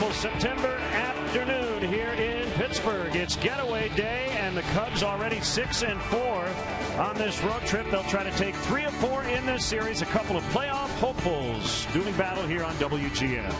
beautiful September afternoon here in Pittsburgh. It's getaway day, and the Cubs already 6-4 on this road trip. They'll try to take 3 of 4 in this series. A couple of playoff hopefuls doing battle here on WGN.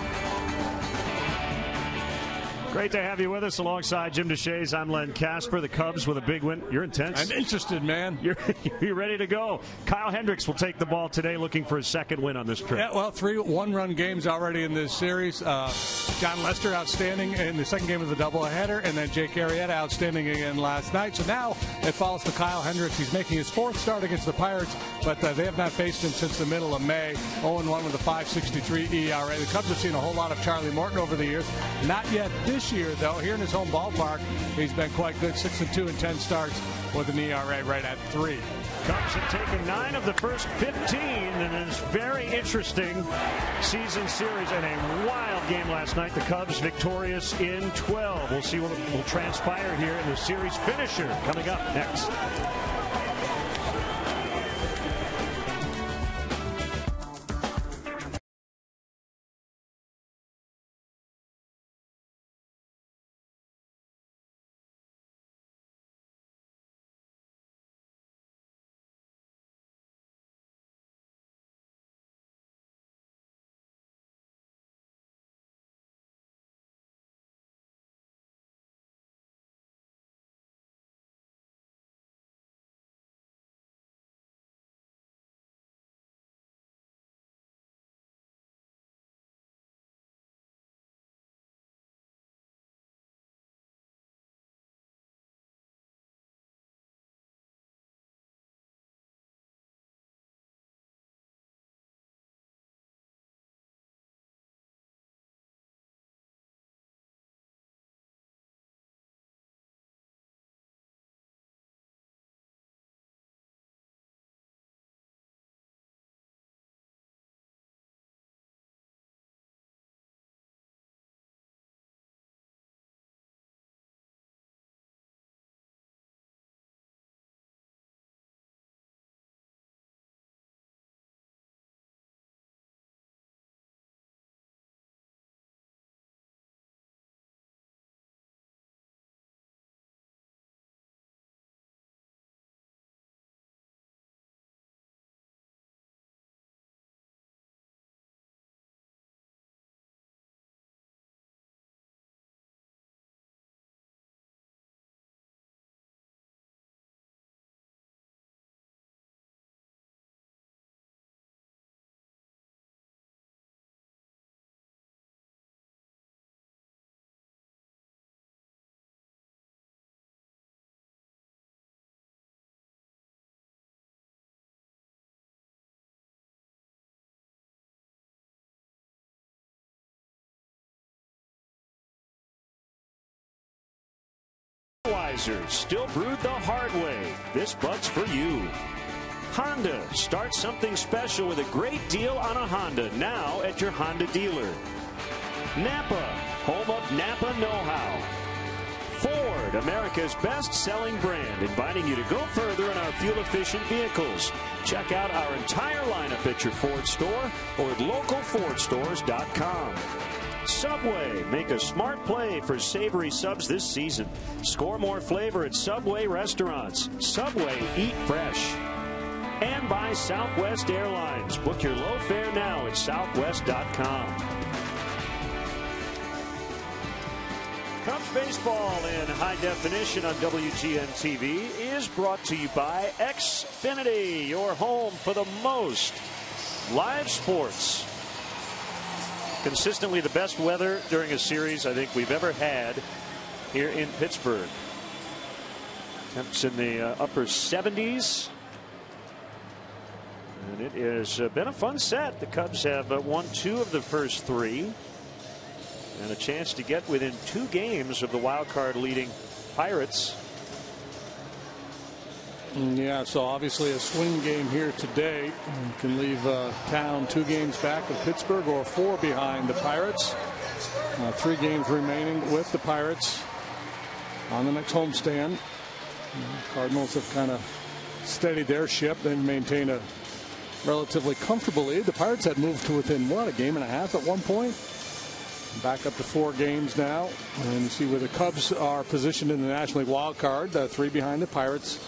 Great to have you with us alongside Jim DeShays. I'm Len Casper. The Cubs with a big win. You're intense. I'm interested, man. You're ready to go. Kyle Hendricks will take the ball today, looking for his second win on this trip. Yeah, well, 3 one-run games already in this series. John Lester outstanding in the second game of the doubleheader, and then Jake Arrieta outstanding again last night. So now it falls to Kyle Hendricks. He's making his 4th start against the Pirates, but they have not faced him since the middle of May. 0-1 with a 5.63 ERA. The Cubs have seen a whole lot of Charlie Morton over the years. Not yet this year, though. Here in his home ballpark, he's been quite good. 6-2 in 10 starts with an ERA right at 3. Cubs have taken 9 of the first 15 in this very interesting season series, and a wild game last night. The Cubs victorious in 12. We'll see what will transpire here in the series finisher coming up next. Still brewed the hard way. This bug's for you. Honda. Start something special with a great deal on a Honda now at your Honda dealer. Napa. Home of Napa know-how. Ford. America's best-selling brand, inviting you to go further in our fuel-efficient vehicles. Check out our entire lineup at your Ford store or at localfordstores.com. Subway. Make a smart play for savory subs this season. Score more flavor at Subway restaurants. Subway, eat fresh. And by Southwest Airlines. Book your low fare now at southwest.com. Cubs baseball in high definition on WGN TV is brought to you by Xfinity, your home for the most live sports. Consistently the best weather during a series I think we've ever had here in Pittsburgh. Temps in the upper 70s. And it has been a fun set. The Cubs have won 2 of the first 3. And a chance to get within 2 games of the wild card leading Pirates. Yeah, so obviously a swing game here today. You can leave town 2 games back of Pittsburgh or 4 behind the Pirates. 3 games remaining with the Pirates on the next homestand. The Cardinals have kind of steadied their ship. They've maintained a relatively comfortable lead. The Pirates had moved to within, what, a game and a half at one point? back up to 4 games now. And you see where the Cubs are positioned in the National League wild card. 3 behind the Pirates.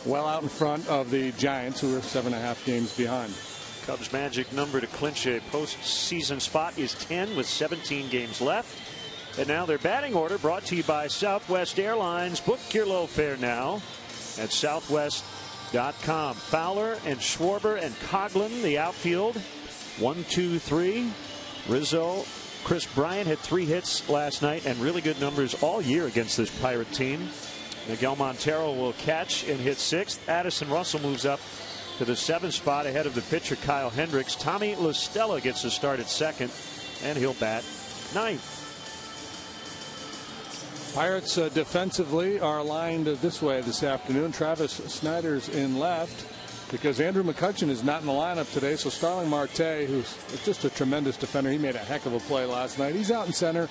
Well out in front of the Giants, who are 7.5 games behind. Cubs' magic number to clinch a postseason spot is 10 with 17 games left. And now their batting order brought to you by Southwest Airlines. Book your low fare now at southwest.com. Fowler and Schwarber and Coghlan, the outfield. 1, 2, 3. Rizzo, Chris Bryant had 3 hits last night and really good numbers all year against this Pirate team. Miguel Montero will catch and hit 6th. Addison Russell moves up to the 7th spot ahead of the pitcher Kyle Hendricks. Tommy La Stella gets a start at 2nd, and he'll bat 9th. Pirates defensively are aligned this way this afternoon. Travis Snider's in left because Andrew McCutchen is not in the lineup today. So Starling Marte, who's just a tremendous defender, he made a heck of a play last night. He's out in center.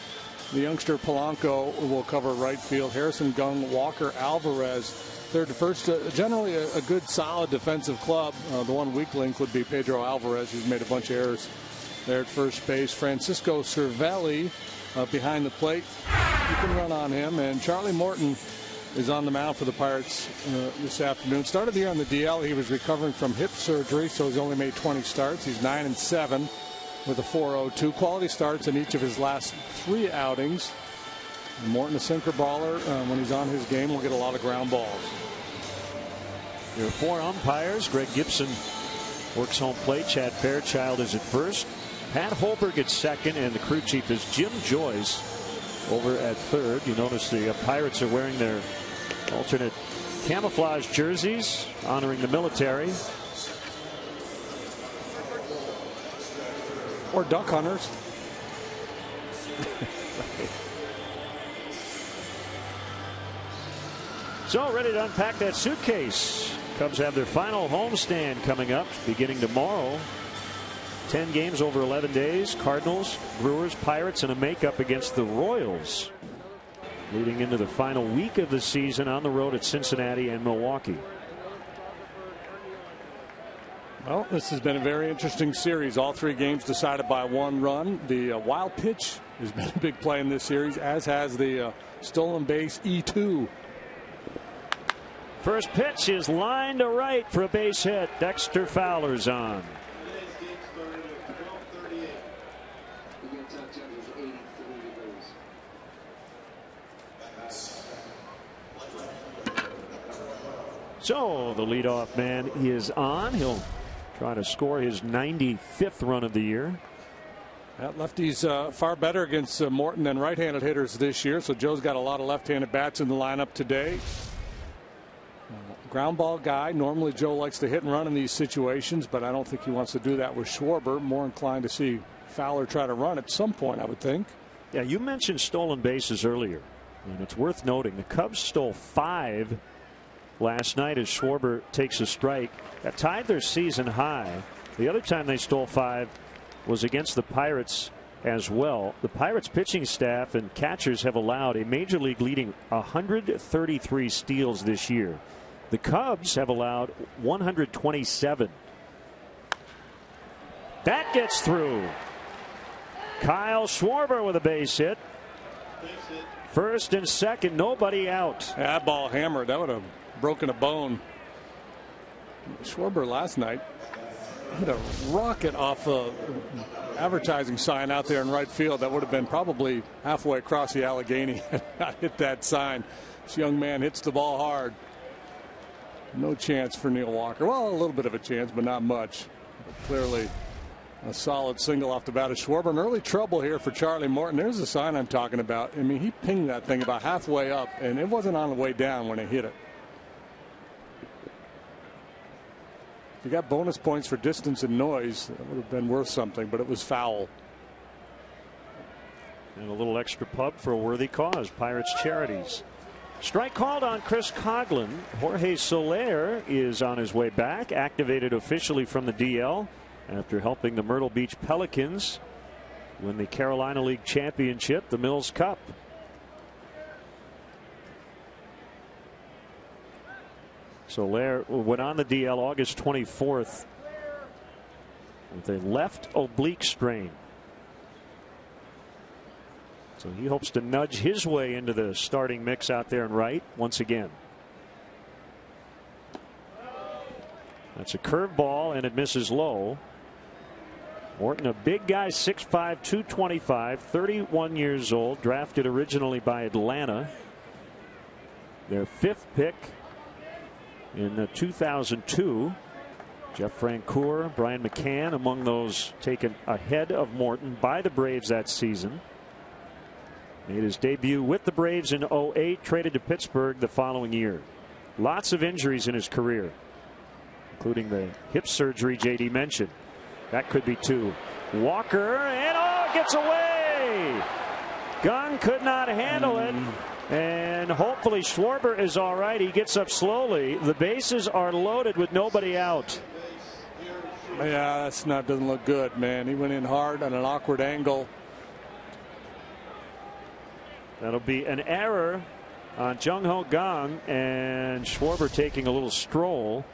The youngster Polanco will cover right field. Harrison Gung, Walker Alvarez, third to first. Generally a good, solid defensive club. The one weak link would be Pedro Alvarez, who's made a bunch of errors there at first base. Francisco Cervelli behind the plate. You can run on him. And Charlie Morton is on the mound for the Pirates this afternoon. Started the year on the DL. He was recovering from hip surgery, so he's only made 20 starts. He's 9-7 with a 4.02. Quality starts in each of his last 3 outings. And Morton, a sinker baller, when he's on his game, will get a lot of ground balls. Your 4 umpires. Greg Gibson works home plate. Chad Fairchild is at first. Pat Holberg at second, and the crew chief is Jim Joyce over at third. You notice the Pirates are wearing their alternate camouflage jerseys, honoring the military. Or duck hunters. So ready to unpack that suitcase. Cubs have their final homestand coming up beginning tomorrow. 10 games over 11 days. Cardinals, Brewers, Pirates, and a makeup against the Royals. Leading into the final week of the season on the road at Cincinnati and Milwaukee. Well, this has been a very interesting series. All 3 games decided by 1 run. The wild pitch has been a big play in this series, as has the stolen base E2. First pitch is lined to right for a base hit. Dexter Fowler's on. So the leadoff man is on. He'll try to score his 95th run of the year. That lefty's far better against Morton than right-handed hitters this year. So Joe's got a lot of left-handed bats in the lineup today. Ground ball guy. Normally Joe likes to hit and run in these situations, but I don't think he wants to do that with Schwarber. More inclined to see Fowler try to run at some point, I would think. Yeah, you mentioned stolen bases earlier, and it's worth noting the Cubs stole 5 last night as Schwarber takes a strike. That tied their season high. The other time they stole 5 was against the Pirates as well. The Pirates pitching staff and catchers have allowed a major league leading 133 steals this year. The Cubs have allowed 127. That gets through. Kyle Schwarber with a base hit. First and second, nobody out. That ball hammered. That would have broken a bone. Schwarber last night hit a rocket off a advertising sign out there in right field that would have been probably halfway across the Allegheny and not hit that sign. This young man hits the ball hard. No chance for Neil Walker. Well, a little bit of a chance, but not much. But clearly a solid single off the bat of Schwarber. And early trouble here for Charlie Morton. There's the sign I'm talking about. I mean, he pinged that thing about halfway up, and it wasn't on the way down when he hit it. If you got bonus points for distance and noise, that would have been worth something, but it was foul. And a little extra pub for a worthy cause. Pirates Charities. Strike called on Chris Coghlan. Jorge Soler is on his way back, activated officially from the DL after helping the Myrtle Beach Pelicans win the Carolina League Championship, the Mills Cup. Soler went on the DL August 24th with a left oblique strain. So he hopes to nudge his way into the starting mix out there in right once again. That's a curveball, and it misses low. Morton, a big guy, 6'5", 225, 31 years old, drafted originally by Atlanta. Their 5th pick in 2002. Jeff Francoeur, Brian McCann among those taken ahead of Morton by the Braves that season. Made his debut with the Braves in 08, traded to Pittsburgh the following year. Lots of injuries in his career, including the hip surgery JD mentioned. That could be 2. Walker, and gets away. Gunn could not handle it. And hopefully Schwarber is all right. He gets up slowly. The bases are loaded with nobody out. Yeah, doesn't look good, man. He went in hard on an awkward angle. That'll be an error on Jung-Ho Kang, and Schwarber taking a little stroll.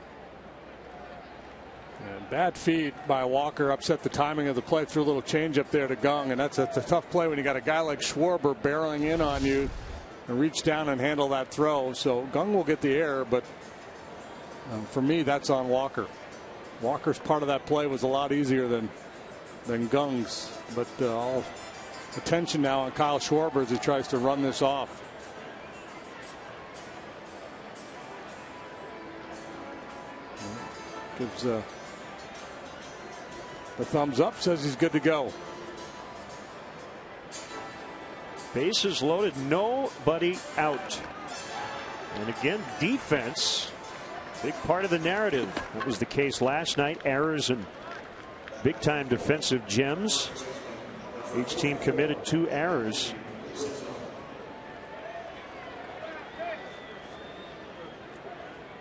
And bad feed by Walker upset the timing of the play. Threw a little change up there to Kang, and that's a tough play when you got a guy like Schwarber barreling in on you and reach down and handle that throw. So Kang will get the error, but for me, that's on Walker. Walker's part of that play was a lot easier than Kang's, but all attention now on Kyle Schwarber as he tries to run this off. Gives the thumbs up, says he's good to go. Bases loaded, nobody out. And again, defense, big part of the narrative. That was the case last night. Errors and big time defensive gems. Each team committed 2 errors.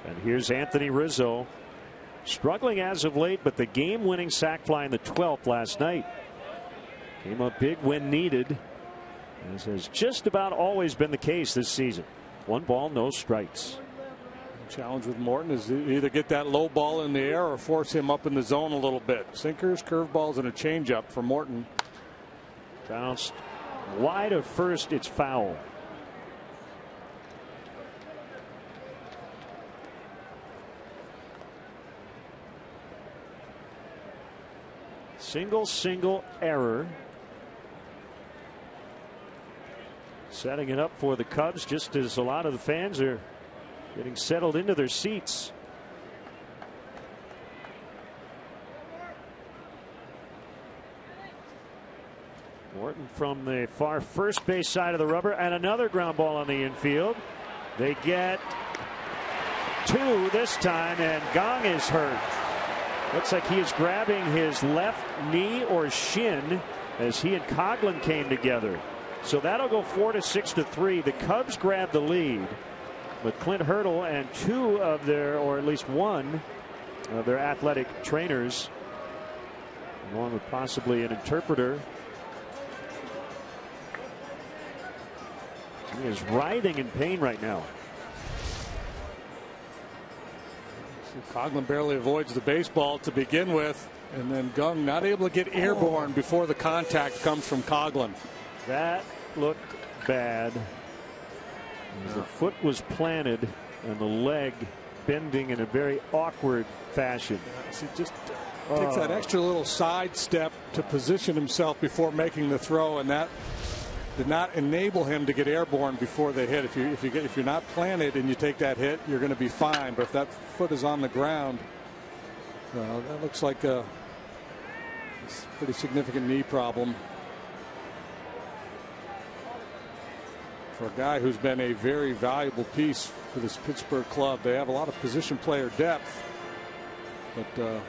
And here's Anthony Rizzo, struggling as of late, but the game-winning sac fly in the 12th last night came up big when needed, as has just about always been the case this season. 1 ball, no strikes. The challenge with Morton is to either get that low ball in the air or force him up in the zone a little bit. Sinkers, curveballs, and a changeup for Morton. Bounced wide of first. It's foul. Single error. Setting it up for the Cubs just as a lot of the fans are getting settled into their seats. Morton from the far first base side of the rubber, and another ground ball on the infield. They get 2 this time, and Kang is hurt. Looks like he is grabbing his left knee or shin as he and Coghlan came together. So that'll go 4-6-3. The Cubs grab the lead, but Clint Hurdle and 2 of their, or at least 1 of their athletic trainers, along with possibly an interpreter, he is writhing in pain right now. Coghlan barely avoids the baseball to begin with, and then Kang not able to get airborne before the contact comes from Coghlan. That looked bad. The foot was planted and the leg bending in a very awkward fashion. He just takes that extra little side step to position himself before making the throw, and that did not enable him to get airborne before they hit. If you're not planted and you take that hit, you're going to be fine. But if that foot is on the ground, that looks like a pretty significant knee problem for a guy who's been a very valuable piece for this Pittsburgh club. They have a lot of position player depth, but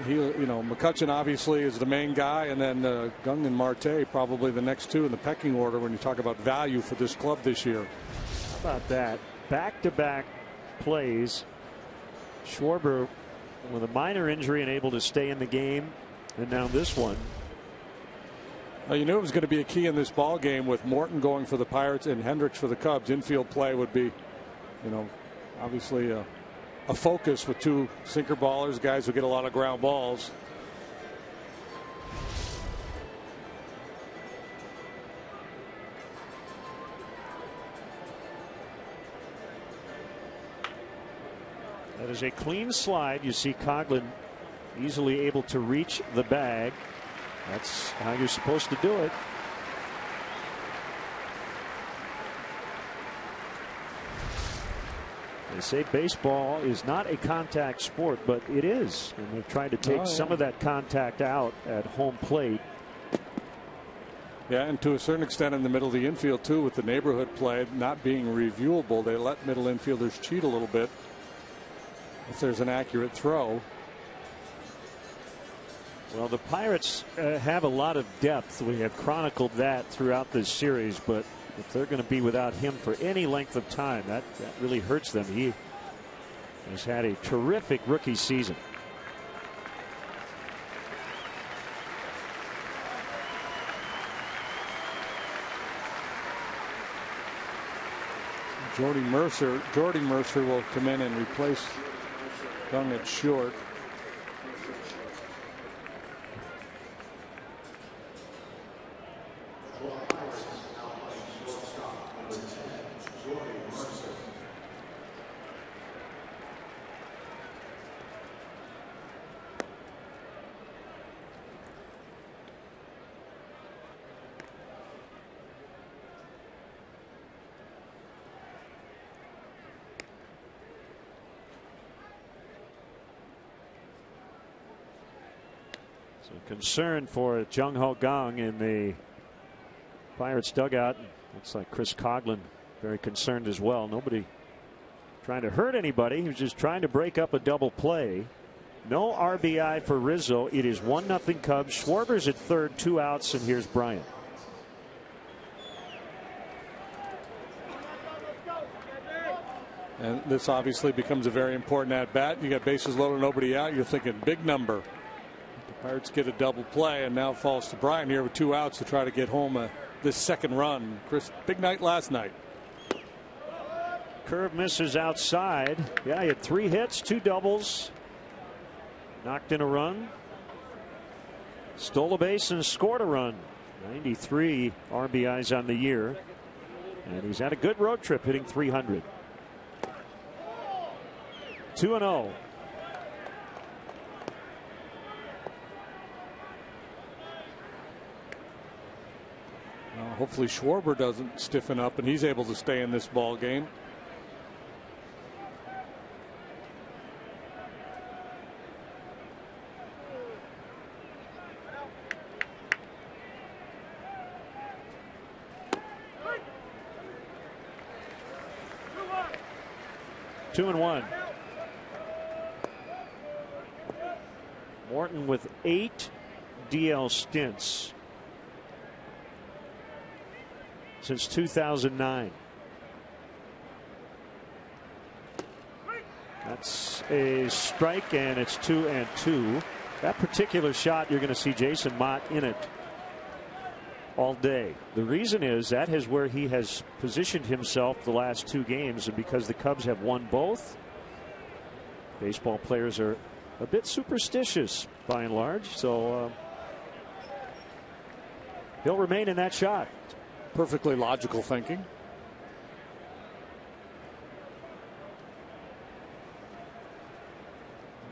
McCutchen obviously is the main guy, and then Kang and Marte probably the next 2 in the pecking order when you talk about value for this club this year. How about that? Back-to-back plays. Schwarber with a minor injury and able to stay in the game, and now this one. You knew it was going to be a key in this ball game with Morton going for the Pirates and Hendricks for the Cubs. Infield play would be, obviously a focus with 2 sinker ballers, guys who get a lot of ground balls. That is a clean slide. You see Coghlan easily able to reach the bag. That's how you're supposed to do it. They say baseball is not a contact sport, but it is. And they've tried to take some of that contact out at home plate. Yeah, and to a certain extent in the middle of the infield, too, with the neighborhood play not being reviewable. They let middle infielders cheat a little bit if there's an accurate throw. Well, the Pirates have a lot of depth. We have chronicled that throughout this series, but if they're going to be without him for any length of time, that really hurts them. He has had a terrific rookie season. Jordy Mercer will come in and replace Young at short. So concern for Jung Ho Kang in the Pirates dugout. Looks like Chris Coghlan very concerned as well. Nobody trying to hurt anybody. He was just trying to break up a double play. No RBI for Rizzo. It is 1-0 Cubs. Schwarber's at third, 2 outs, and here's Bryant. And this obviously becomes a very important at bat. You got bases loaded, nobody out. You're thinking big number. The Pirates get a double play, and now falls to Bryant here with 2 outs to try to get home this second run. Chris, big night last night. Curve misses outside. Yeah, he had 3 hits, 2 doubles. Knocked in a run. Stole a base and scored a run. 93 RBIs on the year. And he's had a good road trip, hitting 300. 2-0. Hopefully Schwarber doesn't stiffen up and he's able to stay in this ball game. Two and one. Morton with 8 DL stints since 2009. That's a strike, and it's 2-2. That particular shot, you're going to see Jason Mott in it all day. The reason is that is where he has positioned himself the last 2 games, and because the Cubs have won both, baseball players are a bit superstitious by and large, so he'll remain in that shot. Perfectly logical thinking.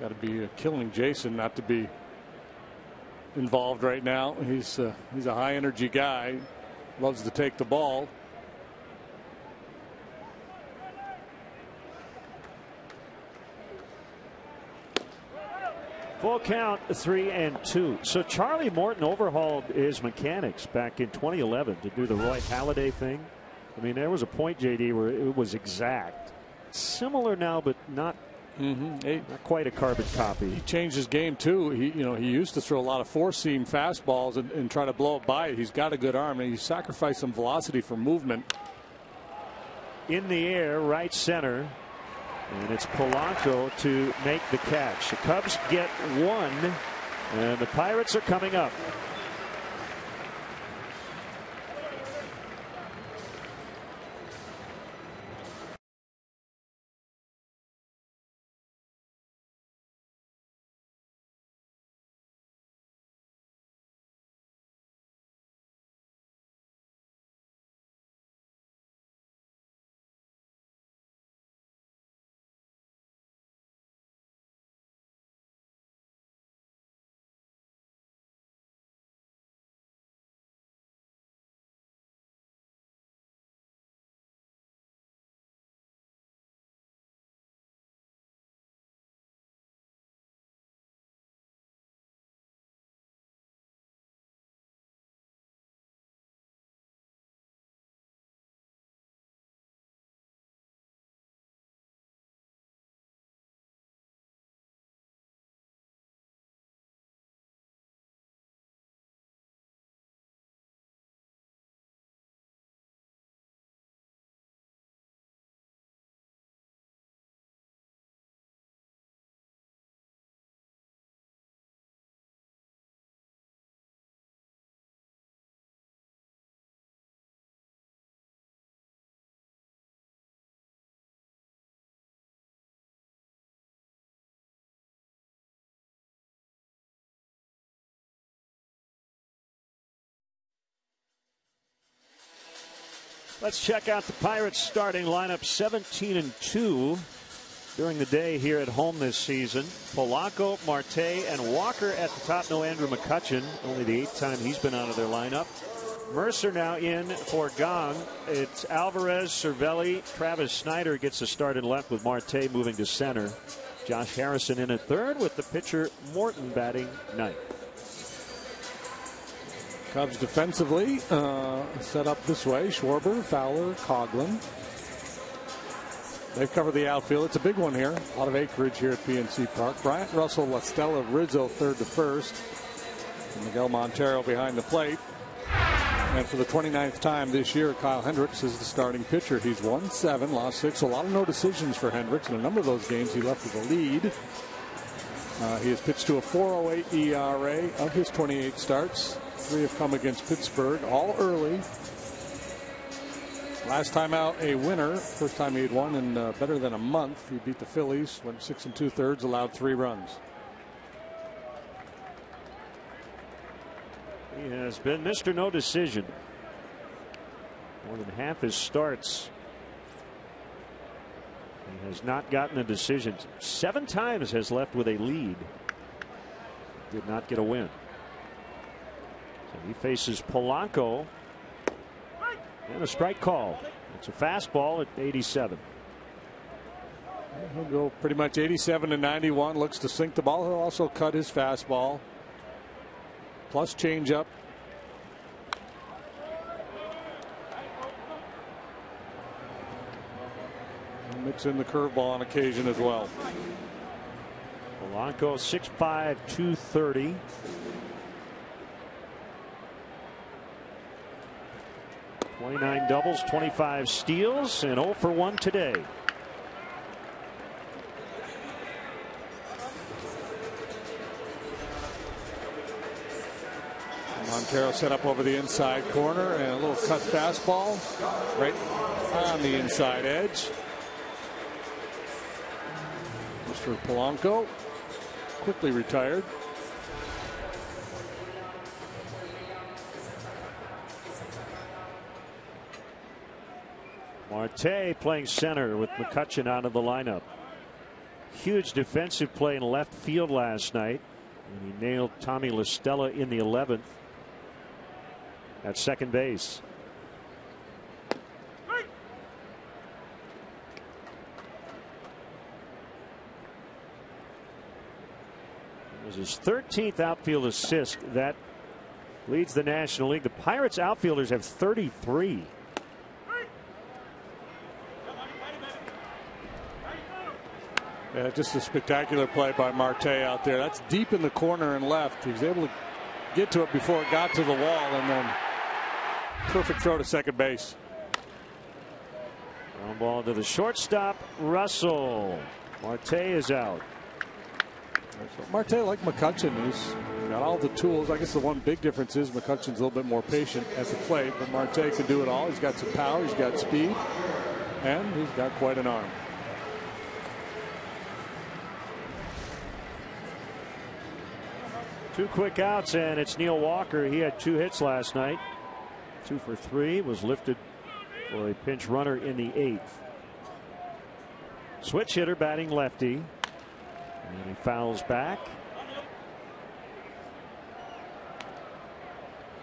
Got to be killing Jason not to be involved right now. He's a high energy guy, loves to take the ball. Full count, 3-2. So Charlie Morton overhauled his mechanics back in 2011 to do the Roy Halladay thing. I mean, there was a point, JD, where it was exact. Similar now, but not not quite a carbon copy. He changed his game too. He used to throw a lot of 4-seam fastballs and try to blow it by it. He's got a good arm, and he sacrificed some velocity for movement. In the air, right center. And it's Polanco to make the catch. The Cubs get 1, and the Pirates are coming up. Let's check out the Pirates starting lineup. 17-2 during the day here at home this season. Polanco, Marte, and Walker at the top. No Andrew McCutchen. Only the 8th time he's been out of their lineup. Mercer now in for Gong. It's Alvarez, Cervelli. Travis Snyder gets a start in left with Marte moving to center. Josh Harrison in at third with the pitcher Morton batting ninth. Cubs defensively set up this way. Schwarber, Fowler, Coghlan. They cover the outfield. It's a big one here. A lot of acreage here at PNC Park. Bryant, Russell, La Stella, Rizzo third to first. And Miguel Montero behind the plate. And for the 29th time this year, Kyle Hendricks is the starting pitcher. He's won 7, lost 6. A lot of no decisions for Hendricks. In a number of those games, he left with a lead. He has pitched to a 4.08 ERA of his 28 starts. 3 have come against Pittsburgh, all early. Last time out, a winner. First time he'd won in better than a month. He beat the Phillies, went 6 2/3, allowed 3 runs. He has been Mr. No Decision. More than half his starts, he has not gotten a decision. 7 times has left with a lead. Did not get a win. So he faces Polanco. And a strike call. It's a fastball at 87. He'll go pretty much 87 to 91. Looks to sink the ball. He'll also cut his fastball. Plus changeup. Mix in the curveball on occasion as well. Polanco 6'5", 230. .29 doubles, 25 steals, and 0 for 1 today. Montero set up over the inside corner and a little cut fastball right on the inside edge. Mr. Polanco quickly retired. Marte playing center with McCutchen out of the lineup. Huge defensive play in left field last night. And he nailed Tommy La Stella in the 11th at second base. It was his 13th outfield assist. That leads the National League. The Pirates outfielders have 33. Yeah, just a spectacular play by Marte out there. That's deep in the corner and left. He was able to get to it before it got to the wall, and then perfect throw to second base. Ground ball to the shortstop, Russell. Marte is out. So Marte, like McCutchen, he's got all the tools. I guess the one big difference is McCutchen's a little bit more patient at the plate, but Marte can do it all. He's got some power, he's got speed, and he's got quite an arm. Two quick outs, and it's Neil Walker. He had 2 hits last night. 2 for 3. Was lifted for a pinch runner in the 8th. Switch hitter batting lefty. And he fouls back.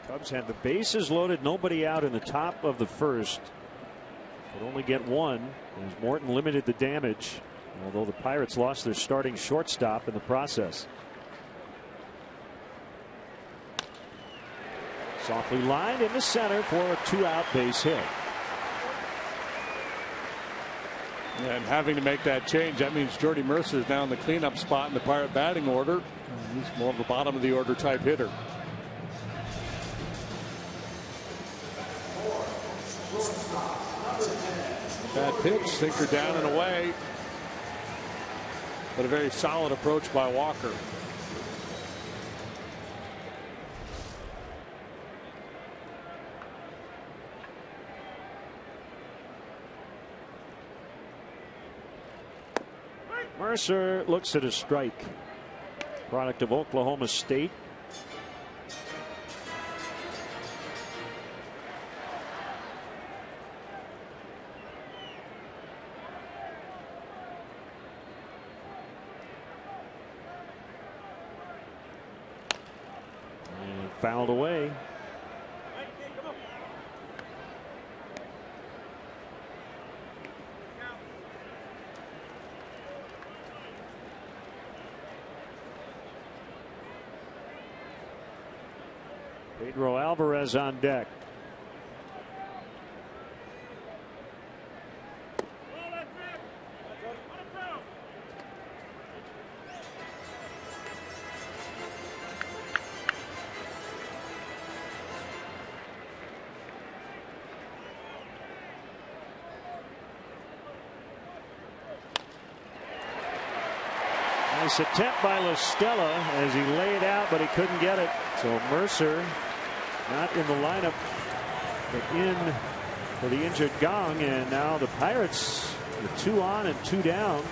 Cubs had the bases loaded. Nobody out in the top of the first. Could only get 1 as Morton limited the damage. Although the Pirates lost their starting shortstop in the process. Softly lined in the center for a 2-out base hit. And having to make that change, that means Jordy Mercer is now in the cleanup spot in the Pirate batting order. He's more of a bottom of the order type hitter. Bad pitch, sinker down and away. But a very solid approach by Walker. Mercer looks at a strike. Product of Oklahoma State. fouled away. Pedro Alvarez on deck. Nice attempt by La Stella as he laid out, but he couldn't get it. So Mercer not in the lineup, but in for the injured Gong, and now the Pirates with 2 on and 2 down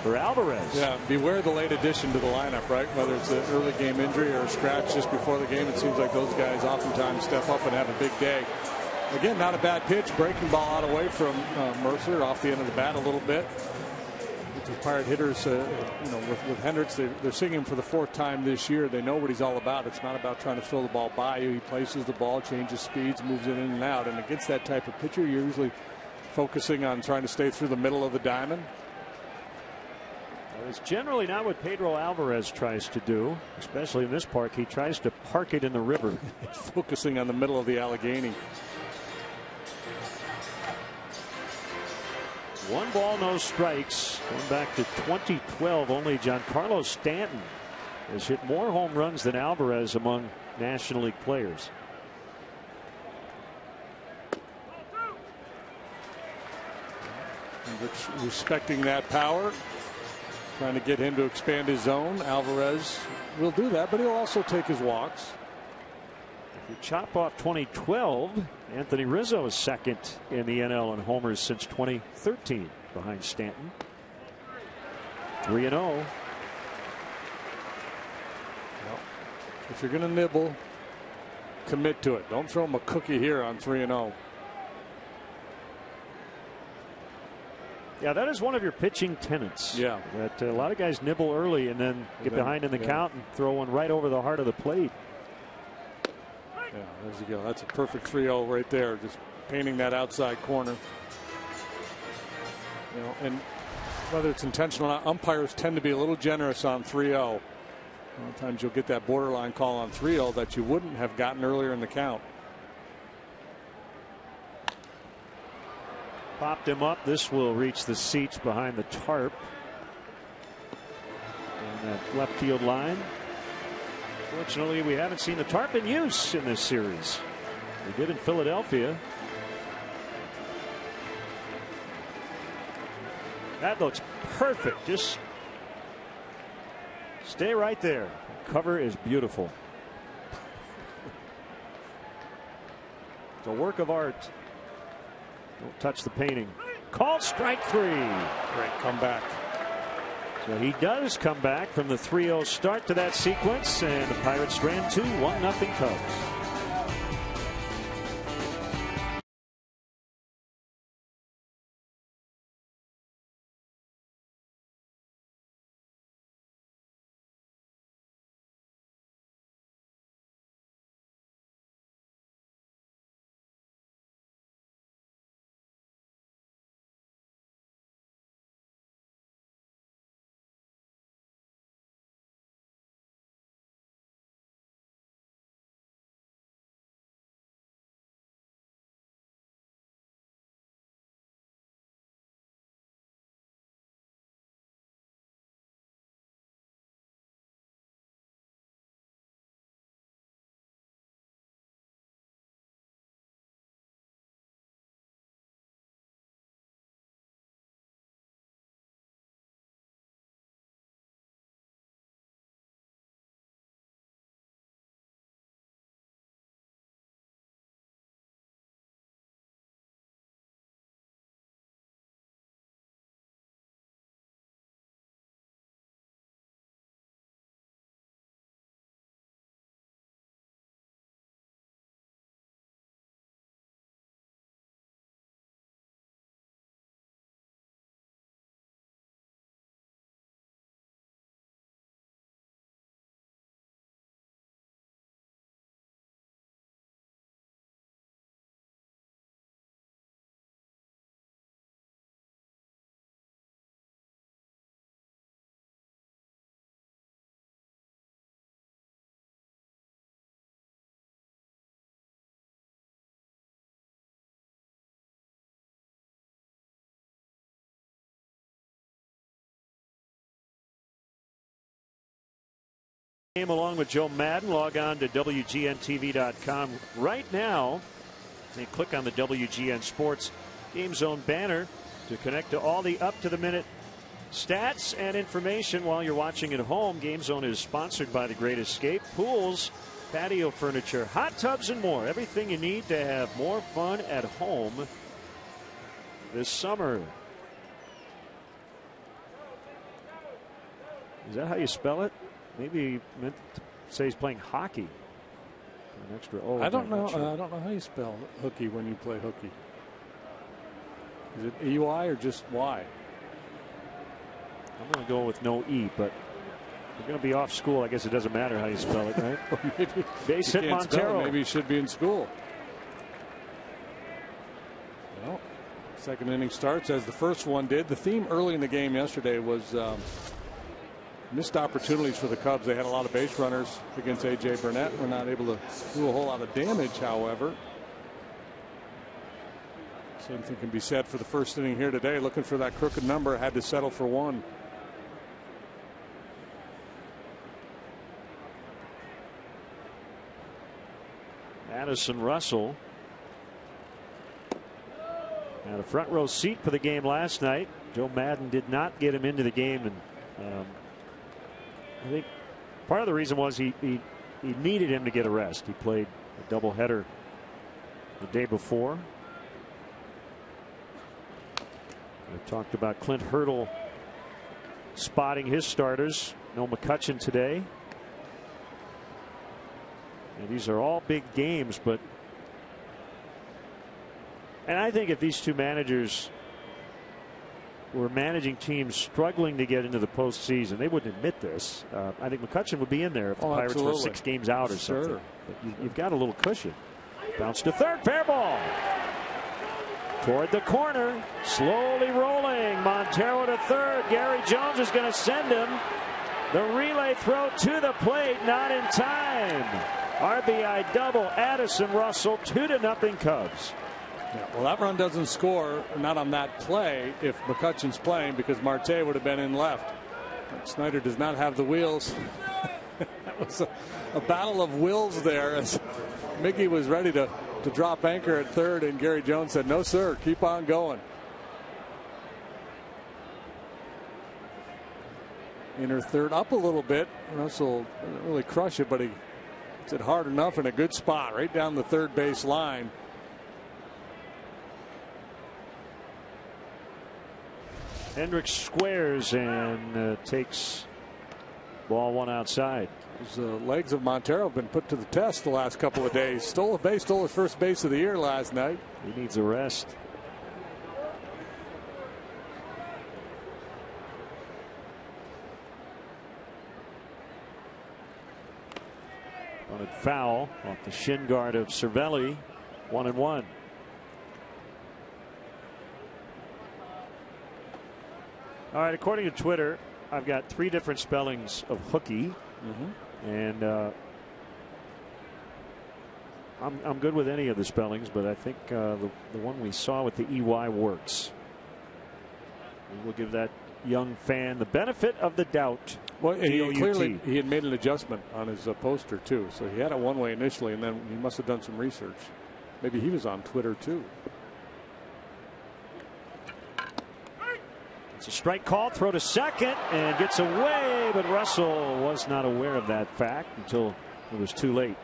for Alvarez. Yeah, beware the late addition to the lineup, right? Whether it's an early game injury or a scratch just before the game, it seems like those guys oftentimes step up and have a big day. Again, not a bad pitch, breaking ball out away from Mercer off the end of the bat a little bit. The Pirate hitters, with Hendricks, they're seeing him for the 4th time this year. They know what he's all about. It's not about trying to throw the ball by you. He places the ball, changes speeds, moves it in and out. And against that type of pitcher, you're usually focusing on trying to stay through the middle of the diamond. It's generally not what Pedro Alvarez tries to do, especially in this park. He tries to park it in the river. He's focusing on the middle of the Allegheny. 1 ball, no strikes. Going back to 2012, only Giancarlo Stanton has hit more home runs than Alvarez among National League players. Respecting that power, trying to get him to expand his zone. Alvarez will do that, but he'll also take his walks. If you chop off 2012, Anthony Rizzo is 2nd in the NL in homers since 2013 behind Stanton. 3-0. Well, if you're going to nibble, commit to it. Don't throw him a cookie here on 3-0. Yeah, that is one of your pitching tenets. Yeah. That a lot of guys nibble early and then get behind in the count and throw one right over the heart of the plate. Yeah, there you go. That's a perfect 3-0 right there. Just painting that outside corner. And whether it's intentional or not, umpires tend to be a little generous on 3-0. Sometimes you'll get that borderline call on 3-0 that you wouldn't have gotten earlier in the count. Popped him up. This will reach the seats behind the tarp. And that left field line. Fortunately, we haven't seen the tarp in use in this series. We did in Philadelphia. That looks perfect. Just stay right there. The cover is beautiful. It's a work of art. Don't touch the painting. Called strike 3. Great comeback. So he does come back from the 3-0 start to that sequence, and the Pirates strand 2, 1-0 Cubs. Along with Joe Madden, log on to WGNTV.com right now and click on the WGN Sports Game Zone banner to connect to all the up-to-the-minute stats and information while you're watching at home. Game Zone is sponsored by The Great Escape, pools, patio furniture, hot tubs, and more. Everything you need to have more fun at home this summer. Is that how you spell it? Maybe he meant to say he's playing hockey. An extra O. I don't know. Sure. I don't know how you spell hooky when you play hooky. Is it E-Y or just Y? I'm going to go with no E, but you're going to be off school. I guess it doesn't matter how you spell it, right? Maybe base hit Montero. Maybe he should be in school. Well, second inning starts as the first one did. The theme early in the game yesterday was missed opportunities for the Cubs. They had a lot of base runners against A.J. Burnett. We're not able to do a whole lot of damage, however. Same thing can be said for the first inning here today. Looking for that crooked number. Had to settle for one. Addison Russell had a front row seat for the game last night. Joe Madden did not get him into the game, and I think part of the reason was he needed him to get a rest. He played a doubleheader the day before. I talked about Clint Hurdle spotting his starters. No McCutchen today. And these are all big games, and I think if these two managers were managing teams struggling to get into the postseason, they wouldn't admit this. I think McCutchen would be in there if the Pirates were 6 games out or something. But you've got a little cushion. Bounce to third, fair ball. Toward the corner, slowly rolling. Montero to third. Gary Jones is going to send him. The relay throw to the plate, not in time. RBI double, Addison Russell, 2-0 Cubs. Yeah, well, that run doesn't score, not on that play, if McCutchen's playing, because Marte would have been in left. But Snyder does not have the wheels. That was a battle of wills there as Mickey was ready to drop anchor at third, and Gary Jones said, no, sir, keep on going. Inner third up a little bit. Russell didn't really crush it, but he hits it hard enough in a good spot right down the third base line. Hendricks squares and takes ball one outside. The legs of Montero have been put to the test the last couple of days. Stole a base, stole his first base of the year last night. He needs a rest. Bunted foul off the shin guard of Cervelli. 1-1. All right, according to Twitter, I've got 3 different spellings of hooky. And I'm good with any of the spellings, but I think the one we saw with the EY works. We'll give that young fan the benefit of the doubt. Well, clearly he had made an adjustment on his poster too, so he had it one way initially, and then he must have done some research. Maybe he was on Twitter too. It's a strike call, throw to second, and gets away, but Russell was not aware of that fact until it was too late.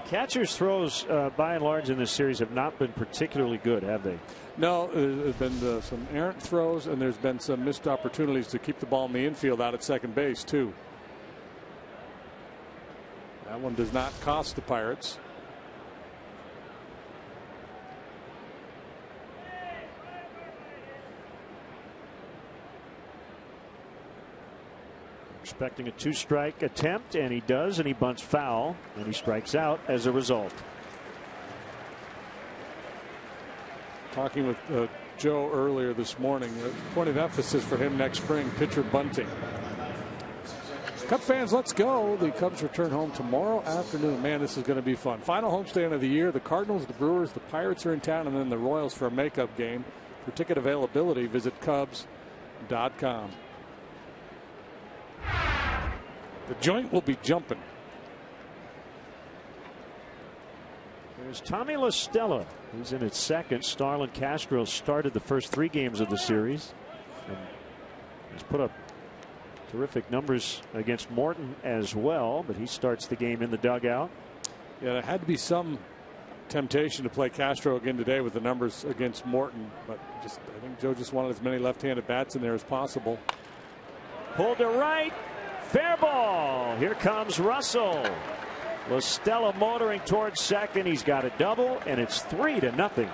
Catcher's throws, by and large, in this series have not been particularly good, have they? No, there's been some errant throws, and there's been some missed opportunities to keep the ball in the infield out at second base, too. That one does not cost the Pirates. Expecting a 2-strike attempt, and he does, and he bunts foul, and he strikes out as a result. Talking with Joe earlier this morning, the point of emphasis for him next spring, pitcher bunting. Cub fans, let's go. The Cubs return home tomorrow afternoon. Man, this is going to be fun. Final homestand of the year. The Cardinals, the Brewers, the Pirates are in town, and then the Royals for a makeup game. For ticket availability, visit Cubs.com. The joint will be jumping. There's Tommy La Stella. He's in its second. Starlin Castro started the first 3 games of the series. And he's put up terrific numbers against Morton as well, but he starts the game in the dugout. Yeah, there had to be some temptation to play Castro again today with the numbers against Morton, but I think Joe just wanted as many left-handed bats in there as possible. Pulled to right. Fair ball. Here comes Russell. La Stella motoring towards second. He's got a double, and it's 3-0.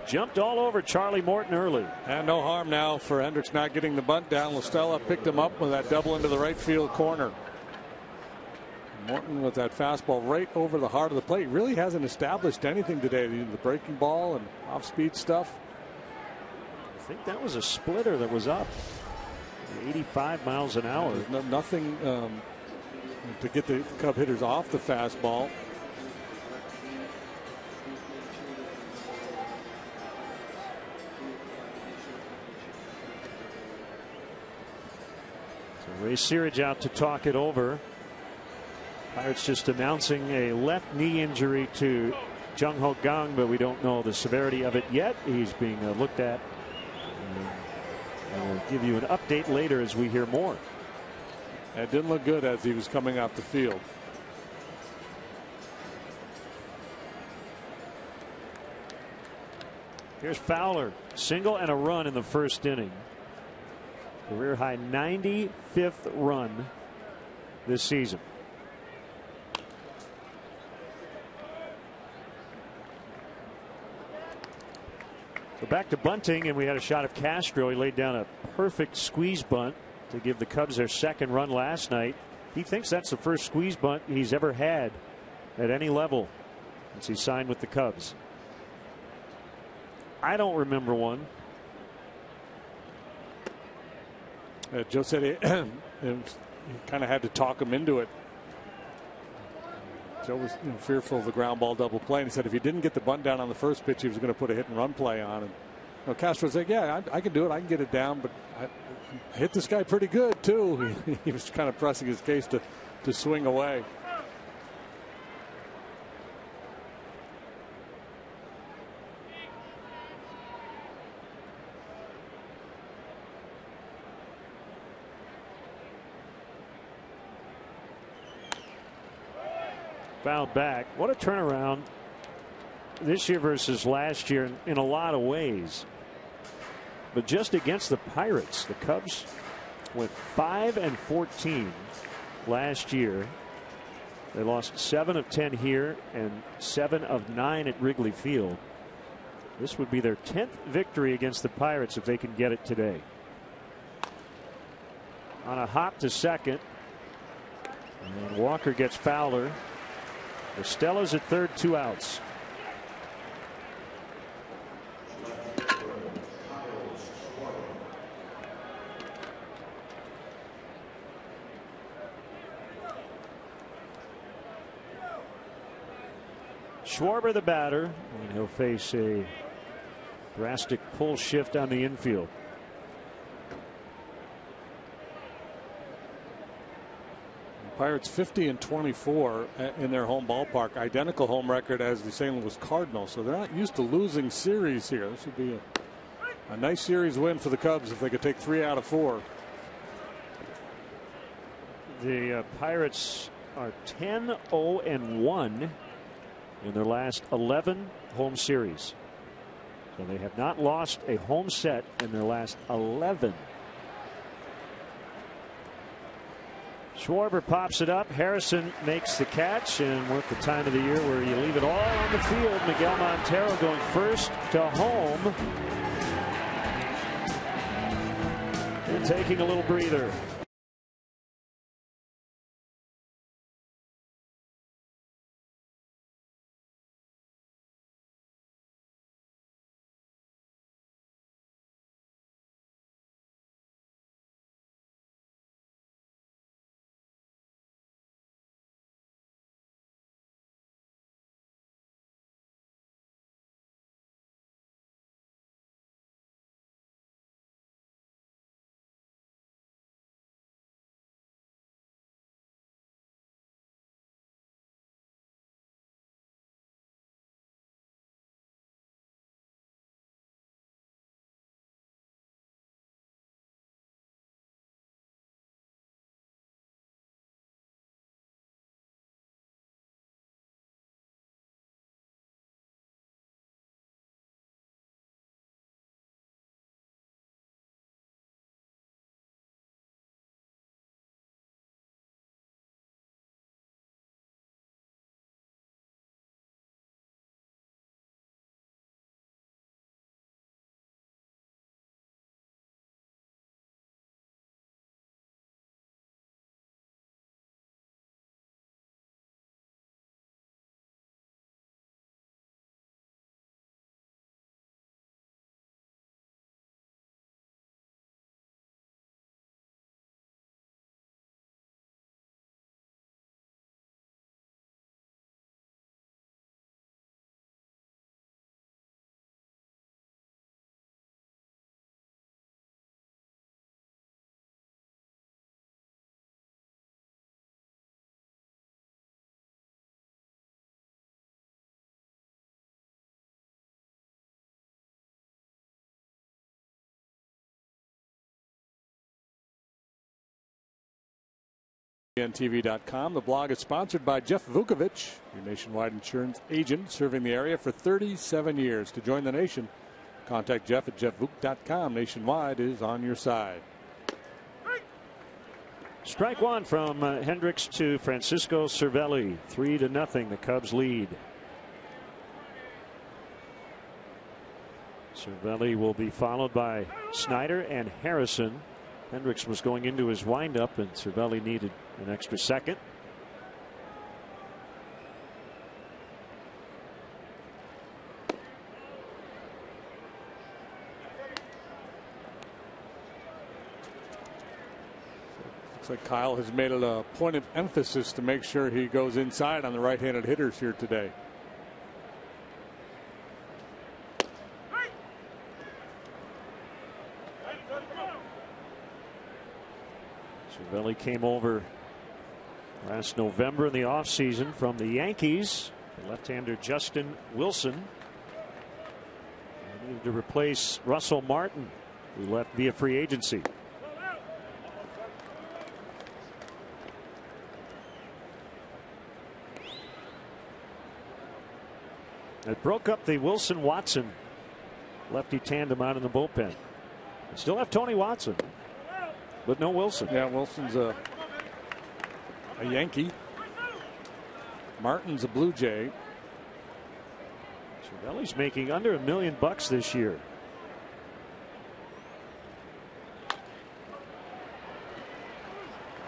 Jumped all over Charlie Morton early. And no harm now for Hendricks not getting the bunt down. La Stella picked him up with that double into the right field corner. Morton with that fastball right over the heart of the plate. Really hasn't established anything today. The breaking ball and off-speed stuff. I think that was a splitter that was up 85 miles an hour. There's nothing to get the Cub hitters off the fastball. So Ray Searage out to talk it over. Pirates just announcing a left knee injury to Jung Ho Kang, but we don't know the severity of it yet. He's being looked at. And we'll give you an update later as we hear more. It didn't look good as he was coming off the field. Here's Fowler. Single and a run in the first inning. Career high 95th run this season. So back to bunting, and we had a shot of Castro. He laid down a perfect squeeze bunt to give the Cubs their second run last night. He thinks that's the first squeeze bunt he's ever had at any level since he signed with the Cubs. I don't remember one. Joe said he kind of had to talk him into it. Joe was fearful of the ground ball double play, and he said if he didn't get the bunt down on the first pitch, he was going to put a hit and run play on. And Castro said, "Yeah, I can do it. I can get it down, but I hit this guy pretty good too." He was kind of pressing his case to swing away. Fouled back. What a turnaround this year versus last year in a lot of ways. But just against the Pirates, the Cubs went 5-14 last year. They lost 7 of 10 here and 7 of 9 at Wrigley Field. This would be their 10th victory against the Pirates if they can get it today. On a hop to second, and Walker gets Fowler. Estella's at third, 2 outs. Schwarber the batter, and he'll face a drastic pull shift on the infield. Pirates 50-24 in their home ballpark, identical home record as the St. Louis Cardinals, so they're not used to losing series here. This would be a nice series win for the Cubs if they could take 3 out of 4. The Pirates are 10-0-1 in their last 11 home series, so they have not lost a home set in their last 11. Schwarber pops it up. Harrison makes the catch, and we're at the time of the year where you leave it all on the field. Miguel Montero going first to home and taking a little breather. CHNTV.com. The blog is sponsored by Jeff Vukovich, your nationwide insurance agent serving the area for 37 years. To join the nation, contact Jeff at jeffvuk.com. Nationwide is on your side. Strike one from Hendricks to Francisco Cervelli. 3-0. The Cubs lead. Cervelli will be followed by Snyder and Harrison. Hendricks was going into his windup, and Cervelli needed an extra second. Looks like Kyle has made it a point of emphasis to make sure he goes inside on the right-handed hitters here today. Cervelli came over last November in the offseason from the Yankees. Left-hander Justin Wilson. They needed to replace Russell Martin, who left via free agency. It broke up the Wilson-Watson lefty tandem out in the bullpen. They still have Tony Watson, but no Wilson. Yeah, Wilson's a Yankee. Martin's a Blue Jay. Cervelli's making under $1 million this year.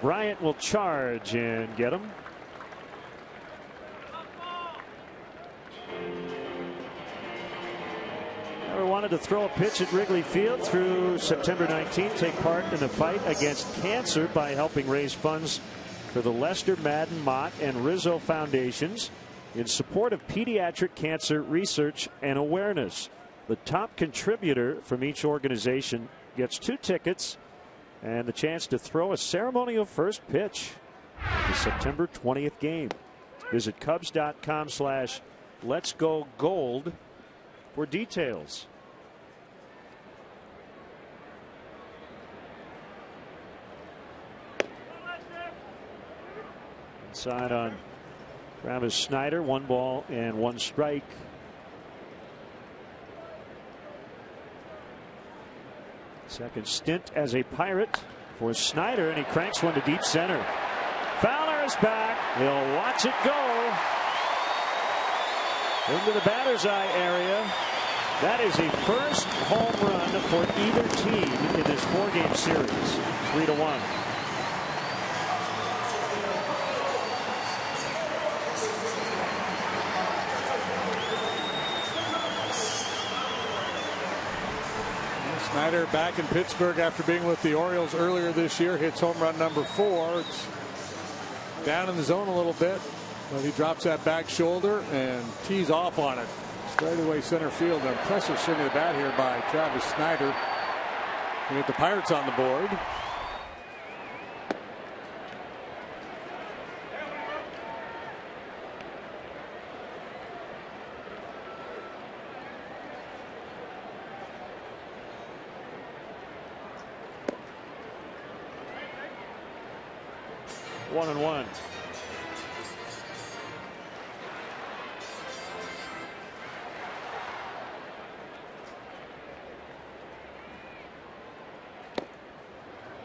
Bryant will charge and get him. Never wanted to throw a pitch at Wrigley Field through September 19th. Take part in the fight against cancer by helping raise funds for the Lester Madden, Mott, and Rizzo Foundations in support of pediatric cancer research and awareness. The top contributor from each organization gets 2 tickets and the chance to throw a ceremonial first pitch at the September 20th game. Visit Cubs.com/letsgogold for details. Inside on Travis Snyder, 1 ball and 1 strike. Second stint as a Pirate for Snyder, and he cranks one to deep center. Fowler is back. He'll watch it go into the batter's eye area. That is a first home run for either team in this 4-game series. 3-1. Snyder back in Pittsburgh after being with the Orioles earlier this year. Hits home run number 4. It's down in the zone a little bit, but he drops that back shoulder and tees off on it. Straightaway center field. An impressive swing of the bat here by Travis Snyder. We get the Pirates on the board. One and one.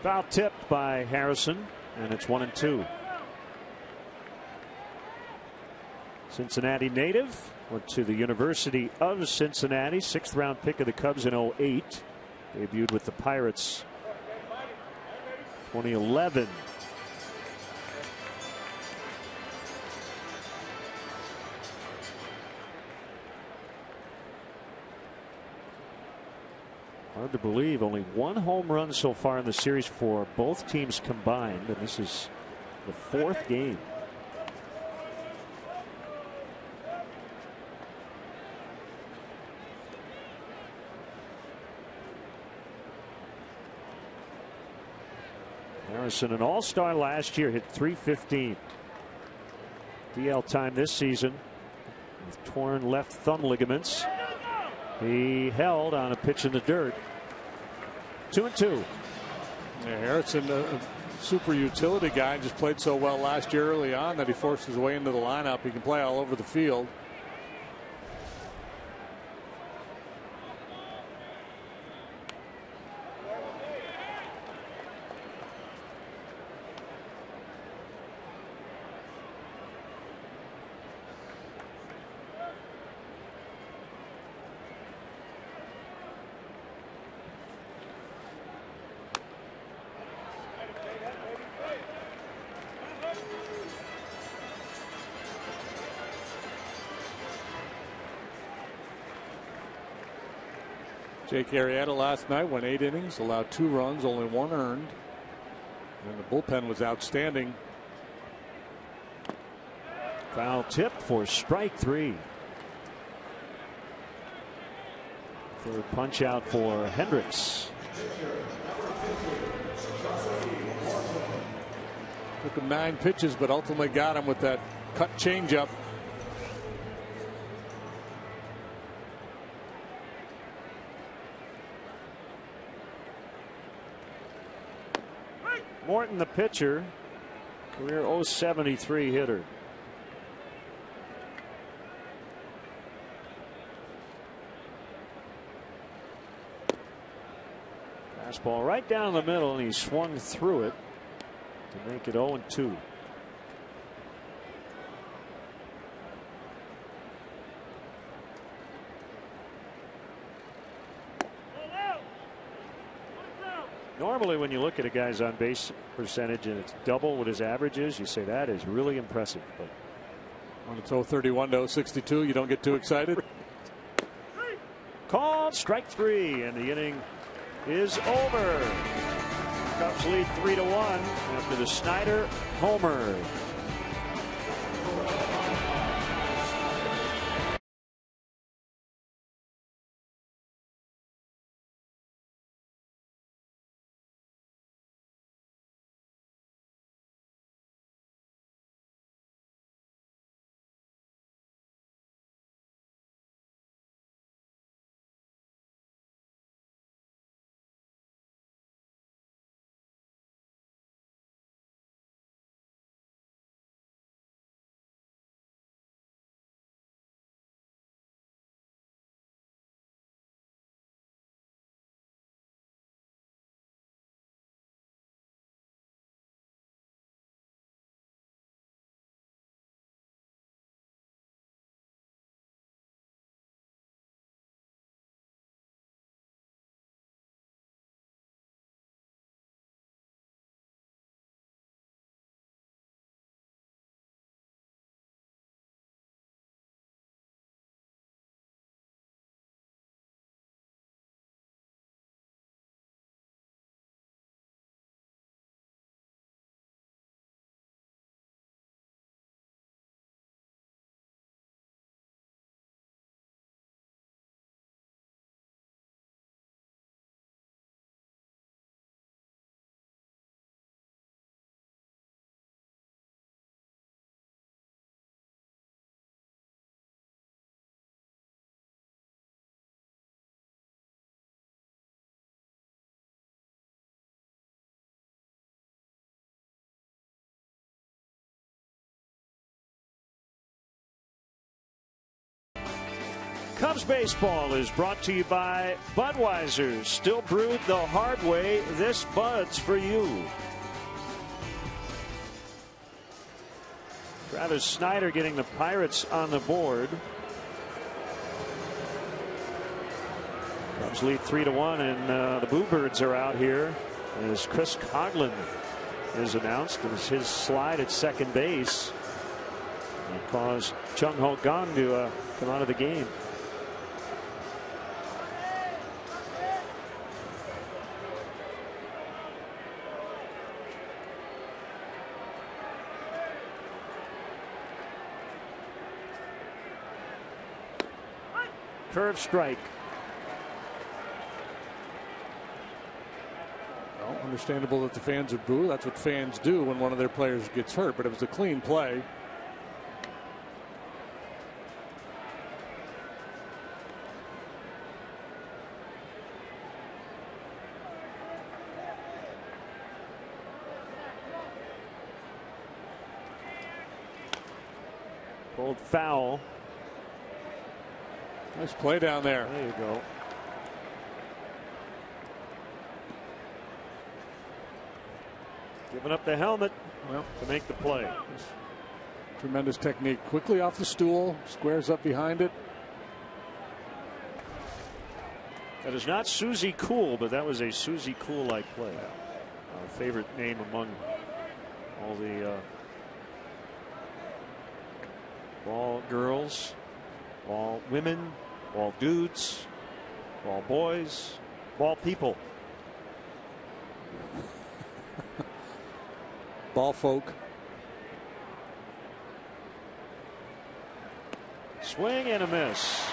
Foul tipped by Harrison, and it's 1-2. Cincinnati native, went to the University of Cincinnati, 6th round pick of the Cubs in 2008. Debuted with the Pirates 2011. Hard to believe, only 1 home run so far in the series for both teams combined, and this is the 4th game. Harrison, an all-star last year, hit .315. DL time this season with torn left thumb ligaments. He held on a pitch in the dirt. 2-2. Yeah, Harrison super utility guy and just played so well last year early on that he forced his way into the lineup. He can play all over the field. Jake Arrieta last night went 8 innings, allowed 2 runs, only 1 earned. And the bullpen was outstanding. Foul tip for strike 3. Third punch out for Hendricks. Took him 9 pitches, but ultimately got him with that cut changeup. Morton, the pitcher, career .073 hitter. Fastball right down the middle, and he swung through it to make it 0-2. Normally, when you look at a guy's on base percentage and it's double what his average is, you say that is really impressive. But when it's 0-31 to 0-62, you don't get too excited. Called strike 3, and the inning is over. Cubs lead 3-1 after the Snyder homer. Cubs baseball is brought to you by Budweiser. Still brewed the hard way. This Bud's for you. Travis Snyder getting the Pirates on the board. Cubs lead 3-1, and the Bluebirds are out here as Chris Coghlan is announced. It was his slide at second base that caused Chung Ho Kang to come out of the game. Curve strike. Well, understandable that the fans would boo. That's what fans do when one of their players gets hurt, but it was a clean play. Called foul. Nice play down there. There you go. Giving up the helmet to make the play. Tremendous technique. Quickly off the stool, squares up behind it. That is not Susie Cool, but that was a Susie Cool-like play. Our favorite name among all the ball girls, ball women, ball dudes, ball boys, ball people. Ball folk. Swing and a miss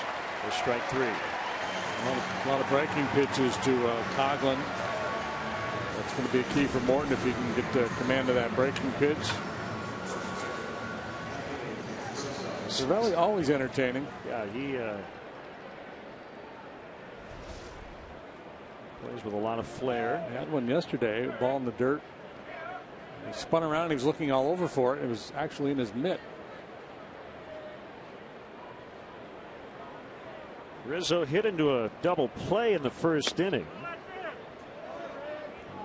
for strike 3. A lot of breaking pitches to Coughlin. That's going to be a key for Morton if he can get the command of that breaking pitch. Cervelli always entertaining. Yeah, he plays with a lot of flair. He had one yesterday, ball in the dirt. He spun around and he was looking all over for it. It was actually in his mitt. Rizzo hit into a double play in the first inning.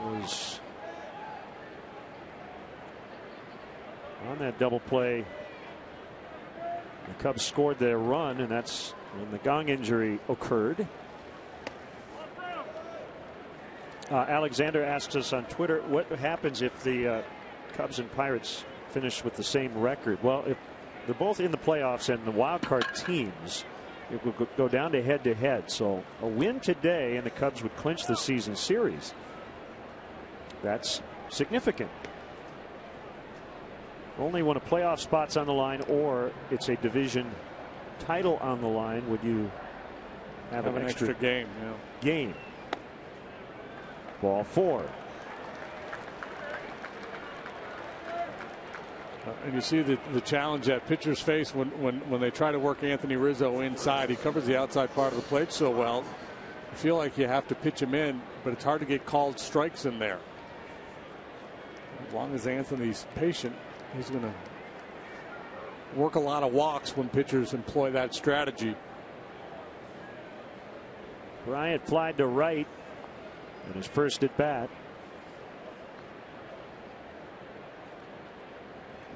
Was on that double play. The Cubs scored their run, and that's when the gong injury occurred. Alexander asks us on Twitter, what happens if the Cubs and Pirates finish with the same record? Well, if they're both in the playoffs and the wild card teams, it will go down to head. So a win today and the Cubs would clinch the season series. That's significant. Only when a playoff spot's on the line or it's a division title on the line would you have an extra game. Game. Ball 4. And you see the challenge that pitchers face when they try to work Anthony Rizzo inside. He covers the outside part of the plate so well. You feel like you have to pitch him in, but it's hard to get called strikes in there. As long as Anthony's patient, he's going to work a lot of walks when pitchers employ that strategy. Bryant flied to right in his first at bat.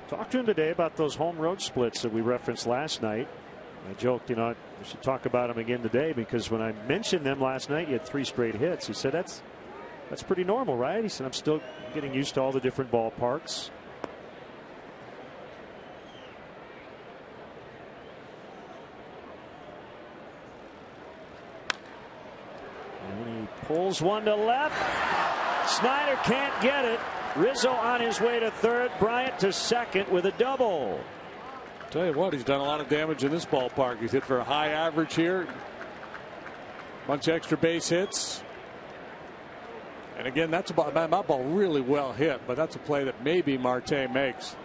Talked to him today about those home road splits that we referenced last night. I joked, we should talk about them again today because when I mentioned them last night, you had 3 straight hits. He said, that's pretty normal, right? He said, I'm still getting used to all the different ballparks. And he pulls one to left. Snyder can't get it. Rizzo on his way to third. Bryant to second with a double. Tell you what, he's done a lot of damage in this ballpark. He's hit for a high average here. Bunch of extra base hits. And again, that's about that ball really well hit, but that's a play that maybe Marte makes.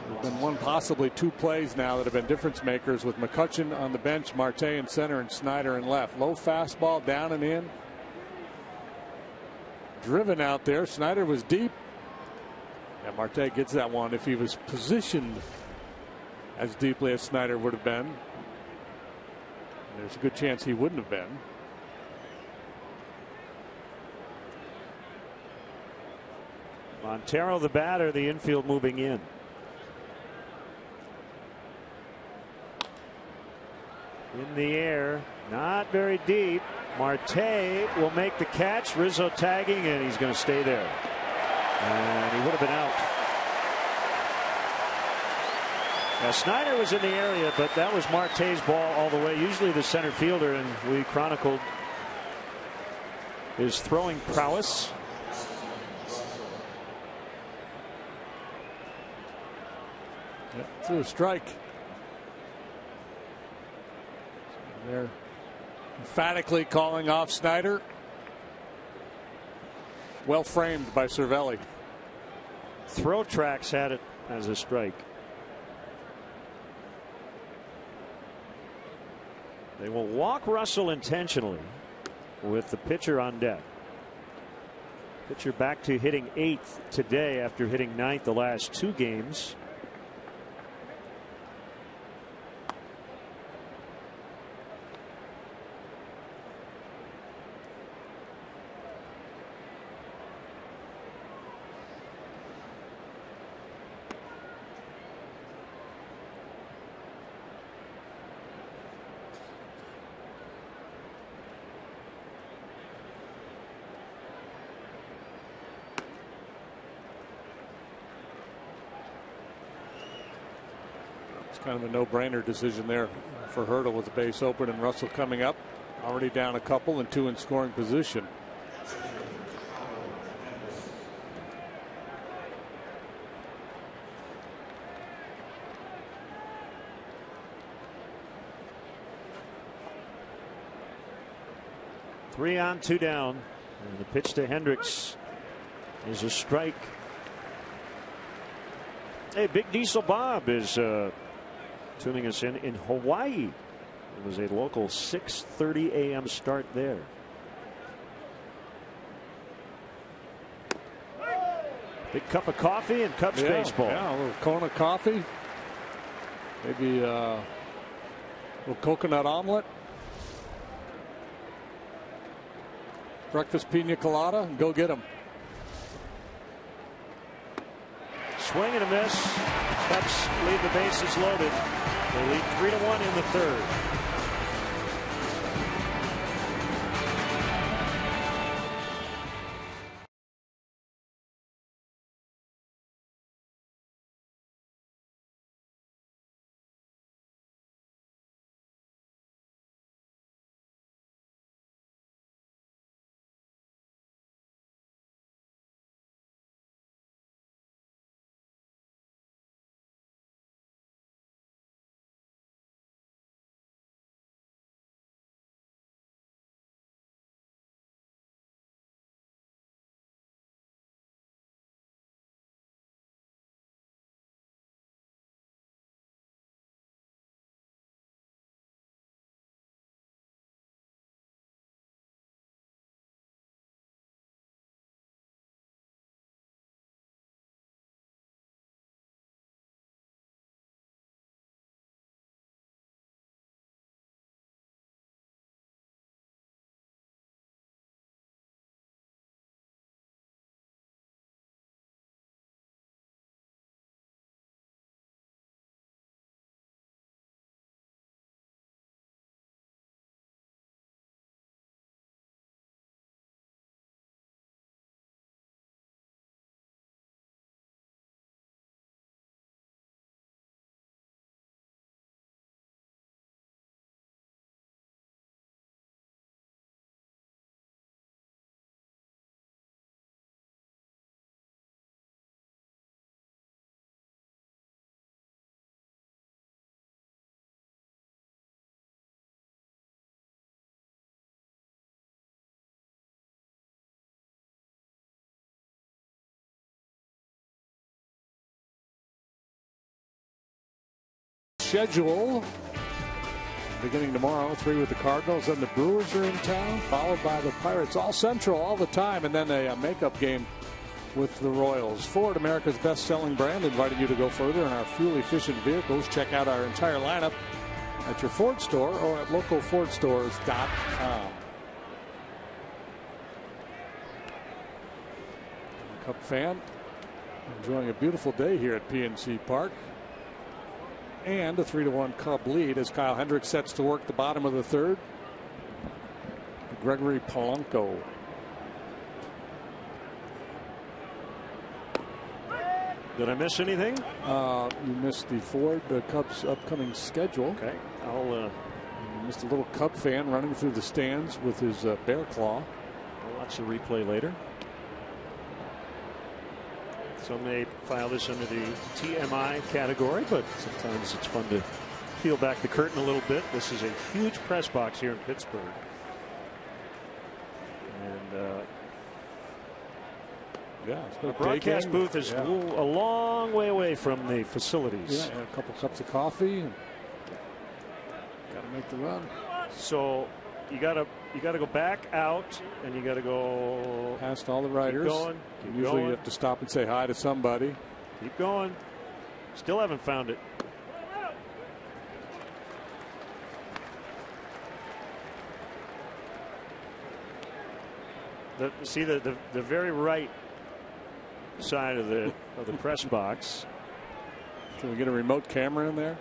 There's been one, possibly 2 plays now that have been difference makers with McCutchen on the bench, Marte in center, and Snyder in left. Low fastball down and in. Driven out there. Snyder was deep. And Marte gets that one. If he was positioned as deeply as Snyder would have been, there's a good chance he wouldn't have been. Montero the batter, the infield moving in. In the air, not very deep. Marte will make the catch. Rizzo tagging, and he's going to stay there. And he would have been out. Now, Snyder was in the area, but that was Marte's ball all the way. Usually the center fielder, and we chronicled his throwing prowess. Through a strike. They're emphatically calling off Snyder. Well framed by Cervelli. Throw Tracks had it as a strike. They will walk Russell intentionally with the pitcher on deck. Pitcher back to hitting 8th today after hitting 9th the last 2 games. kind of a no-brainer decision there for Hurdle with the base open and Russell coming up. Already down a couple and 2 in scoring position. Three on, 2 down. And the pitch to Hendricks is a strike. Hey, Big Diesel Bob is tuning us in Hawaii. It was a local 6:30 a.m. start there. Big cup of coffee and Cubs baseball. Yeah, a little Kona coffee. Maybe a little coconut omelet. Breakfast pina colada. Go get them. Swing and a miss. Cubs leave the bases loaded. They lead 3-1 in the third. Schedule beginning tomorrow. 3 with the Cardinals, and the Brewers are in town, followed by the Pirates. All Central all the time, and then a makeup game with the Royals. Ford, America's best-selling brand, inviting you to go further in our fuel-efficient vehicles. Check out our entire lineup at your Ford store or at localfordstores.com. Cup fan enjoying a beautiful day here at PNC Park. And a 3-1 Cub lead as Kyle Hendricks sets to work the bottom of the third. Gregory Polanco. Did I miss anything? You missed the Ford, the Cubs' upcoming schedule. Okay, You missed a little Cub fan running through the stands with his bear claw. I'll watch the replay later. Some may file this under the TMI category, but sometimes it's fun to peel back the curtain a little bit. This is a huge press box here in Pittsburgh. And the broadcast booth is a long way away from the facilities. Yeah, and a couple cups of coffee. Got to make the run. So you got to go back out, and you got to go past all the riders. Keep going. Usually you have to stop and say hi to somebody. Keep going. Still haven't found it. See the very right side of the press box. Can we get a remote camera in there?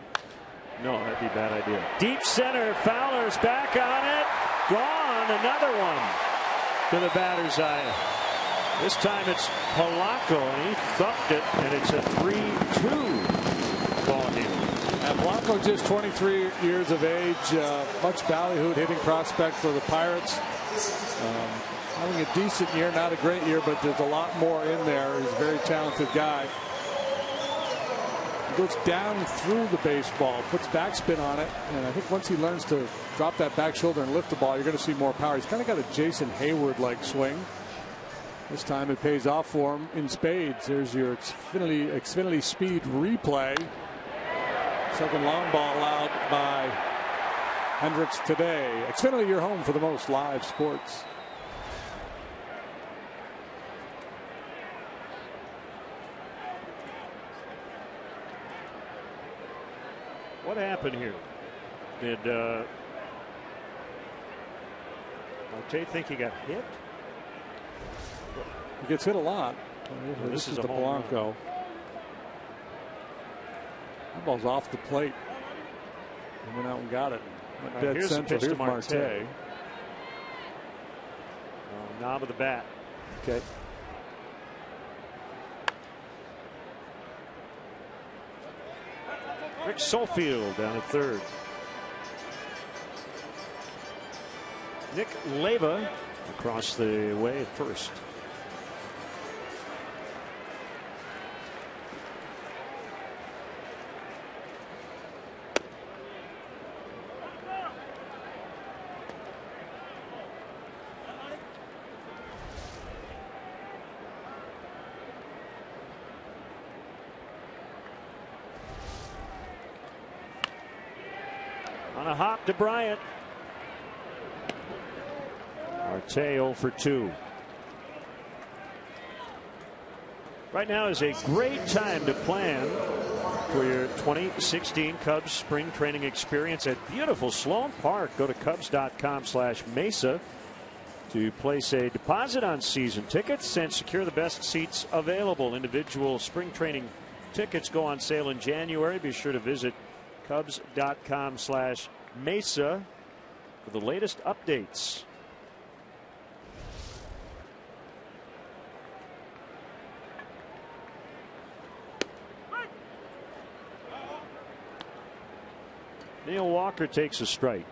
No, that'd be a bad idea. Deep center, Fowler's back on it. Gone, another one to the batter's eye. This time it's Polanco, and he thumped it, and it's a 3-2 ball game. That Blanco just 23 years of age, much ballyhooed hitting prospect for the Pirates. Having a decent year, not a great year, but there's a lot more in there. He's a very talented guy. He goes down through the baseball, puts backspin on it, and I think once he learns to drop that back shoulder and lift the ball, you're going to see more power. He's kind of got a Jason Hayward-like swing. This time it pays off for him in spades. There's your Xfinity Speed replay. Second long ball allowed by Hendricks today. Xfinity, your home for the most live sports. What happened here? Did Marte think he got hit? He gets hit a lot. Well, this is the Blanco. That ball's off the plate. He went out and got it. Dead center. Here's Marte. Knob of the bat. Okay. Rick Solfield down at third. Nick Leyva across the way at first. On a hop to Bryant. Marte 0 for 2. Right now is a great time to plan for your 2016 Cubs spring training experience at beautiful Sloan Park. Go to Cubs.com/Mesa to place a deposit on season tickets and secure the best seats available. Individual spring training tickets go on sale in January. Be sure to visit Cubs.com/Mesa for the latest updates. Neil Walker takes a strike.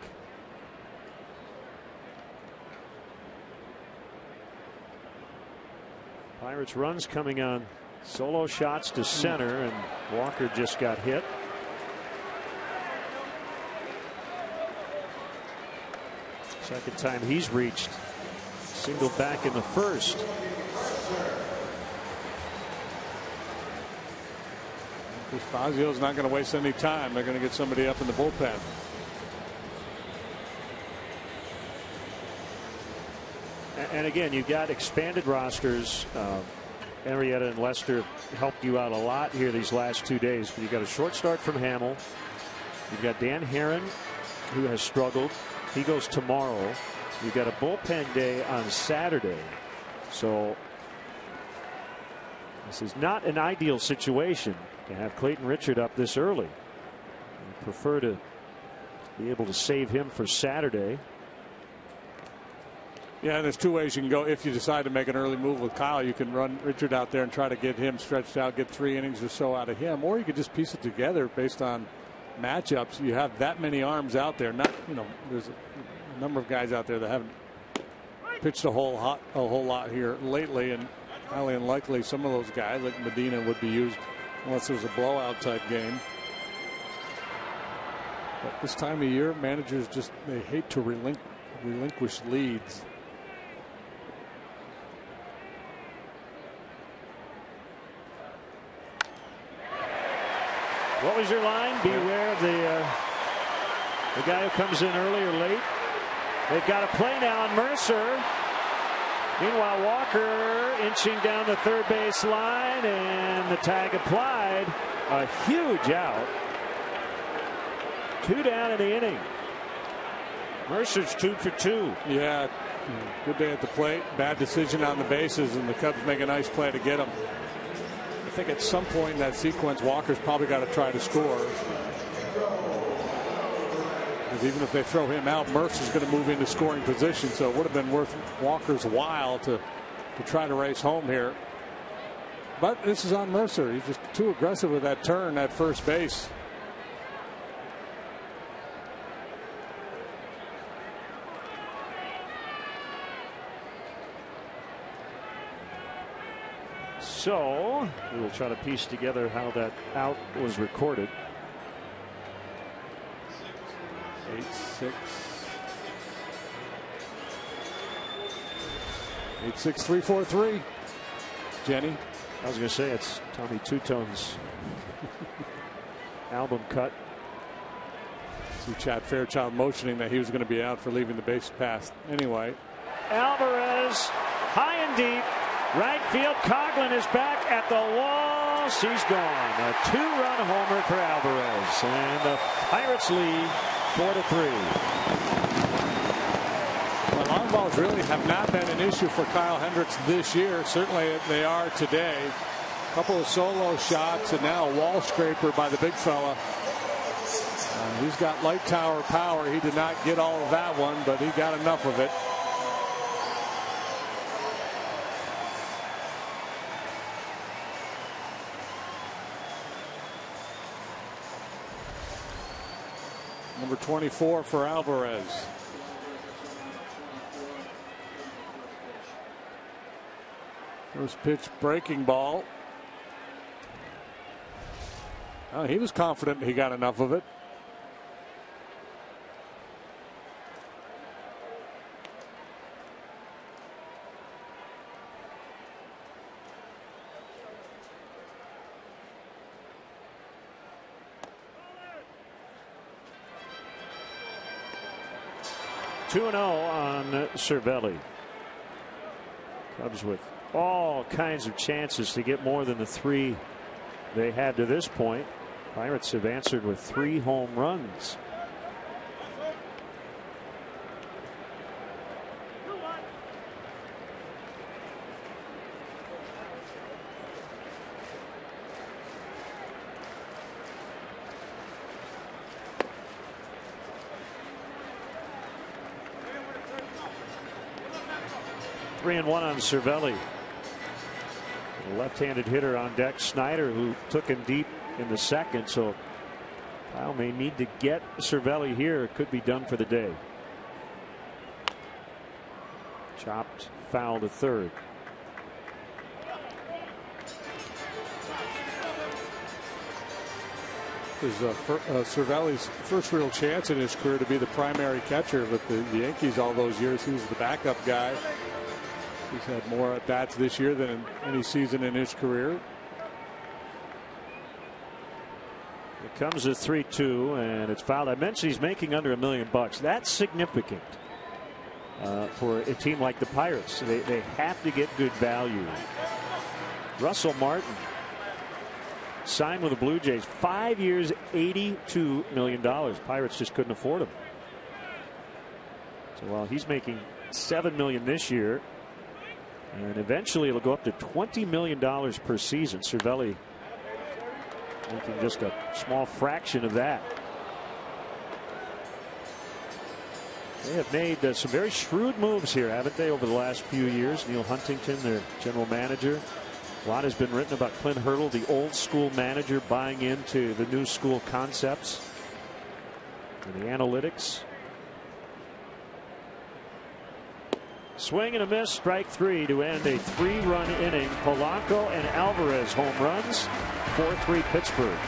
Pirates runs coming on solo shots to center, and Walker just got hit. Second time he's reached. Single back in the first. Spazio's not going to waste any time. They're going to get somebody up in the bullpen. And again, you've got expanded rosters. Henrietta and Lester helped you out a lot here these last 2 days. But you've got a short start from Hamill. You've got Dan Herron, who has struggled. He goes tomorrow. You've got a bullpen day on Saturday. So this is not an ideal situation to have Clayton Richard up this early. I prefer to be able to save him for Saturday. Yeah, and there's two ways you can go. If you decide to make an early move with Kyle, you can run Richard out there and try to get him stretched out, get 3 innings or so out of him, or you could just piece it together based on matchups. You have that many arms out there. Not, there's a number of guys out there that haven't pitched a whole lot here lately, and highly unlikely some of those guys like Medina would be used unless it was a blowout type game. But this time of year, managers they hate to relinquish leads. What was your line? Beware of the guy who comes in early or late. They've got a play now on Mercer. Meanwhile, Walker inching down the third base line, and the tag applied. A huge out. 2 down in the inning. Mercer's 2 for 2. Yeah, good day at the plate. Bad decision on the bases, and the Cubs make a nice play to get him. I think at some point in that sequence, Walker's probably got to try to score. Because even if they throw him out, Mercer's going to move into scoring position, so it would have been worth Walker's while to try to race home here. But this is on Mercer. He's just too aggressive with that turn at first base. So we will try to piece together how that out was recorded. 8-6. 8-6-3-4-3. Jenny. I was going to say it's Tommy Two-Tone's album cut. See Chad Fairchild motioning that he was going to be out for leaving the base pass anyway. Alvarez high and deep. Right field. Coughlin is back at the wall. She's gone. A 2-run homer for Alvarez. And the Pirates lead 4-3. Well, long balls really have not been an issue for Kyle Hendricks this year. Certainly they are today. A couple of solo shots and now a wall scraper by the big fella. He's got light tower power. He did not get all of that one, but he got enough of it. Number 24 for Alvarez. First pitch breaking ball. Oh, he was confident he got enough of it. Two 2-0 on Cervelli. Cubs with all kinds of chances to get more than the 3 they had to this point. Pirates have answered with 3 home runs. Three and one on Cervelli. A left-handed hitter on deck, Snyder, who took him deep in the second. So Kyle may need to get Cervelli here. It could be done for the day. Chopped foul to third. This is Cervelli's first real chance in his career to be the primary catcher with the Yankees all those years. He was the backup guy. He's had more at bats this year than in any season in his career. It comes to 3-2 and it's fouled. I mentioned he's making under $1 million. That's significant for a team like the Pirates. They have to get good value. Russell Martin signed with the Blue Jays, 5 years, $82 million. Pirates just couldn't afford him. So while he's making $7 million this year, and eventually it'll go up to $20 million per season. Cervelli making just a small fraction of that. They have made some very shrewd moves here, haven't they, over the last few years? Neil Huntington, their general manager. A lot has been written about Clint Hurdle, the old school manager, buying into the new school concepts and the analytics. Swing and a miss, strike 3 to end a 3-run inning. Polanco and Alvarez home runs. 4-3 Pittsburgh.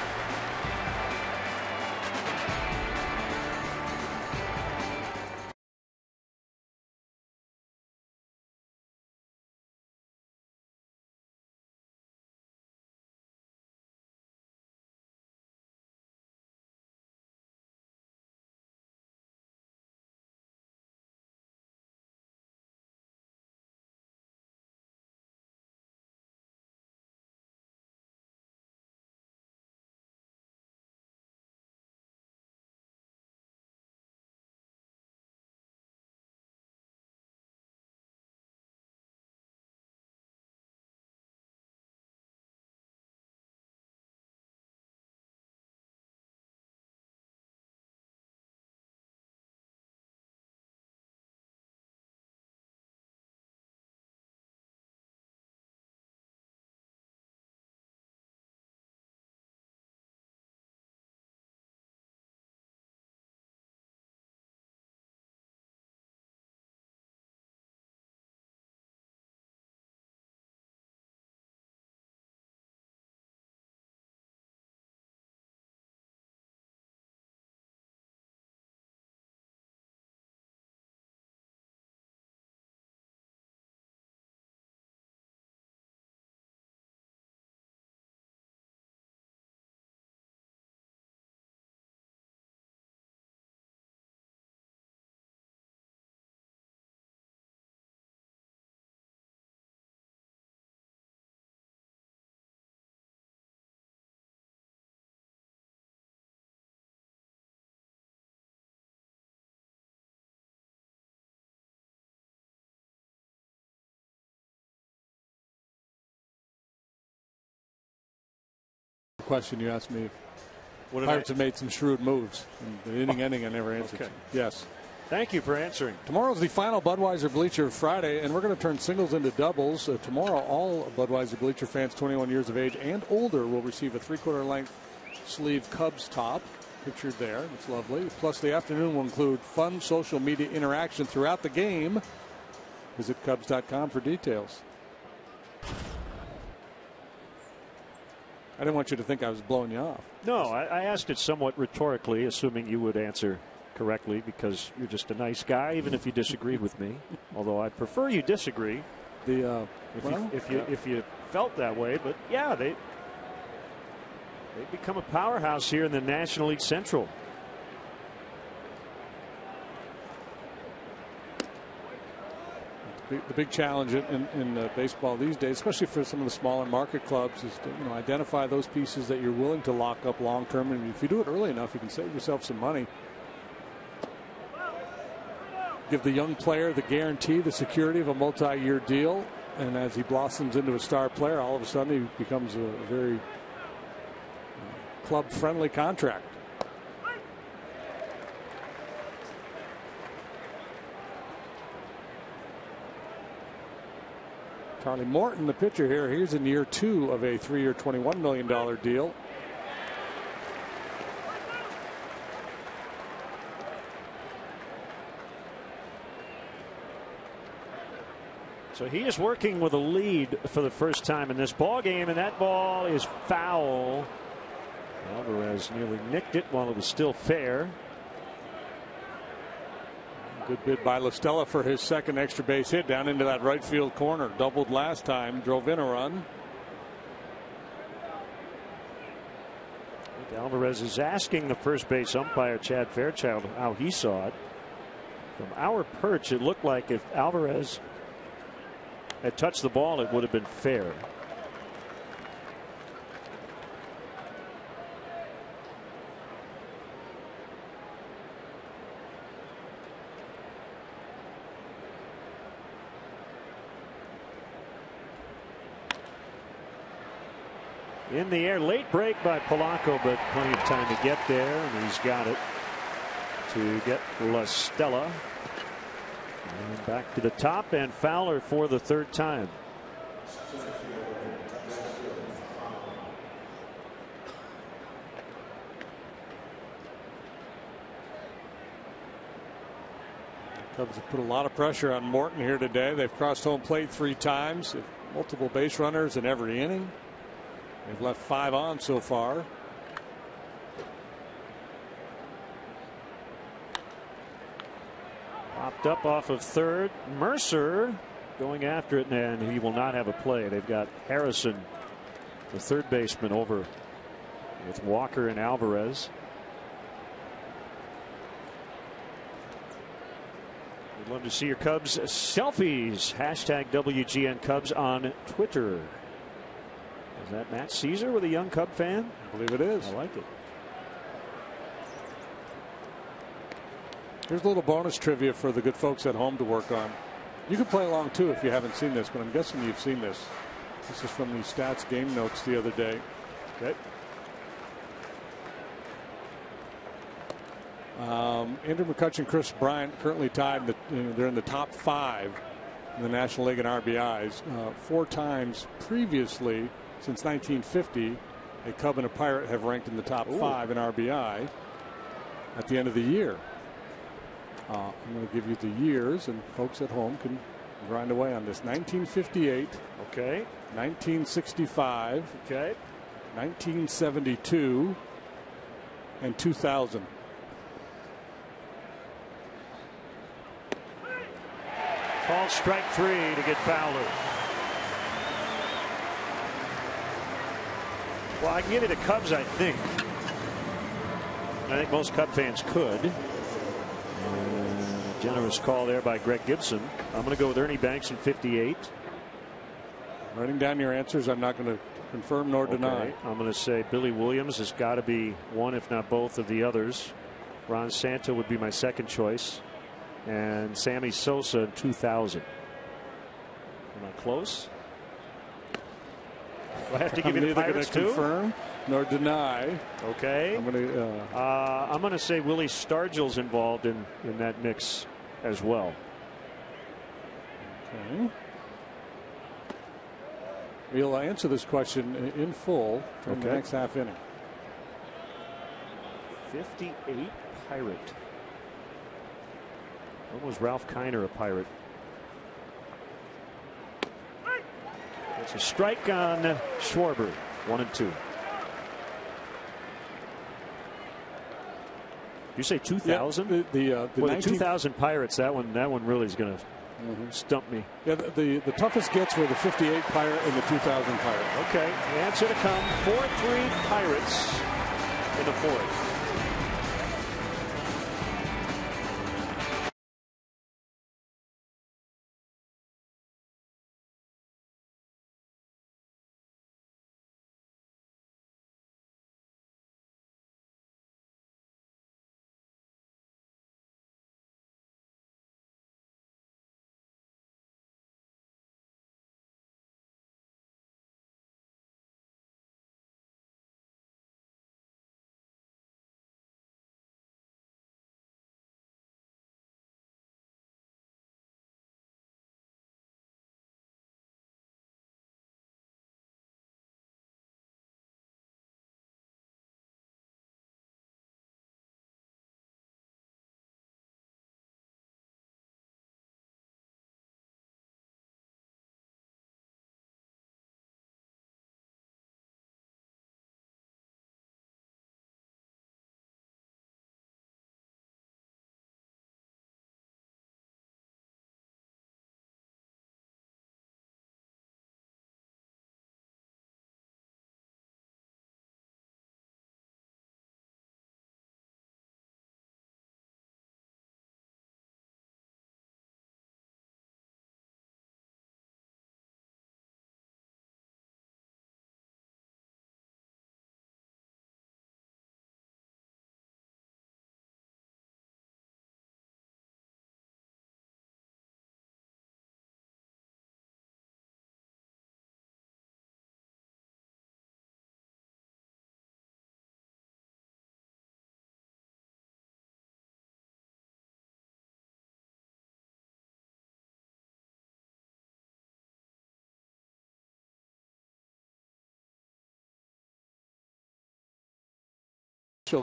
question you asked me. What Pirates have made some shrewd moves. And the inning ending, I never answered. Okay. Yes. Thank you for answering. Tomorrow's the final Budweiser Bleacher Friday, and we're going to turn singles into doubles. Tomorrow, all Budweiser Bleacher fans 21 years of age and older will receive a 3/4 length sleeve Cubs top, pictured there. It's lovely. Plus, the afternoon will include fun social media interaction throughout the game. Visit Cubs.com for details. I didn't want you to think I was blowing you off. No, I asked it somewhat rhetorically, assuming you would answer correctly because you're just a nice guy, even if you disagreed with me. Although I prefer you disagree. If you felt that way, but yeah, they become a powerhouse here in the National League Central. The big challenge in baseball these days, especially for some of the smaller market clubs, is to identify those pieces that you're willing to lock up long term. And if you do it early enough, you can save yourself some money. Give the young player the guarantee, the security of a multi-year deal, and as he blossoms into a star player, all of a sudden he becomes a very club-friendly contract. Charlie Morton, the pitcher here, he's in year 2 of a 3-year, $21 million deal. So he is working with a lead for the first time in this ball game, and that ball is foul. Alvarez nearly nicked it while it was still fair. Good bid by La Stella for his second extra base hit down into that right field corner. Doubled last time, drove in a run. Alvarez is asking the first base umpire, Chad Fairchild, how he saw it. From our perch, it looked like if Alvarez had touched the ball, it would have been fair. In the air, late break by Polanco, but plenty of time to get there, and he's got it to get La Stella. And back to the top, and Fowler for the third time. Cubs have put a lot of pressure on Morton here today. They've crossed home plate 3 times, multiple base runners in every inning. They've left 5 on so far. Popped up off of third. Mercer going after it, and he will not have a play. They've got Harrison, the third baseman, over with Walker and Alvarez. We'd love to see your Cubs selfies. Hashtag WGN Cubs on Twitter. Is that Matt Caesar with a young Cub fan? I believe it is. I like it. Here's a little bonus trivia for the good folks at home to work on. You can play along too if you haven't seen this, but I'm guessing you've seen this. This is from the Stats game notes the other day. Okay. Andrew McCutchen, Chris Bryant currently tied. They're in the top 5 in the National League in RBIs. 4 times previously, since 1950, a Cub and a Pirate have ranked in the top 5 in RBI at the end of the year. I'm going to give you the years, and folks at home can grind away on this. 1958. Okay. 1965. Okay. 1972. And 2000. Called strike 3 to get Fowler. Well, I can give you the Cubs, I think. I think most Cub fans could. Generous call there by Greg Gibson. I'm going to go with Ernie Banks in 58. Writing down your answers. I'm not going to confirm nor deny. I'm going to say Billy Williams has got to be one, if not both, of the others. Ron Santo would be my second choice. And Sammy Sosa in 2000. Am I close? I have to give you the Pirates too? Confirm nor deny. Okay. I'm going to say Willie Stargell's involved in that mix as well. Okay. We'll answer this question in full in the next half inning. 58 Pirate. When was Ralph Kiner a Pirate? It's a strike on Schwarber. 1-2. You say 2000? Yeah, the 2000 Pirates. That one really is going to stump me. Yeah, the toughest gets were the 58 Pirate and the 2000 Pirate. Okay, the answer to come: 4-3 Pirates in the fourth.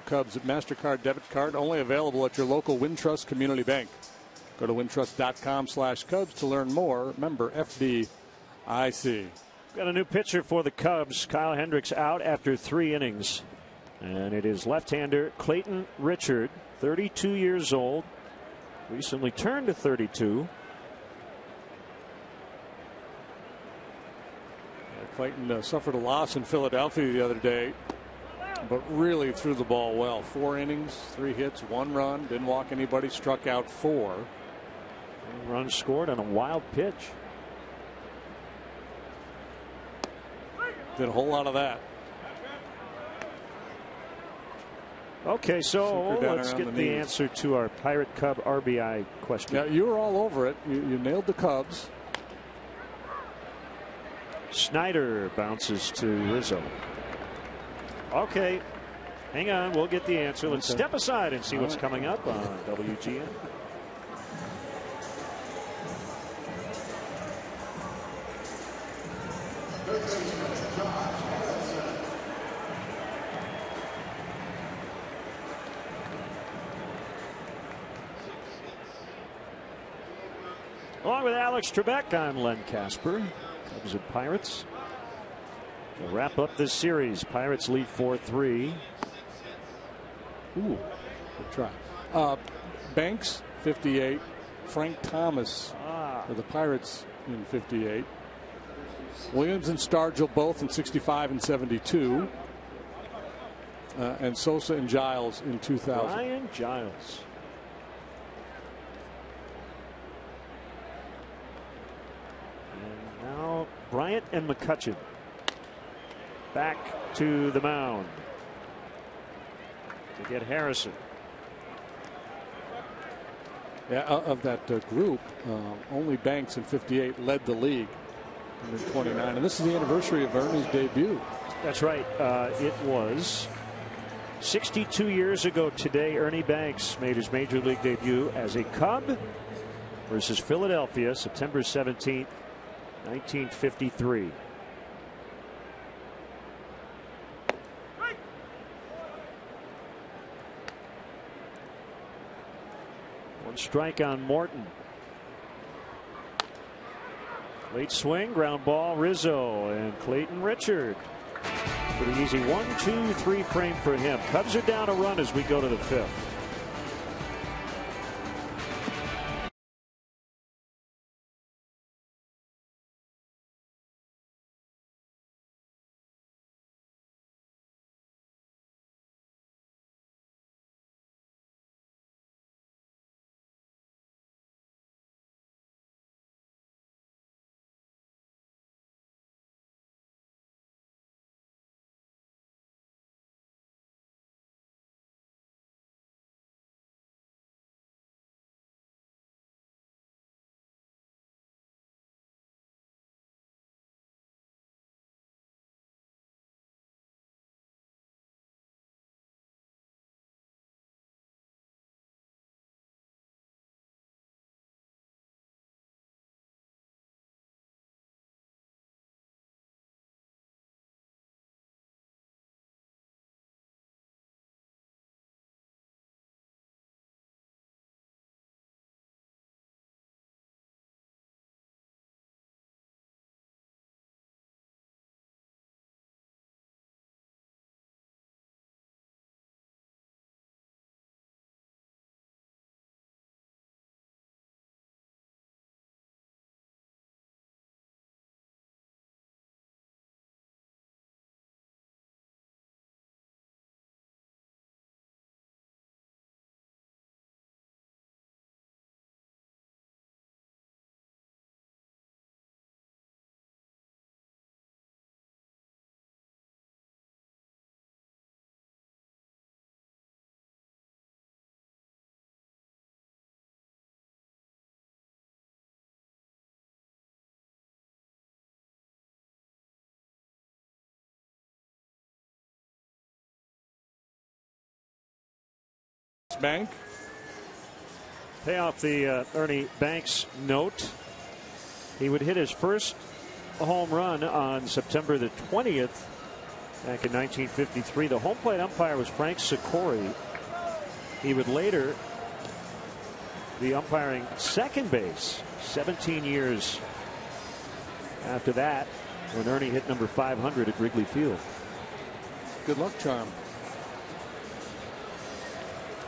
Cubs MasterCard debit card only available at your local Wintrust Community Bank. Go to wintrust.com/Cubs to learn more. Member FDIC. Got a new pitcher for the Cubs. Kyle Hendricks out after 3 innings. And it is left-hander Clayton Richard, 32 years old. Recently turned to 32. Clayton suffered a loss in Philadelphia the other day, but really threw the ball well. 4 innings, 3 hits, 1 run, didn't walk anybody, struck out 4. 1 run scored on a wild pitch. Did a whole lot of that. Okay, so let's get the answer to our Pirate Cub RBI question. Yeah, you were all over it. You nailed the Cubs. Snyder bounces to Rizzo. Okay, hang on. We'll get the answer. Let's step aside and see what's coming up on WGN. Along with Alex Trebek, I'm Len Casper. Cubs and Pirates. We'll wrap up this series. Pirates lead 4-3. Ooh, good try. Banks, 58. Frank Thomas for the Pirates in 58. Williams and Stargell both in 65 and 72. And Sosa and Giles in 2000. Ryan Giles. And now Bryant and McCutchen back to the mound to get Harrison. Yeah, of that group, only Banks in 58 led the league. Number 29, and this is the anniversary of Ernie's debut. That's right. It was 62 years ago today. Ernie Banks made his major league debut as a Cub versus Philadelphia, September 17th, 1953. One strike on Morton. Late swing, ground ball, Rizzo and Clayton Richard. Pretty easy 1, 2, 3 frame for him. Cubs are down a run as we go to the 5th. Bank. Pay off the Ernie Banks note. He would hit his first home run on September the 20th back in 1953. The home plate umpire was Frank Sikori. He would later be umpiring second base 17 years after that, when Ernie hit number 500 at Wrigley Field. Good luck charm.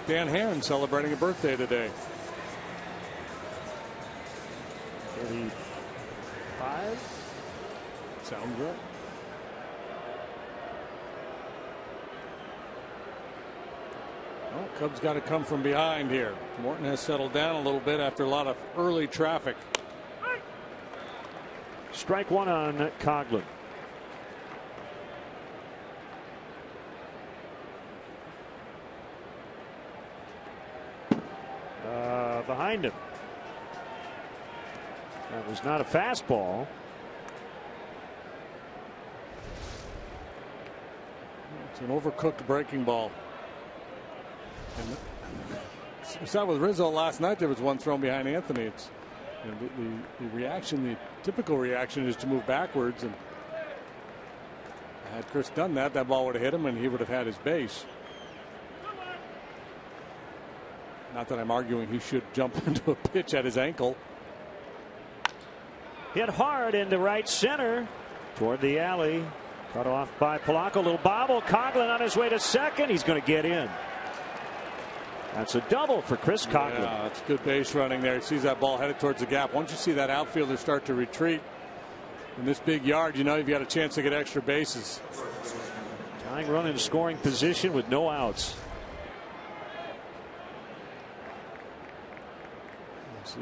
Dan Heron celebrating a birthday today. 35? Sounds right. Well, Cubs got to come from behind here. Morton has settled down a little bit after a lot of early traffic. Strike one on Coghlan. Behind him. That was not a fastball. It's an overcooked breaking ball. And we saw with Rizzo last night, there was one thrown behind Anthony. It's, you know, the reaction, the typical reaction is to move backwards, and had Chris done that, that ball would have hit him and he would have had his base. Not that I'm arguing he should jump into a pitch at his ankle. Hit hard into right center toward the alley. Cut off by Polanco. Little bobble. Coghlan on his way to second. He's going to get in. That's a double for Chris Coghlan. Yeah, it's good base running there. He sees that ball headed towards the gap. Once you see that outfielder start to retreat in this big yard, you know you've got a chance to get extra bases. Tying run in scoring position with no outs. See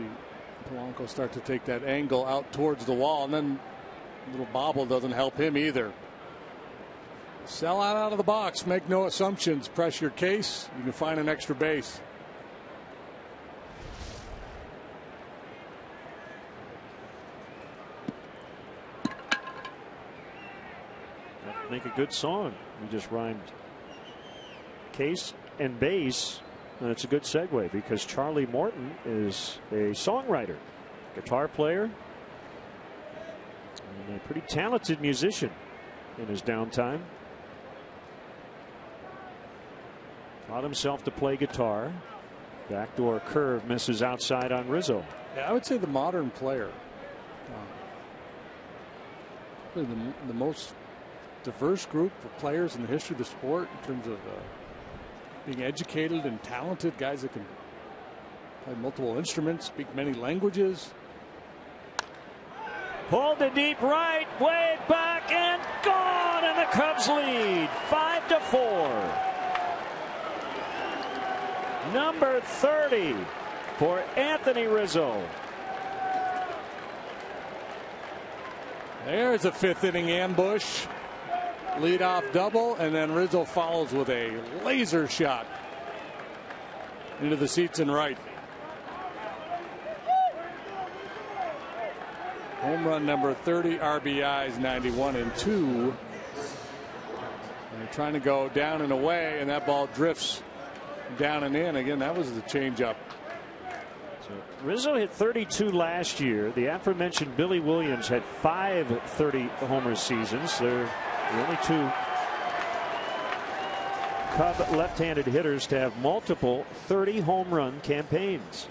Polanco start to take that angle out towards the wall, and then a little bobble doesn't help him either. Sell out of the box, make no assumptions, press your case, you can find an extra base. a good song. We just rhymed case and base, and it's a good segue because Charlie Morton is a songwriter, guitar player, and a pretty talented musician in his downtime. Taught himself to play guitar. Backdoor curve misses outside on Rizzo. Yeah, I would say the modern player. The most diverse group of players in the history of the sport in terms of being educated and talented, guys that can play multiple instruments, speak many languages. Pulled to deep right, way back and gone, and the Cubs lead 5-4. Number 30 for Anthony Rizzo. There's a fifth inning ambush. Leadoff double, and then Rizzo follows with a laser shot into the seats and right. Home run number 30, RBIs 91 and 2. They're trying to go down and away, and that ball drifts down and in. Again, that was the changeup. Rizzo hit 32 last year. The aforementioned Billy Williams had 5 30-homer seasons. They're the only 2 Cub left-handed hitters to have multiple 30-home run campaigns.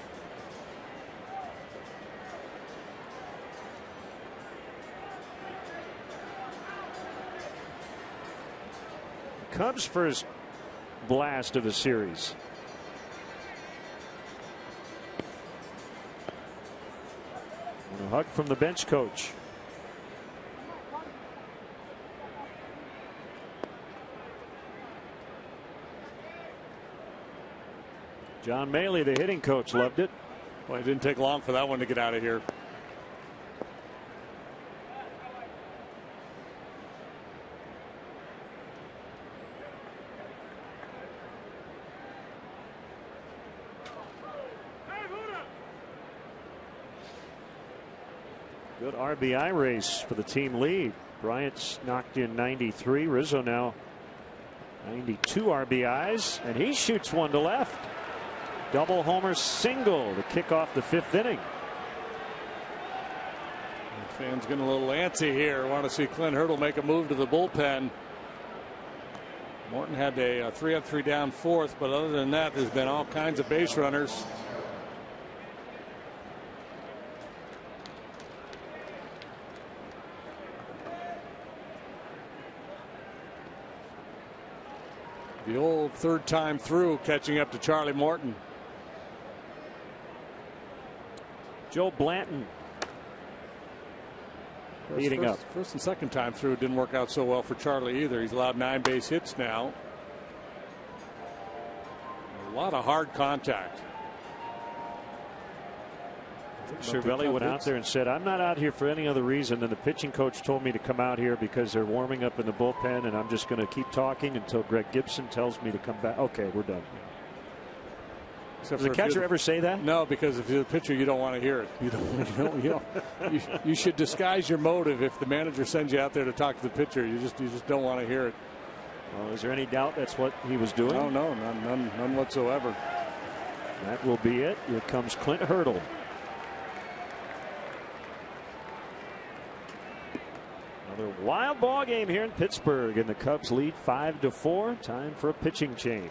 Cubs' first blast of the series. A hug from the bench coach. John Maley, the hitting coach, loved it. Well, it didn't take long for that one to get out of here. Good RBI race for the team lead. Bryant's knocked in 93. Rizzo now 92 RBIs, and he shoots one to left. Double homer single to kick off the 5th inning. The fans getting a little antsy here. Want to see Clint Hurdle make a move to the bullpen. Morton had a 3-up, 3-down 4th, but other than that, there's been all kinds of base runners. The old 3rd time through catching up to Charlie Morton. Joe Blanton heating up. First and 2nd time through didn't work out so well for Charlie either. He's allowed 9 base hits now. A lot of hard contact. Cervelli went out there and said, I'm not out here for any other reason than the pitching coach told me to come out here because they're warming up in the bullpen, and I'm just going to keep talking until Greg Gibson tells me to come back. Okay, we're done. Does the catcher ever say that? No, because if you're the pitcher, you don't want to hear it. You should disguise your motive if the manager sends you out there to talk to the pitcher. You just don't want to hear it. Well, is there any doubt that's what he was doing? No, none whatsoever. That will be it. Here comes Clint Hurdle. Another wild ball game here in Pittsburgh, and the Cubs lead 5-4. Time for a pitching change.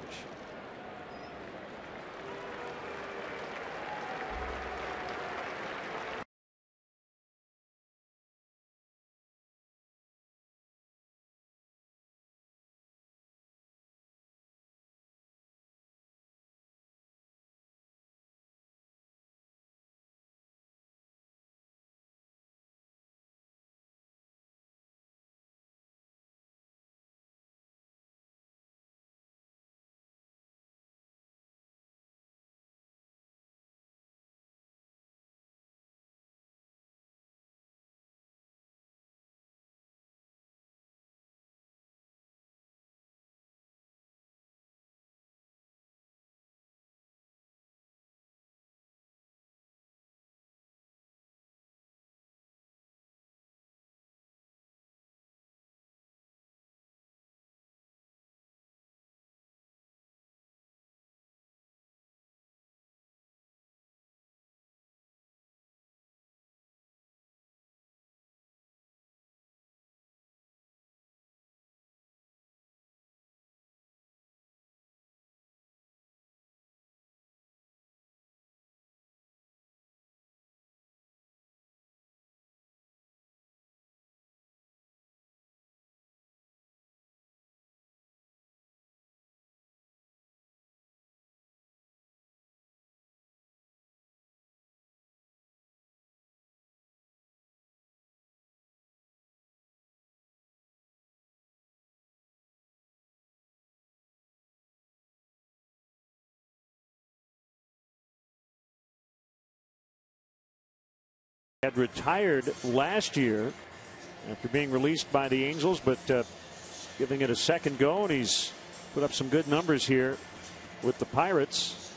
Had retired last year after being released by the Angels, but giving it a second go, and he's put up some good numbers here with the Pirates.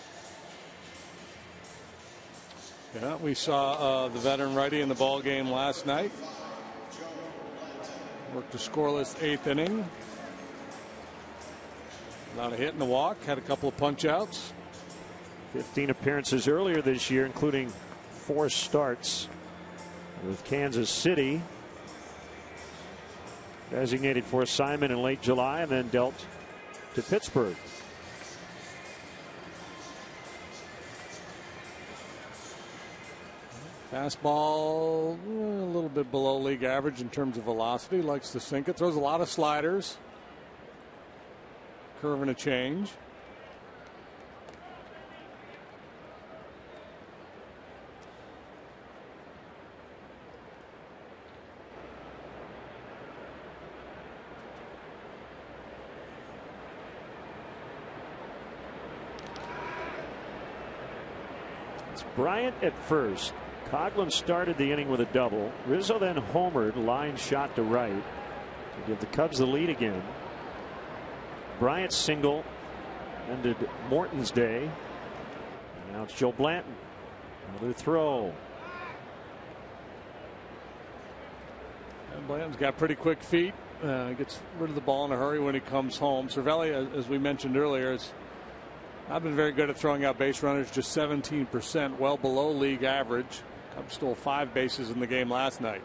Yeah, we saw the veteran righty in the ball game last night. Worked a scoreless 8th inning. Not a hit and a walk. Had a couple of punch outs. 15 appearances earlier this year, including 4 starts with Kansas City. Designated for assignment in late July and then dealt to Pittsburgh. Fastball a little bit below league average in terms of velocity. Likes to sink it. Throws a lot of sliders. Curve and a change. It's Bryant at first. Coghlan started the inning with a double. Rizzo then homered, line shot to right to give the Cubs the lead again. Bryant's single ended Morton's day. And now it's Joe Blanton. Another throw. And Blanton's got pretty quick feet. Gets rid of the ball in a hurry when he comes home. Cervelli, as we mentioned earlier, has not been very good at throwing out base runners, just 17%, well below league average. Cubs stole 5 bases in the game last night.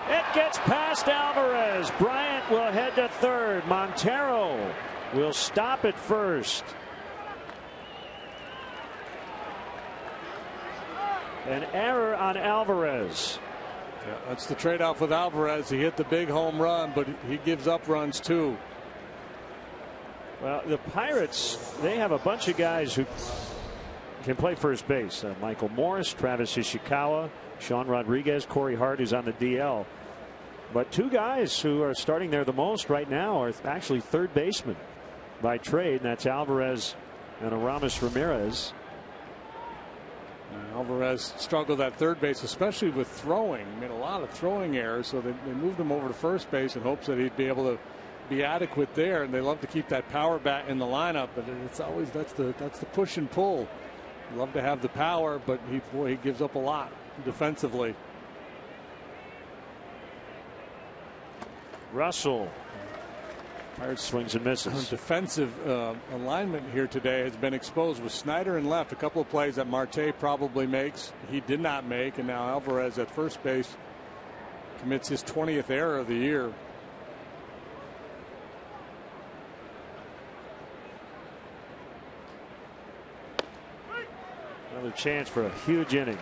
It gets past Alvarez. Bryant will head to third. Montero will stop at first. An error on Alvarez. Yeah, that's the trade-off with Alvarez. He hit the big home run, but he gives up runs too. Well, the Pirates, they have a bunch of guys who can play first base. Michael Morris, Travis Ishikawa, Sean Rodriguez, Corey Hart, who's on the DL. But 2 guys who are starting there the most right now are actually third basemen by trade, and that's Alvarez and Aramis Ramirez. Alvarez struggled at third base, especially with throwing. Made a lot of throwing errors, so they moved him over to first base in hopes that he'd be able to be adequate there. And they love to keep that power bat in the lineup, but it's always that's the push and pull. Love to have the power, but he gives up a lot defensively. Russell. Pirates swings and misses. Defensive alignment here today has been exposed with Snyder in left. A couple of plays that Marte probably makes, he did not make, and now Alvarez at first base commits his 20th error of the year. Another chance for a huge inning.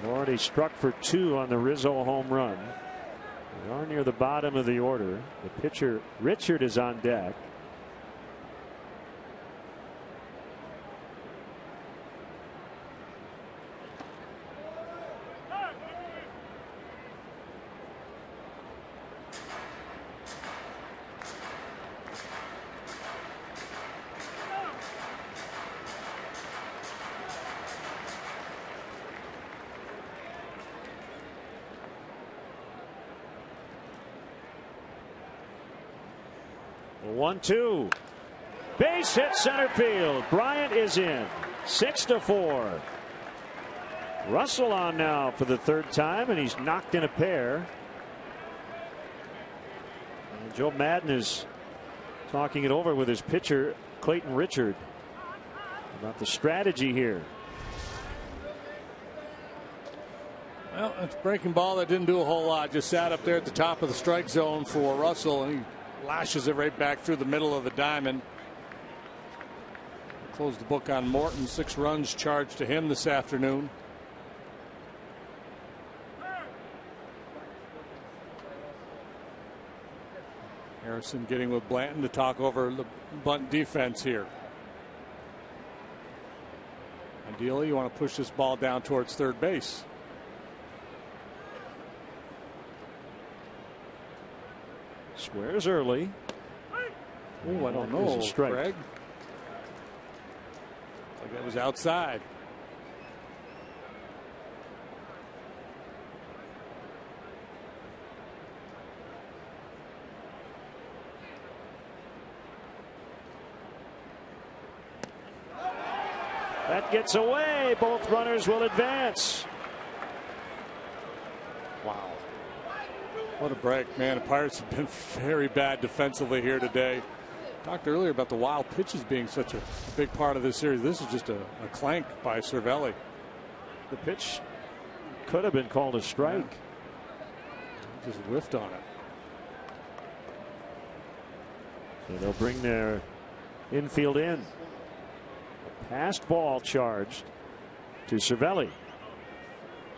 They've already struck for 2 on the Rizzo home run. They are near the bottom of the order. The pitcher Richard is on deck. The 1-2. Base hit center field. Bryant is in. 6-4. Russell on now for the 3rd time, and he's knocked in a pair. And Joe Madden is talking it over with his pitcher Clayton Richard about the strategy here. Well, it's a breaking ball that didn't do a whole lot. Just sat up there at the top of the strike zone for Russell, and he lashes it right back through the middle of the diamond. Closed the book on Morton. 6 runs charged to him this afternoon. Harrison getting with Blanton to talk over the bunt defense here. Ideally, you want to push this ball down towards third base. Squares early. Oh, I don't know, Greg. It was outside. That gets away. Both runners will advance. Wow. What a break, man. The Pirates have been very bad defensively here today. Talked earlier about the wild pitches being such a big part of this series. This is just a clank by Cervelli. The pitch could have been called a strike. Yeah. Just whiffed on it. So they'll bring their infield in. Passed ball charged to Cervelli.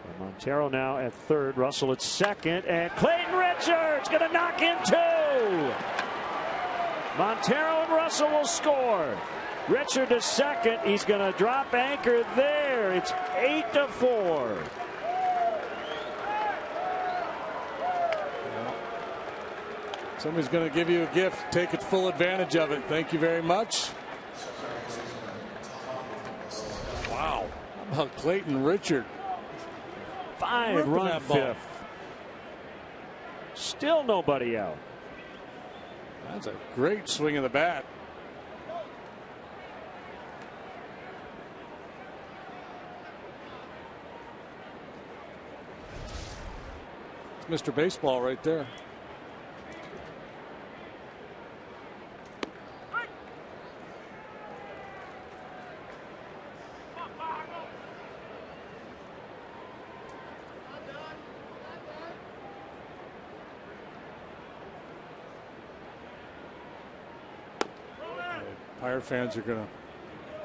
So Montero now at third, Russell at second, and Clayton Richards going to knock in two. Montero and Russell will score. Richard to second. He's going to drop anchor there. It's 8-4. Somebody's going to give you a gift. Take it full advantage of it. Thank you very much. Wow. How about Clayton Richard? 5-run fifth. Still nobody out. That's a great swing of the bat. It's Mr. Baseball right there. Pirate fans are going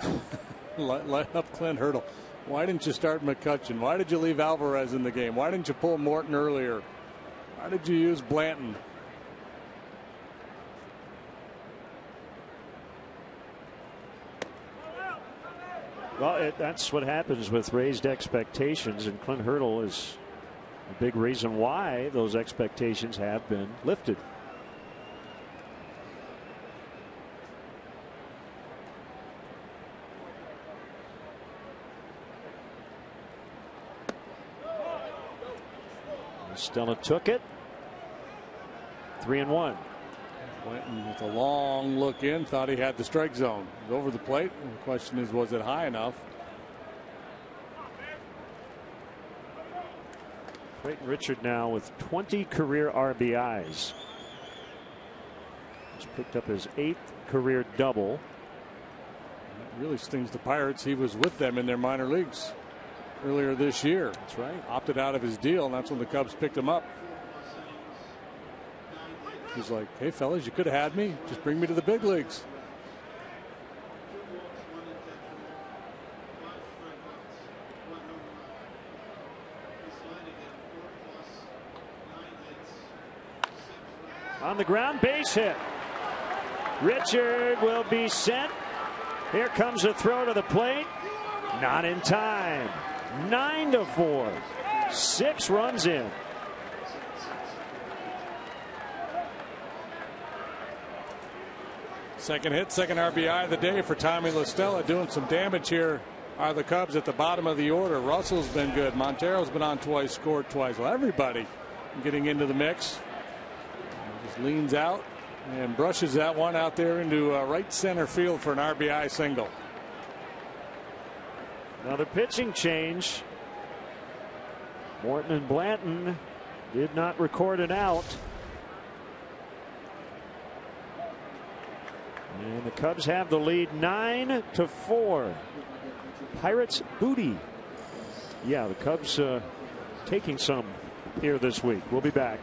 to light up Clint Hurdle. Why didn't you start McCutchen? Why did you leave Alvarez in the game? Why didn't you pull Morton earlier? Why did you use Blanton? Well, that's what happens with raised expectations, and Clint Hurdle is a big reason why those expectations have been lifted. Stella took it. 3-1. Went with a long look in, thought he had the strike zone. It was over the plate. And the question is, was it high enough? Clayton Richard now with 20 career RBIs. He's picked up his 8th career double. It really stings the Pirates. He was with them in their minor leagues earlier this year. That's right. Opted out of his deal, and that's when the Cubs picked him up. He's like, hey, fellas, you could have had me. Just bring me to the big leagues. On the ground, base hit. Richard will be sent. Here comes a throw to the plate. Not in time. 9-4. 6 runs in. Second hit, second RBI of the day for Tommy La Stella. Doing some damage here are the Cubs at the bottom of the order. Russell's been good. Montero's been on twice, scored twice. Well, everybody getting into the mix. Just leans out and brushes that one out there into right center field for an RBI single. Another pitching change. Morton and Blanton did not record an out. And the Cubs have the lead 9-4. Pirates booty. Yeah, the Cubs taking some here this week. We'll be back.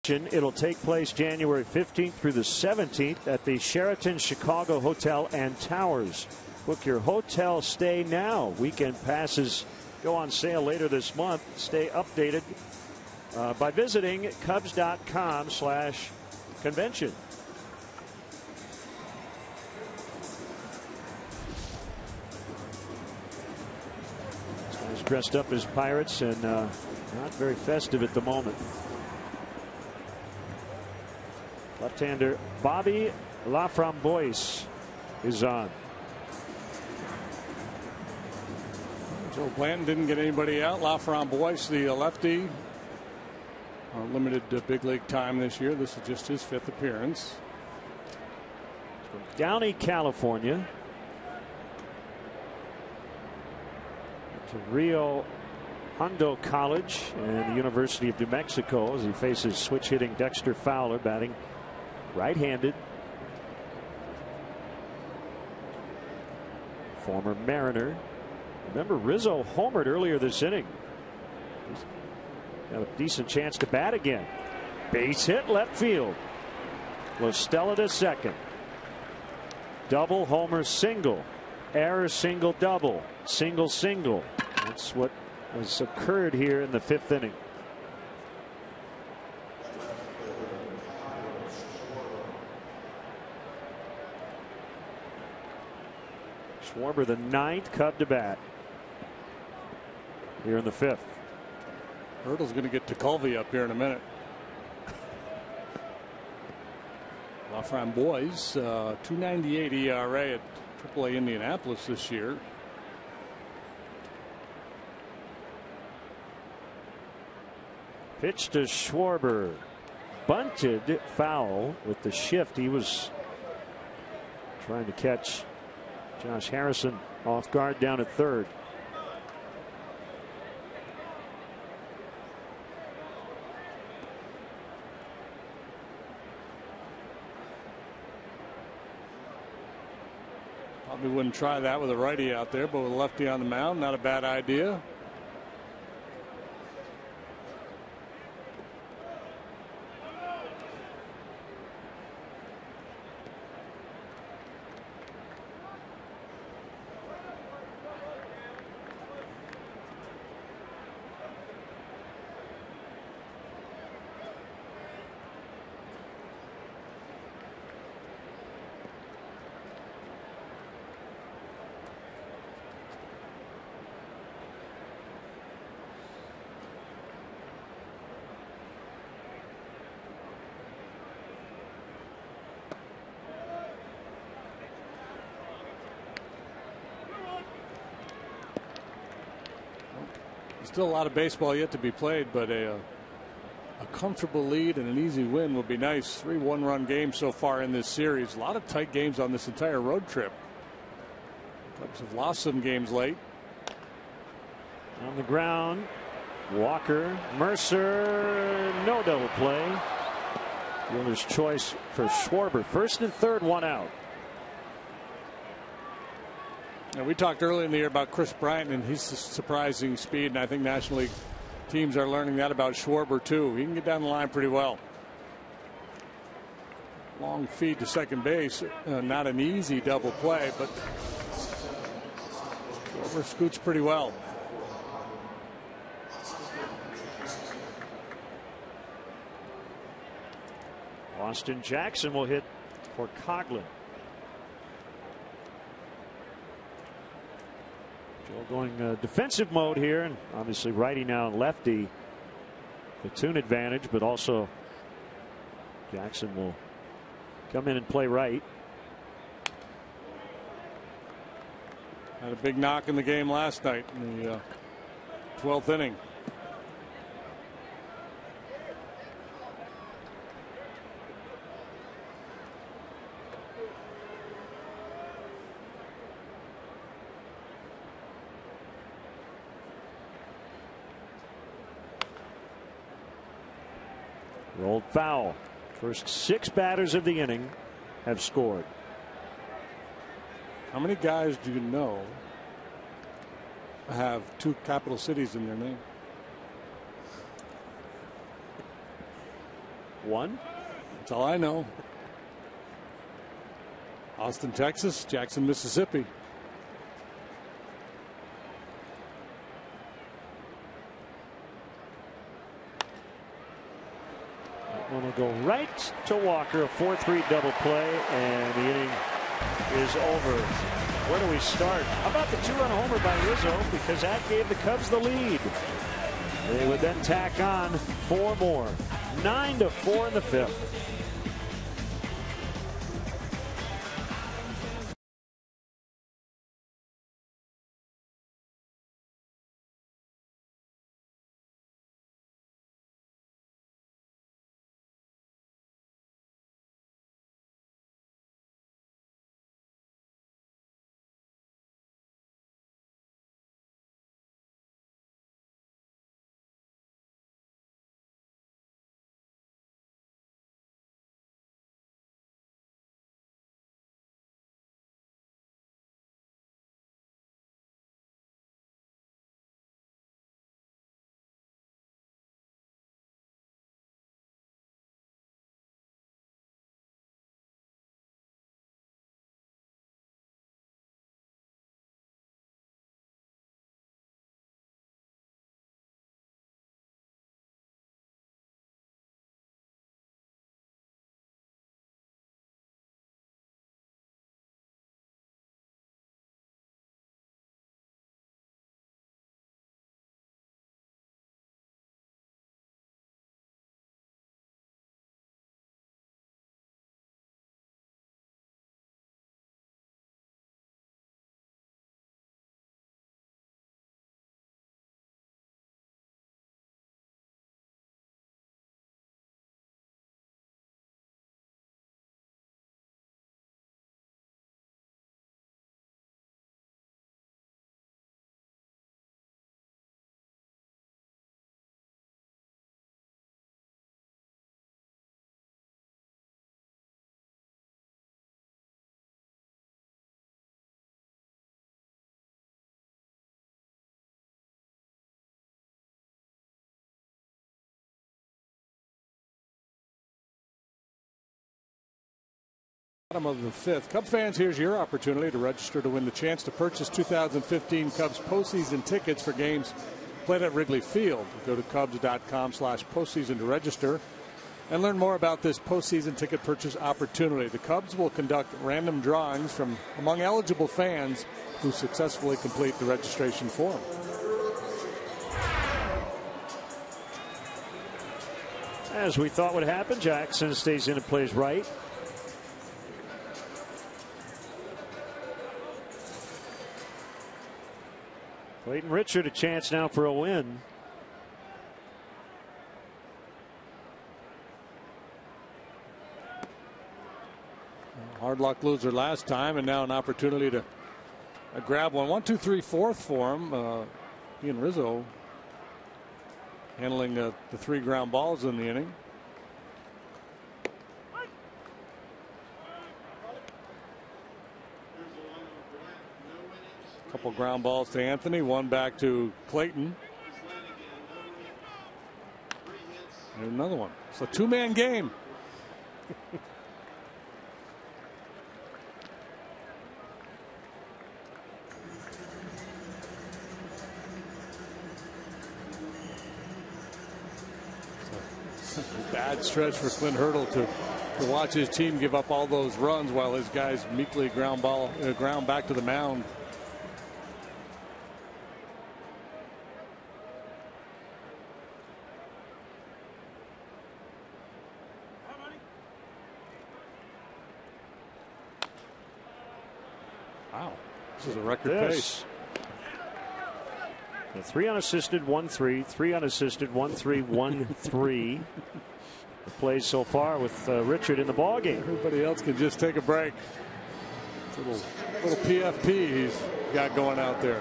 convention. It'll take place January 15th through the 17th at the Sheraton Chicago Hotel and Towers. Book your hotel stay now. Weekend passes go on sale later this month. Stay updated by visiting Cubs.com/convention. He's dressed up as Pirates and not very festive at the moment. Left-hander Bobby Laframboise is on. Joe Blanton didn't get anybody out. Laframboise, the lefty, limited big league time this year. This is just his 5th appearance. From Downey, California, to Rio Hondo College and the University of New Mexico as he faces switch-hitting Dexter Fowler, batting right-handed. Former Mariner. Remember, Rizzo homered earlier this inning. He's got a decent chance to bat again. Base hit left field. Lostella to second. Double, homer, single. Error, single, double. Single, single. That's what has occurred here in the 5th inning. Schwarber, the 9th Cub to bat here in the 5th. Hurdle's going to get Tekulve up here in a minute. Laframboise, 2.98 ERA at AAA Indianapolis this year. Pitch to Schwarber. Bunted foul with the shift. He was trying to catch Josh Harrison off guard down at third. Probably wouldn't try that with a righty out there, but with a lefty on the mound, not a bad idea. Still a lot of baseball yet to be played, but a comfortable lead and an easy win would be nice. 3 one-run games so far in this series. A lot of tight games on this entire road trip. Cubs have lost some games late. On the ground, Walker, Mercer, no double play. Fielder's choice for Schwarber. 1st and 3rd, 1 out. And we talked earlier in the year about Chris Bryant and his surprising speed, and I think National League teams are learning that about Schwarber too. He can get down the line pretty well. Long feed to second base, not an easy double play, but Schwarber scoots pretty well. Austin Jackson will hit for Coghlan. Joe going defensive mode here, and obviously righty now and lefty. Platoon advantage, but also Jackson will come in and play right. Had a big knock in the game last night in the 12th inning. Rolled foul. First 6 batters of the inning have scored. How many guys do you know have 2 capital cities in their name? One. That's all I know. Austin, Texas, Jackson, Mississippi. That one will go right to Walker. A 4-3 double play, and the inning is over. Where do we start? How about the 2-run homer by Rizzo, because that gave the Cubs the lead. They would then tack on 4 more. 9-4 in the 5th. Bottom of the 5th. Cub fans, here's your opportunity to register to win the chance to purchase 2015 Cubs postseason tickets for games played at Wrigley Field. Go to Cubs.com/postseason to register and learn more about this postseason ticket purchase opportunity. The Cubs will conduct random drawings from among eligible fans who successfully complete the registration form. As we thought would happen, Jackson stays in and plays right. Clayton Richard a chance now for a win. Hard luck loser last time, and now an opportunity to grab one. 1, 2, 3, 4th for him. Ian Rizzo handling the 3 ground balls in the inning. Couple ground balls to Anthony, one back to Clayton. And another one. It's a 2-man game. Bad stretch for Clint Hurdle to watch his team give up all those runs while his guys meekly ground back to the mound. Wow, this is a record pace. The 3 unassisted, 1-3, 3 unassisted, 1-3, 1-3. The plays so far with Richard in the ballgame. Everybody else can just take a break. It's a little PFP he's got going out there.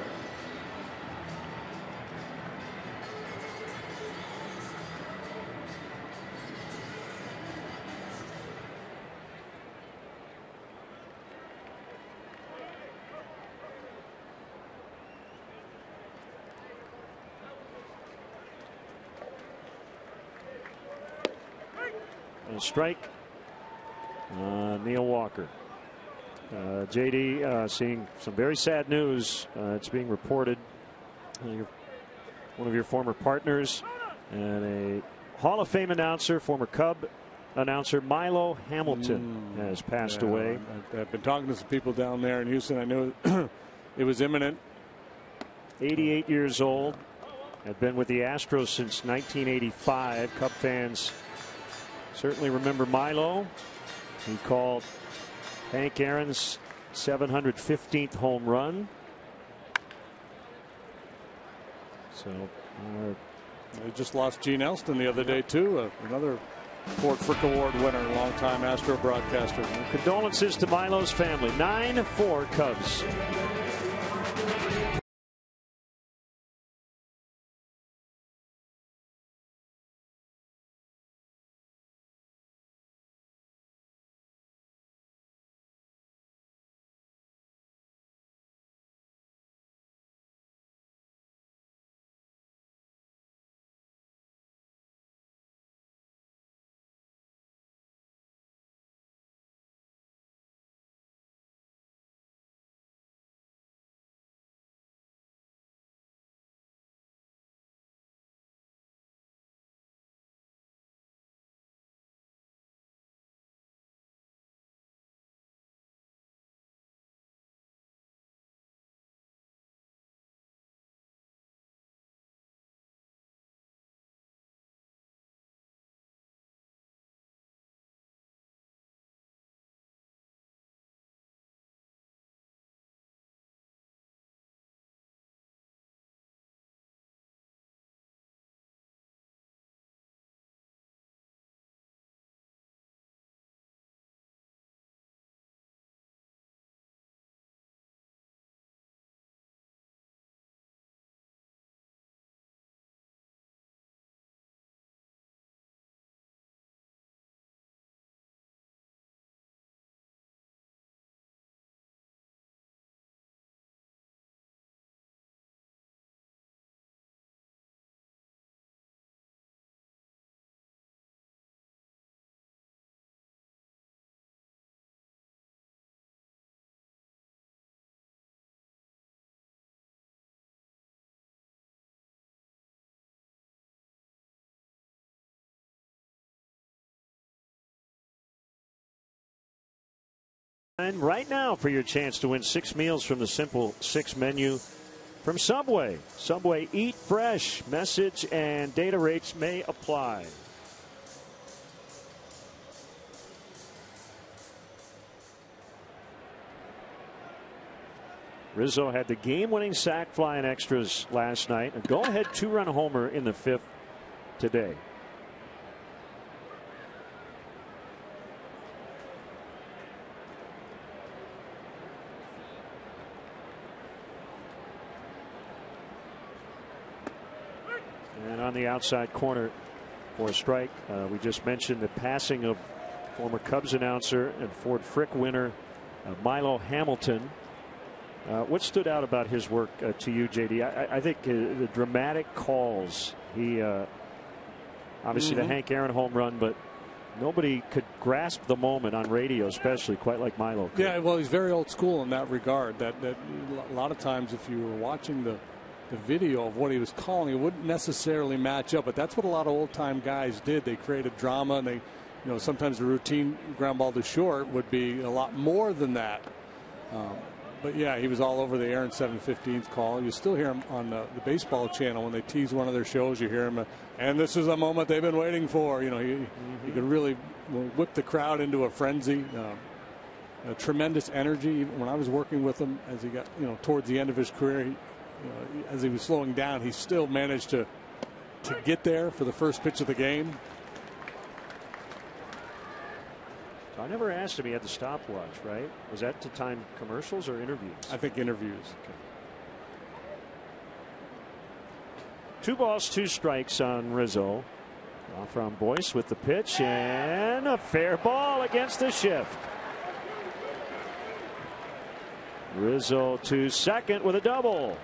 A strike. Neil Walker. JD, seeing some very sad news. It's being reported. One of your former partners and a Hall of Fame announcer, former Cub announcer Milo Hamilton has passed away. I've been talking to some people down there in Houston. I knew it was imminent. 88 years old. Had been with the Astros since 1985. Cub fans certainly remember Milo. He called Hank Aaron's 715th home run. So they just lost Gene Elston the other day too, another Ford Frick Award winner, longtime Astro broadcaster. Condolences to Milo's family. 9-4 Cubs. Right now for your chance to win 6 meals from the Simple 6 menu from Subway. Subway, eat fresh. Message and data rates may apply. Rizzo had the game-winning sac fly in extras last night. A go-ahead 2-run homer in the 5th today. And on the outside corner for a strike. We just mentioned the passing of former Cubs announcer and Ford Frick winner Milo Hamilton. What stood out about his work to you, JD? I think the dramatic calls. He obviously the Hank Aaron home run, but nobody could grasp the moment on radio, especially quite like Milo could. Yeah, well, he's very old school in that regard. That a lot of times, if you were watching the video of what he was calling, it wouldn't necessarily match up. But that's what a lot of old time guys did. They created drama, and they, sometimes the routine ground ball to short would be a lot more than that. But yeah, he was all over the Aaron 715th call. You still hear him on the baseball channel when they tease one of their shows. You hear him, and this is a moment they've been waiting for. He could really whip the crowd into a frenzy. A tremendous energy. When I was working with him as he got towards the end of his career, as he was slowing down, he still managed to get there for the first pitch of the game. I never asked him. He had the stopwatch, right? Was that to time commercials or interviews? I think interviews. Okay. 2 balls, 2 strikes on Rizzo. Off from Boyce with the pitch, and a fair ball against the shift. Rizzo to second with a double.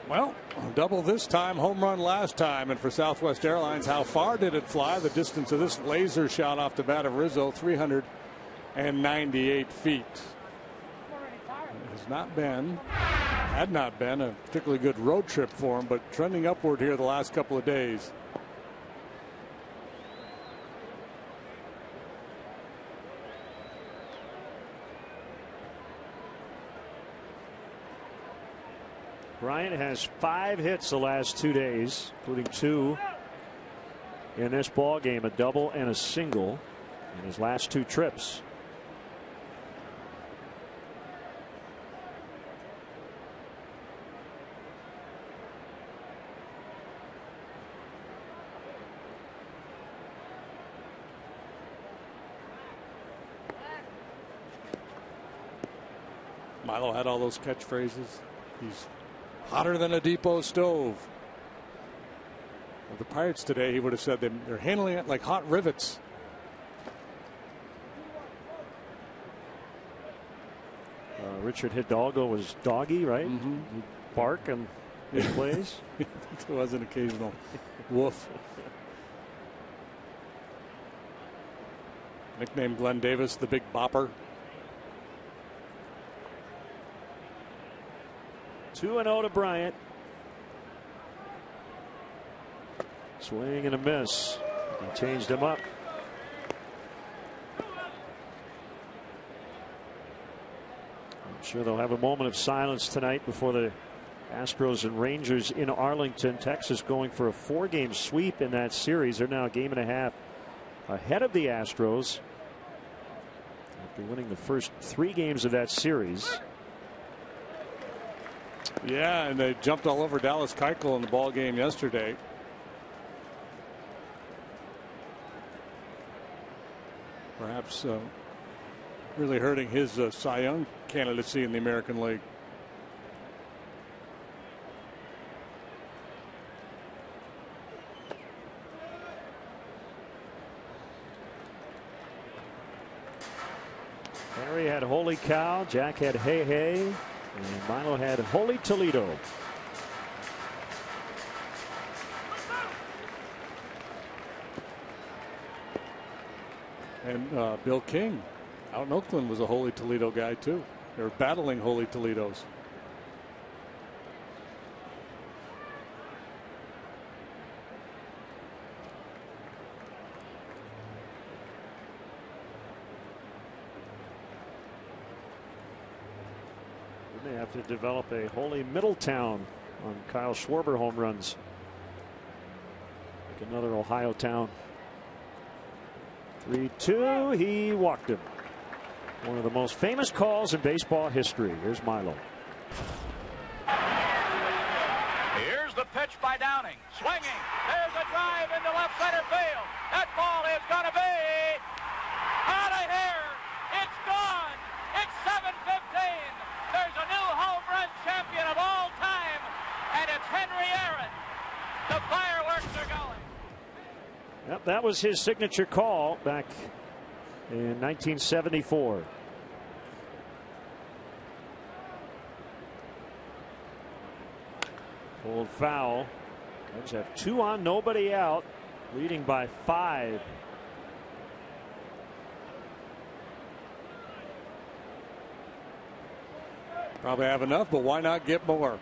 Well, double this time, home run last time. And for Southwest Airlines, how far did it fly? The distance of this laser shot off the bat of Rizzo, 398 feet. Had not been a particularly good road trip for him, but trending upward here the last couple of days. Bryant has 5 hits the last 2 days, including 2 in this ball game, a double and a single in his last 2 trips. Milo had all those catchphrases. He's hotter than a depot stove. Well, the Pirates today, he would have said they're handling it like hot rivets. Richard Hidalgo was doggy, right? Mm-hmm. He'd bark and he plays. There was an occasional woof. Nicknamed Glenn Davis the Big Bopper. 2-0 to Bryant. Swing and a miss. He changed him up. I'm sure they'll have a moment of silence tonight before the Astros and Rangers in Arlington, Texas, going for a 4-game sweep in that series. They're now a game and a half ahead of the Astros after winning the first 3 games of that series. Yeah, and they jumped all over Dallas Keuchel in the ball game yesterday. Perhaps really hurting his Cy Young candidacy in the American League. Harry had holy cow, Jack had hey hey, and Milo had holy Toledo. And Bill King out in Oakland was a holy Toledo guy too. They were battling holy Toledos. They have to develop a holy Middletown on Kyle Schwarber home runs. Like another Ohio town. 3-2. He walked him. One of the most famous calls in baseball history. Here's Milo. Here's the pitch by Downing. Swinging. There's a drive into left center field. That ball is going to be out of here. It's gone. It's 7:15. There's a new home run champion of all time, and it's Henry Aaron. The fireworks are going. Yep, that was his signature call back in 1974. Pulled foul. Cubs have 2 on, nobody out, leading by 5. Probably have enough, but why not get more?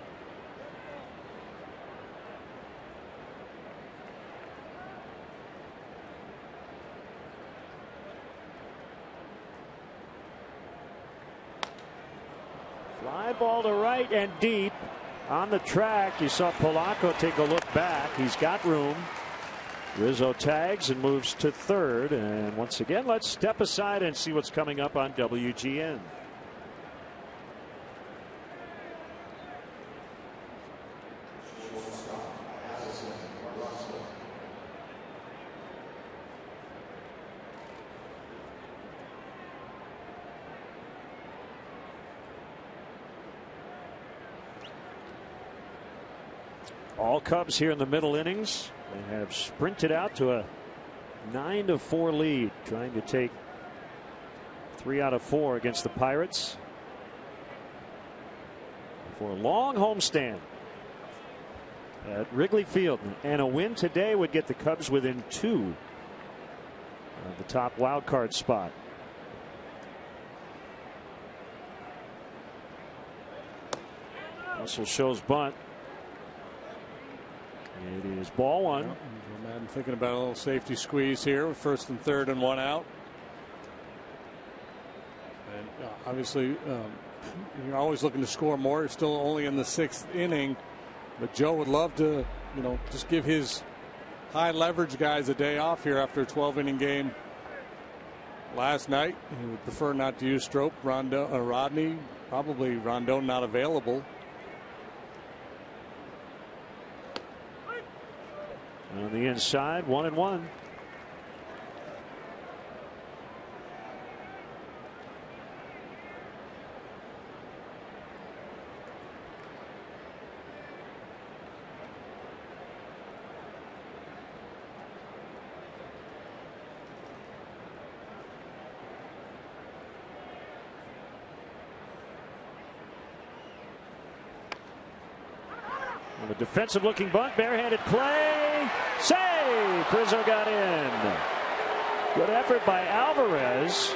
Fly ball to right and deep on the track. You saw Polanco take a look back. He's got room. Rizzo tags and moves to third. And once again, let's step aside and see what's coming up on WGN. All Cubs here in the middle innings. They have sprinted out to a 9-4 lead, trying to take 3 out of 4 against the Pirates for a long homestand. at Wrigley Field, and a win today would get the Cubs within 2 of the top wild card spot. Russell shows bunt. It is ball 1. Joe Madden thinking about a little safety squeeze here with 1st and 3rd and 1 out. And obviously you're always looking to score more. You're still only in the 6th inning, but Joe would love to, just give his high leverage guys a day off here after a 12-inning game last night. He would prefer not to use Strop, Rodney, probably Rondon not available. On the inside, 1-1. A defensive looking bunt, barehanded play, save. Rizzo got in. Good effort by Alvarez,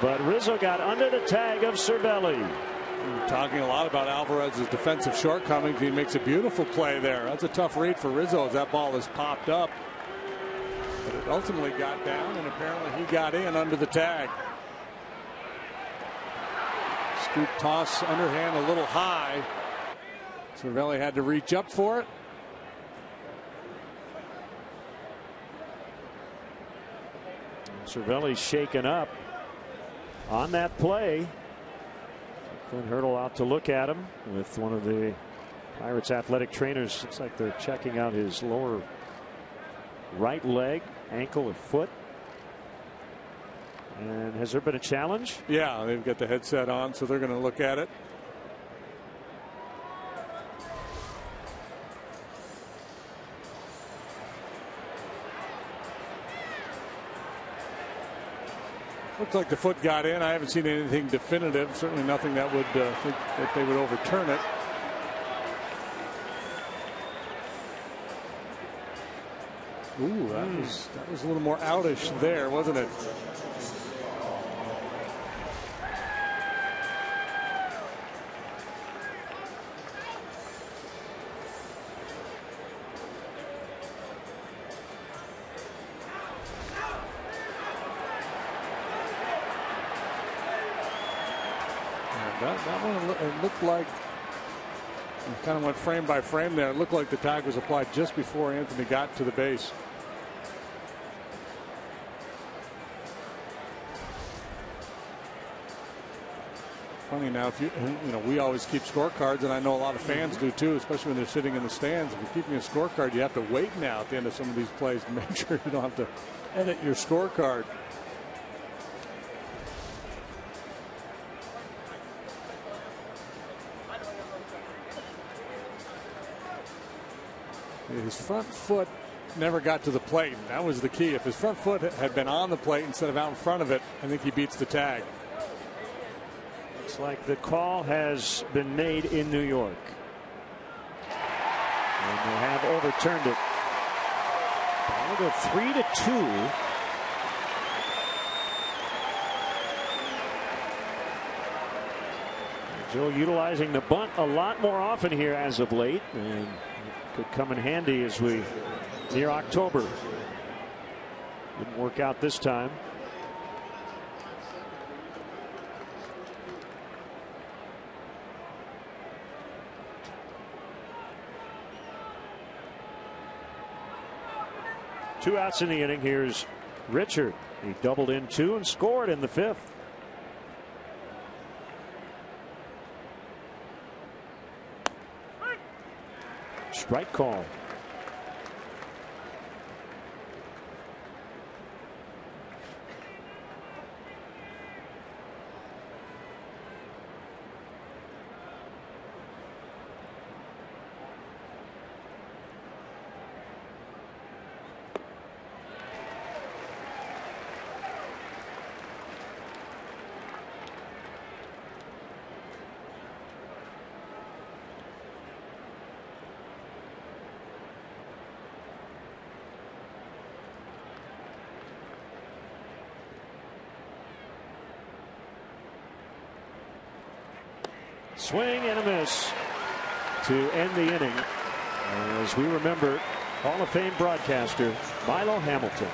but Rizzo got under the tag of Cervelli. We're talking a lot about Alvarez's defensive shortcomings. He makes a beautiful play there. That's a tough read for Rizzo as that ball is popped up, but it ultimately got down, and apparently he got in under the tag. Scoop toss, underhand a little high. Cervelli had to reach up for it. Cervelli's shaken up on that play. Clint Hurdle out to look at him with one of the Pirates athletic trainers. Looks like they're checking out his lower right leg, ankle, or foot. And has there been a challenge? Yeah, they've got the headset on, so they're going to look at it. Looks like the foot got in. I haven't seen anything definitive. Certainly nothing that would think that they would overturn it. Ooh, that was a little more outish there, wasn't it? That one, it looked like, it kind of went frame by frame there. It looked like the tag was applied just before Anthony got to the base. Funny now, if we always keep scorecards, and I know a lot of fans do too, especially when they're sitting in the stands. If you're keeping a scorecard, you have to wait now at the end of some of these plays to make sure you don't have to edit your scorecard. His front foot never got to the plate. That was the key. If his front foot had been on the plate instead of out in front of it, I think he beats the tag. Looks like the call has been made in New York. And they have overturned it. Another 3-2. Joe utilizing the bunt a lot more often here as of late, and could come in handy as we near October. Didn't work out this time. Two outs in the inning. Here's Richard. He doubled in 2 and scored in the 5th. Strike call. Swing and a miss to end the inning. As we remember, Hall of Fame broadcaster Milo Hamilton.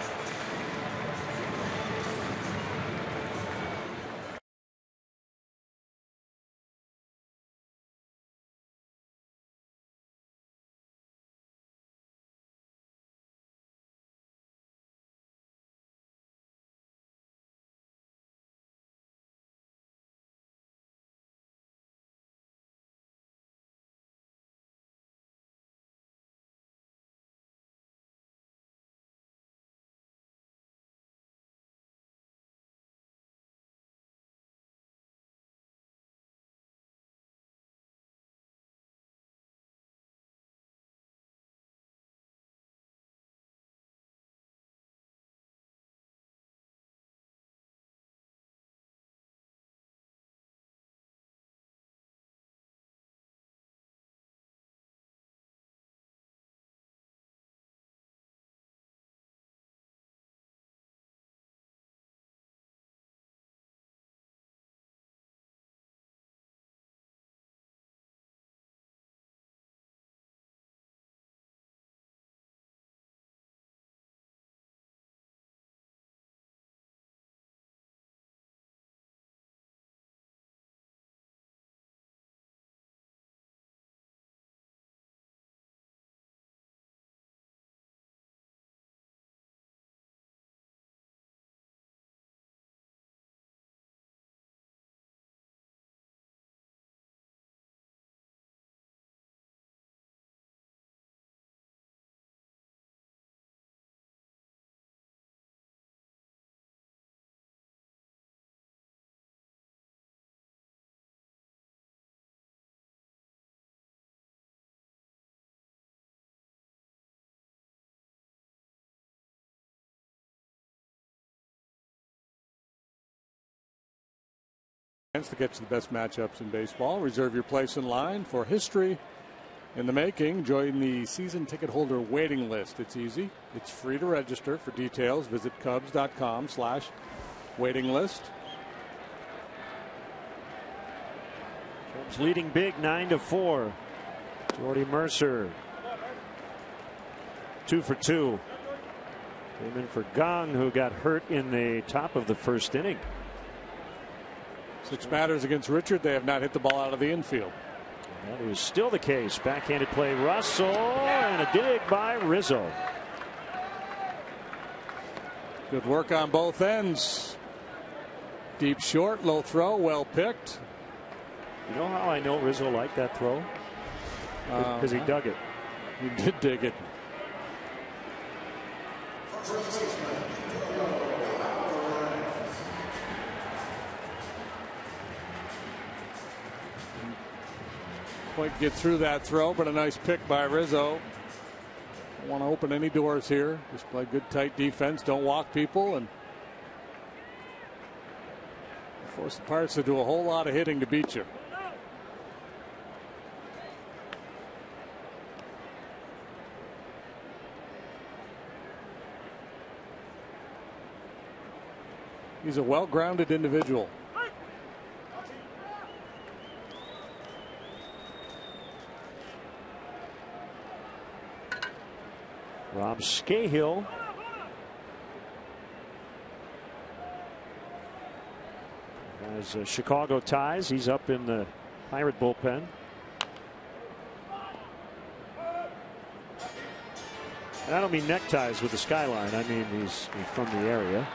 To get to the best matchups in baseball. Reserve your place in line for history in the making. Join the season ticket holder waiting list. It's easy. It's free to register. For details, visit Cubs.com/waiting list. Cubs leading big 9-4. Jordy Mercer 2 for 2. Came in for Gong, who got hurt in the top of the first inning. 6 batters against Richard. They have not hit the ball out of the infield. That is still the case. Backhanded play, Russell, and a dig by Rizzo. Good work on both ends. Deep short, low throw, well picked. You know how I know Rizzo liked that throw? Because he dug it. He did dig it. Quite get through that throw, but a nice pick by Rizzo. Don't want to open any doors here. Just play good tight defense. Don't walk people and force the Pirates to do a whole lot of hitting to beat you. He's a well-grounded individual. Rob Scahill. As Chicago ties, he's up in the Pirate bullpen. And I don't mean neckties with the skyline. I mean he's from the area.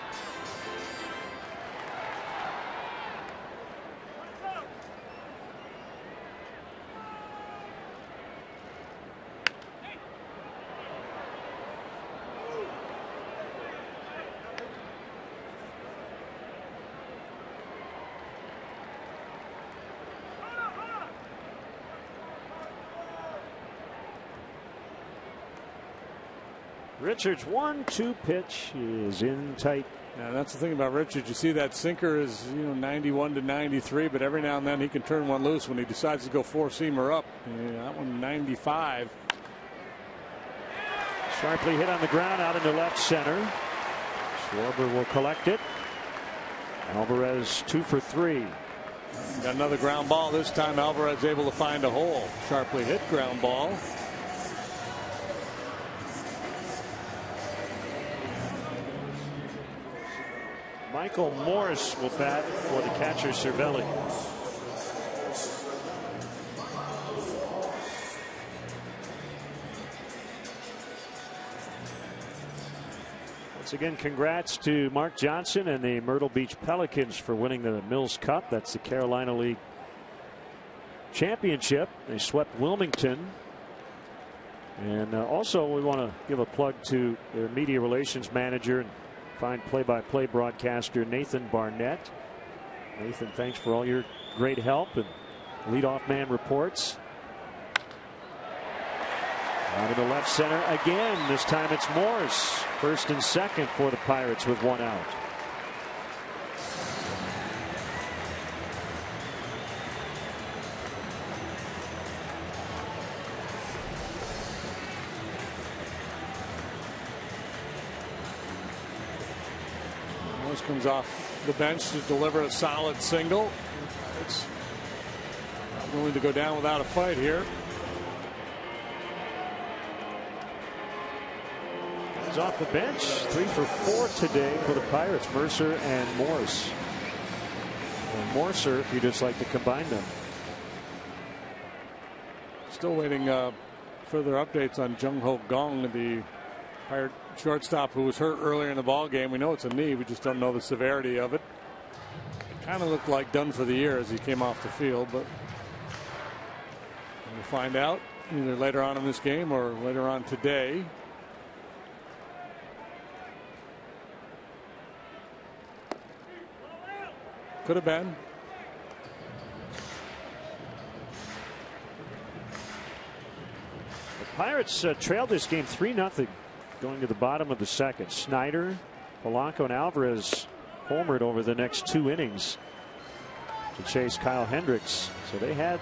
Richards' 1-2 pitch is in tight. Yeah, that's the thing about Richards. You see that sinker is 91 to 93, but every now and then he can turn one loose when he decides to go four-seamer up. Yeah, that one 95. Sharply hit on the ground out into left center. Schwarber will collect it. Alvarez 2 for 3. Got another ground ball. This time Alvarez able to find a hole. Sharply hit ground ball. Michael Morse will bat for the catcher Cervelli. Once again, congrats to Mark Johnson and the Myrtle Beach Pelicans for winning the Mills Cup. That's the Carolina League Championship. They swept Wilmington. And also we want to give a plug to their media relations manager and fine play-by-play broadcaster Nathan Barnett. Nathan, thanks for all your great help and leadoff man reports. Out of the left center again. This time it's Morse. First and second for the Pirates with one out. Morse comes off the bench to deliver a solid single. It's not willing to go down without a fight here. He's off the bench. 3 for 4 today for the Pirates. Mercer and Morse. And Morser, if you just like to combine them. Still waiting further updates on Jung Ho Gong, the Pirate shortstop who was hurt earlier in the ball game. We know it's a knee. We just don't know the severity of it. It kind of looked like done for the year as he came off the field, but we'll find out either later on in this game or later on today. Could have been. The Pirates trailed this game 3-0 going to the bottom of the second. Snyder, Polanco, and Alvarez homered over the next 2 innings to chase Kyle Hendricks. So they had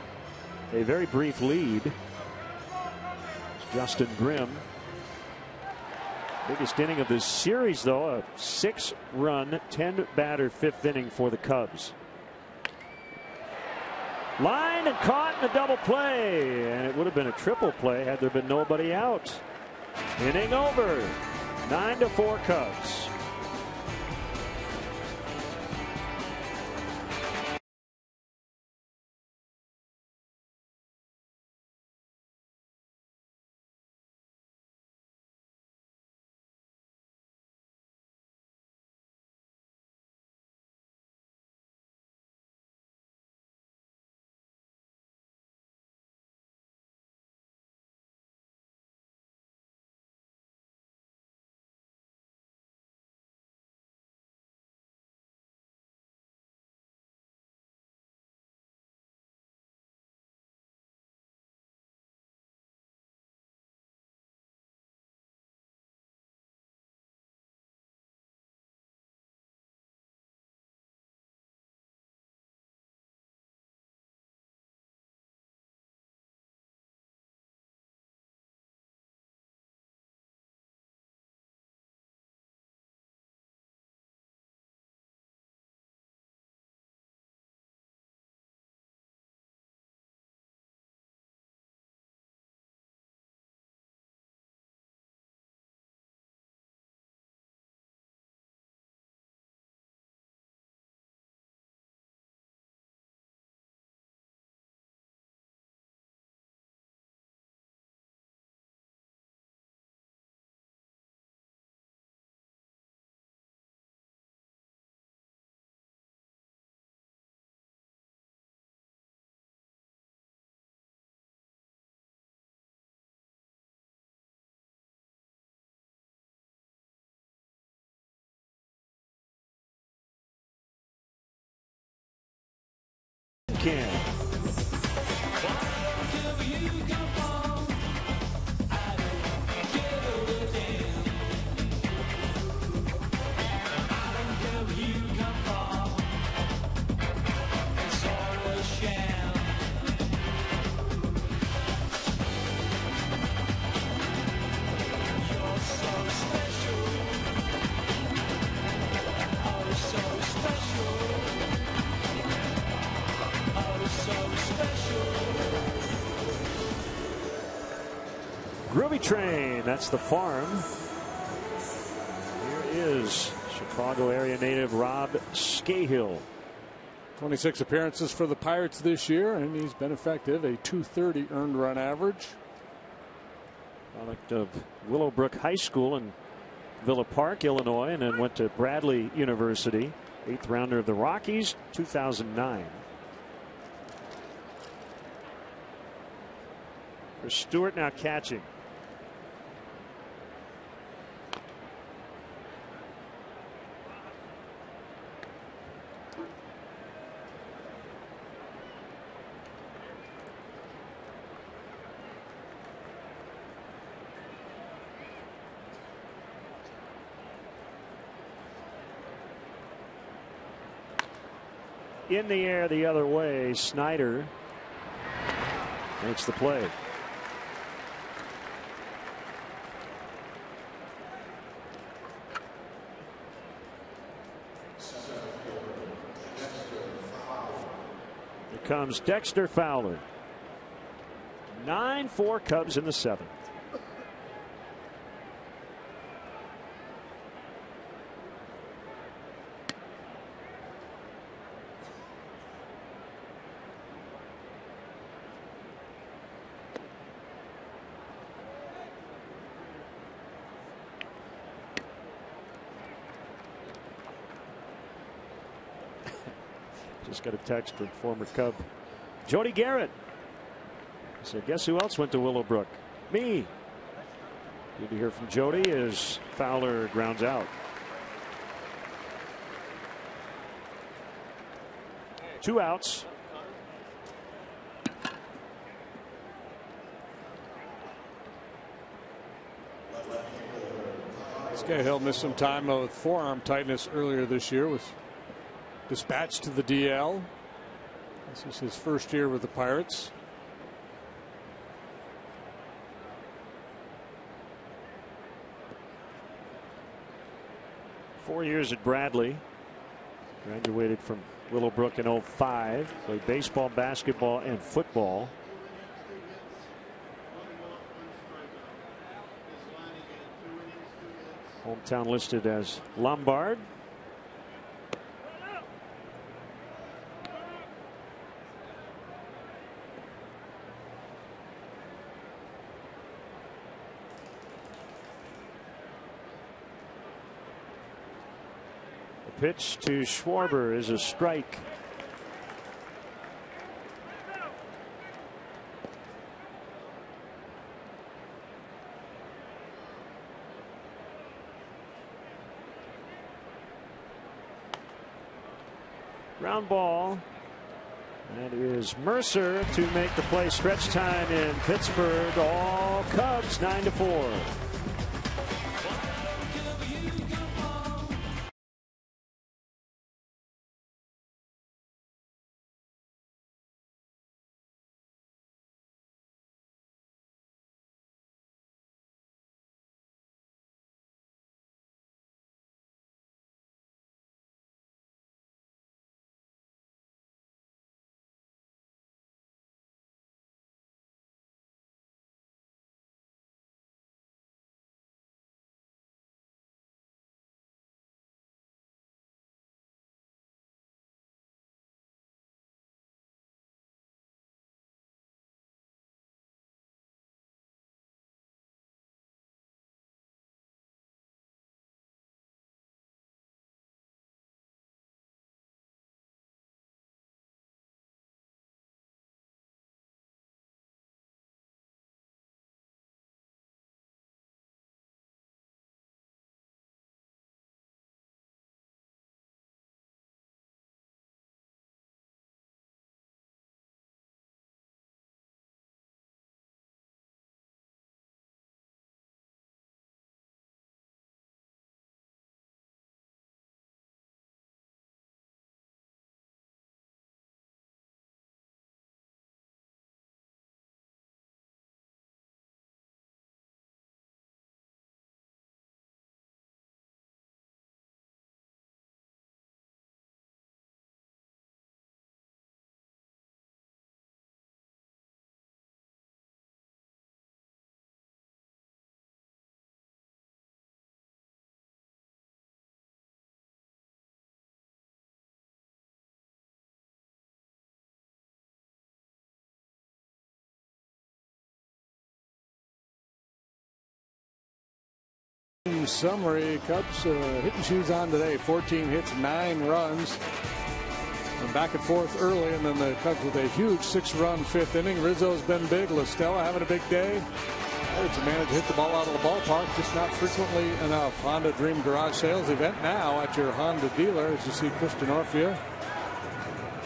a very brief lead. It's Justin Grimm. Biggest inning of this series, though, a 6-run, 10-batter 5th inning for the Cubs. Line and caught in a double play, and it would have been a triple play had there been nobody out. Inning over. 9-4 Cubs. Can. Groovy Train, that's the farm. Here is Chicago area native Rob Scahill. 26 appearances for the Pirates this year, and he's been effective. A .230 earned run average. Product of Willowbrook High School in Villa Park, Illinois, and then went to Bradley University. 8th rounder of the Rockies, 2009. Chris Stewart now catching. In the air the other way, Snyder makes the play. Here comes Dexter Fowler. 9-4 Cubs in the 7th. Just got a text from former Cub Jody Garrett. So guess who else went to Willowbrook? Me. Good to hear from Jody as Fowler grounds out. 2 outs. Scahill missed some time with forearm tightness earlier this year. Was dispatched to the DL. This is his first year with the Pirates. Four years at Bradley. Graduated from Willowbrook in 05. Played baseball, basketball, and football. Hometown listed as Lombard. Pitch to Schwarber is a strike. Ground ball. That is Mercer to make the play. Stretch time in Pittsburgh. All Cubs 9-4. Summary, Cubs hitting shoes on today. 14 hits, 9 runs. And back and forth early, and then the Cubs with a huge 6-run 5th inning. Rizzo's been big. La Stella having a big day. Pirates managed to hit the ball out of the ballpark, just not frequently enough. Honda Dream Garage Sales event now at your Honda dealer. As you see Christian Orfia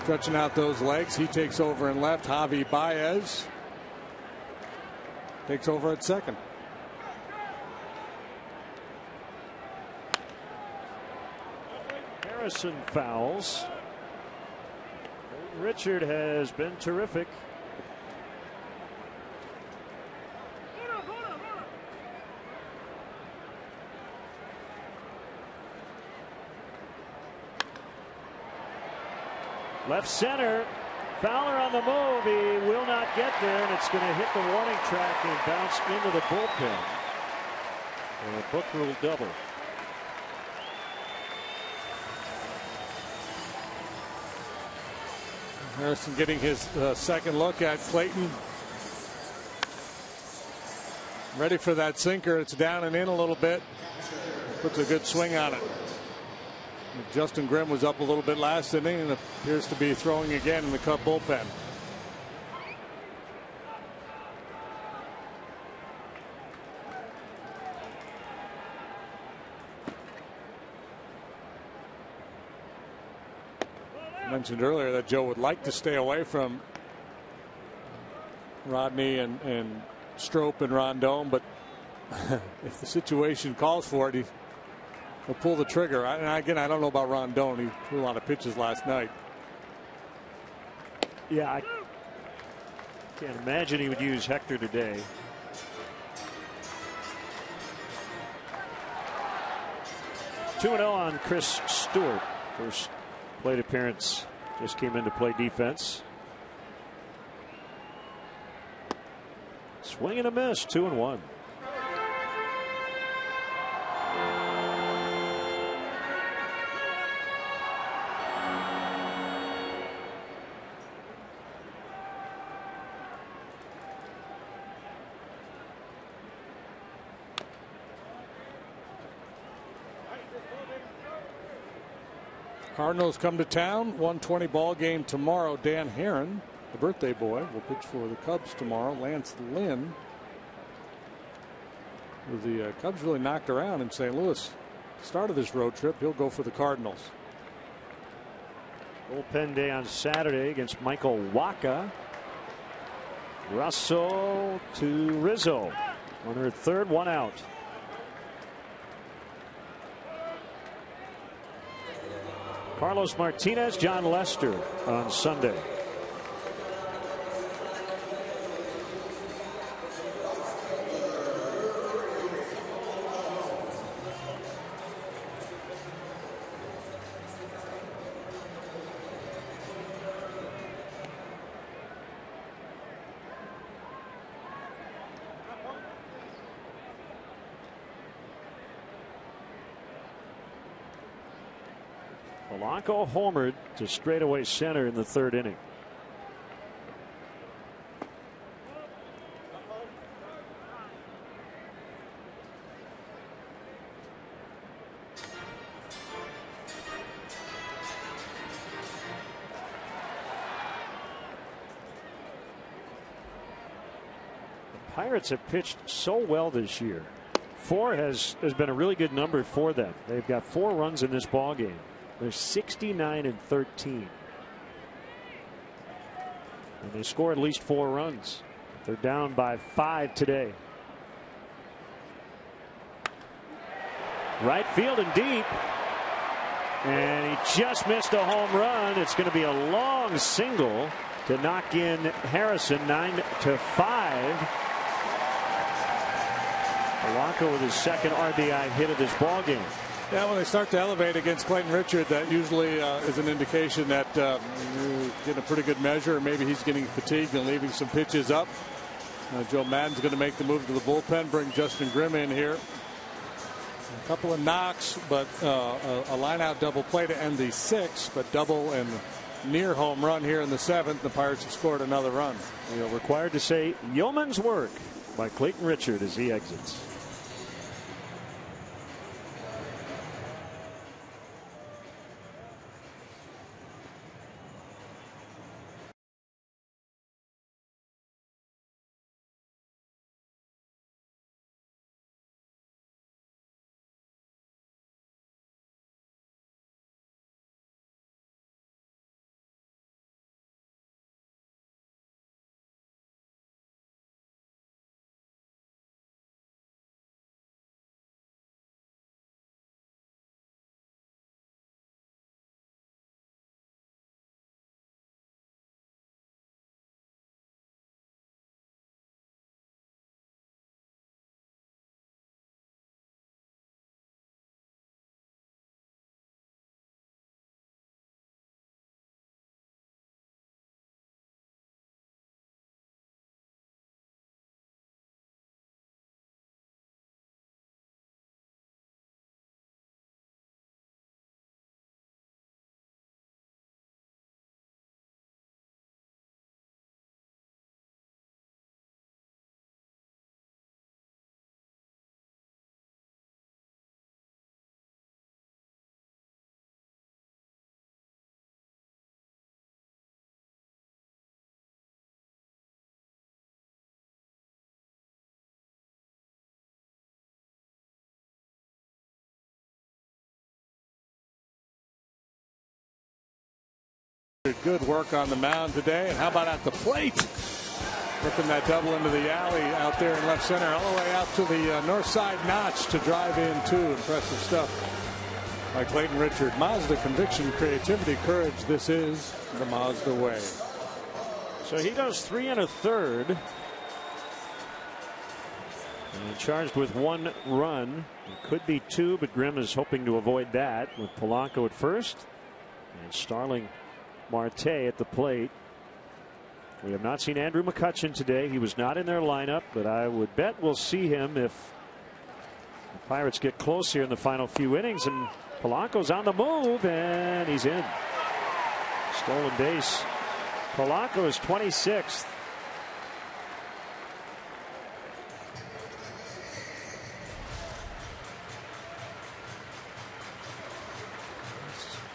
stretching out those legs. He takes over in left. Javi Baez takes over at second. Harrison fouls. Richard has been terrific. Left center. Fowler on the move. He will not get there, and it's going to hit the warning track and bounce into the bullpen. And a book rule double. Harrison getting his second look at Clayton. Ready for that sinker. It's down and in a little bit. Puts a good swing on it. Justin Grimm was up a little bit last inning and appears to be throwing again in the Cub bullpen. I mentioned earlier that Joe would like to stay away from Rodney and Strop and Rondon, but if the situation calls for it, he'll pull the trigger. And again, I don't know about Rondon. He threw a lot of pitches last night. Yeah, I can't imagine he would use Hector today. Two 2-0 on Chris Stewart. First plate appearance, just came in to play defense. Swing and a miss, 2-1. Cardinals come to town. 1:20 ball game tomorrow. Dan Herron, the birthday boy, will pitch for the Cubs tomorrow. Lance Lynn. The Cubs really knocked around in St. Louis. Start of this road trip, he'll go for the Cardinals. Bullpen day on Saturday against Michael Wacha. Russell to Rizzo. Runner at third, one out. Carlos Martinez, John Lester on Sunday. Polanco homered to straightaway center in the third inning. The Pirates have pitched so well this year. 4 has been a really good number for them. They've got 4 runs in this ball game. They're 69-13. And they score at least 4 runs. They're down by 5 today. Right field and deep. And he just missed a home run. It's going to be a long single to knock in Harrison. 9-5. Polanco with his second RBI hit of this ball game. Yeah, when they start to elevate against Clayton Richard, that usually is an indication that you're getting a pretty good measure. Maybe he's getting fatigued and leaving some pitches up. Joe Madden's going to make the move to the bullpen, bring Justin Grimm in here. A couple of knocks, but a line-out double play to end the 6th, but double and near home run here in the 7th. The Pirates have scored another run. We are required to say yeoman's work by Clayton Richard as he exits. did good work on the mound today. And how about at the plate? Ripping that double into the alley out there in left center, all the way out to the north side notch to drive in two. Impressive stuff by Clayton Richard. Mazda conviction, creativity, courage. This is the Mazda way. So he goes 3 1/3. And charged with 1 run. It could be 2, but Grimm is hoping to avoid that with Polanco at first and Starling Marte at the plate. We have not seen Andrew McCutchen today. He was not in their lineup, but I would bet we'll see him if the Pirates get close here in the final few innings. And Polanco's on the move, and he's in. Stolen base. Polanco is 26th.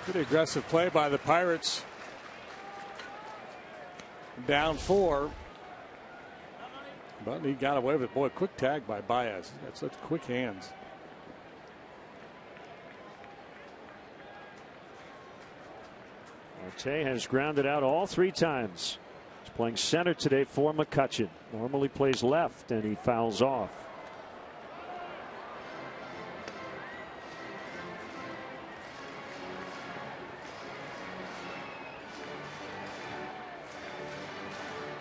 Pretty aggressive play by the Pirates. Down 4. But he got away with it. Boy, quick tag by Baez. He's got such quick hands. Marte has grounded out all 3 times. He's playing center today for McCutchen. Normally plays left, and he fouls off.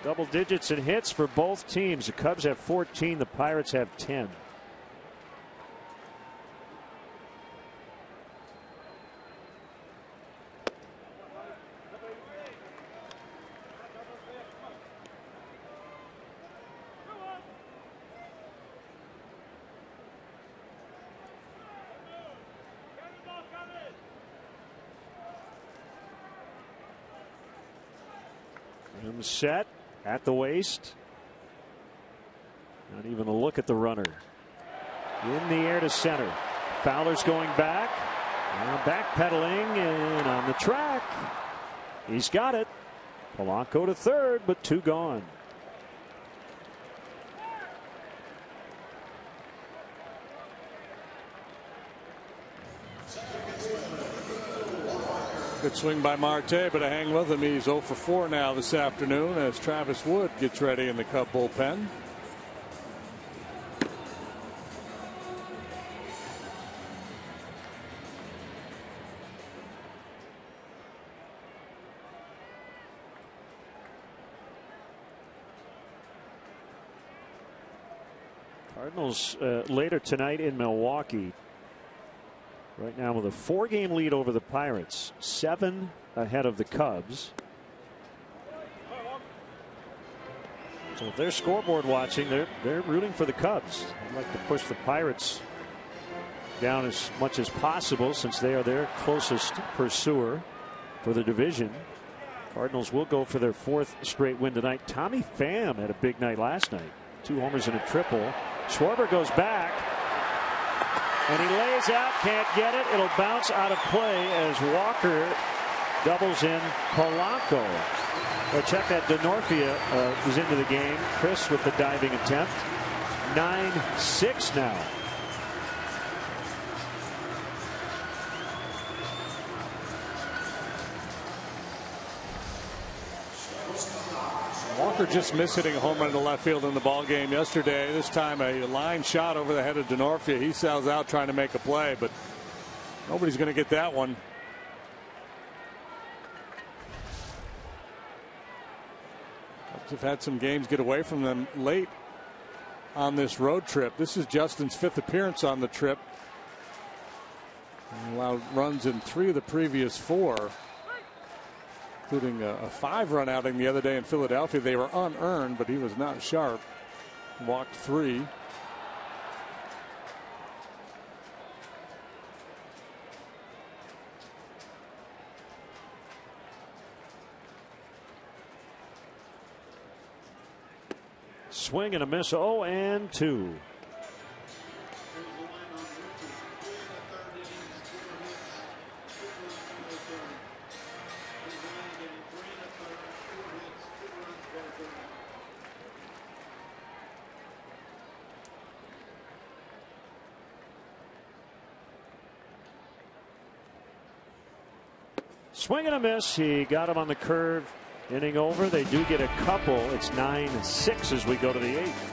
Double digits in hits for both teams. The Cubs have 14. The Pirates have 10. Grimm set. At the waist. Not even a look at the runner. In the air to center. Fowler's going back. Backpedaling and on the track. He's got it. Polanco to third, but 2 gone. Good swing by Marte, but I hang with him. He's 0 for 4 now this afternoon as Travis Wood gets ready in the Cub bullpen. Cardinals later tonight in Milwaukee. Right now with a 4-game lead over the Pirates, 7 ahead of the Cubs. So if they're scoreboard watching, they're rooting for the Cubs. They'd like to push the Pirates down as much as possible since they are their closest pursuer for the division. Cardinals will go for their 4th straight win tonight. Tommy Pham had a big night last night. 2 homers and a triple. Schwarber goes back. And he lays out, can't get it. It'll bounce out of play as Walker doubles in Polanco. Check that Denorfia is into the game. Chris with the diving attempt. 9-6 now. Walker just missed hitting a home run to left field in the ball game yesterday. This time a line shot over the head of Denorfia. He sells out trying to make a play, but nobody's going to get that one. Cubs have had some games get away from them late on this road trip. This is Justin's 5th appearance on the trip. He allowed runs in 3 of the previous 4. Including a 5-run outing the other day in Philadelphia. They were unearned, but he was not sharp. Walked 3. Swing and a miss. 0-2. Swing and a miss. He got him on the curve. Inning over. They do get a couple. It's 9-6 as we go to the 8th.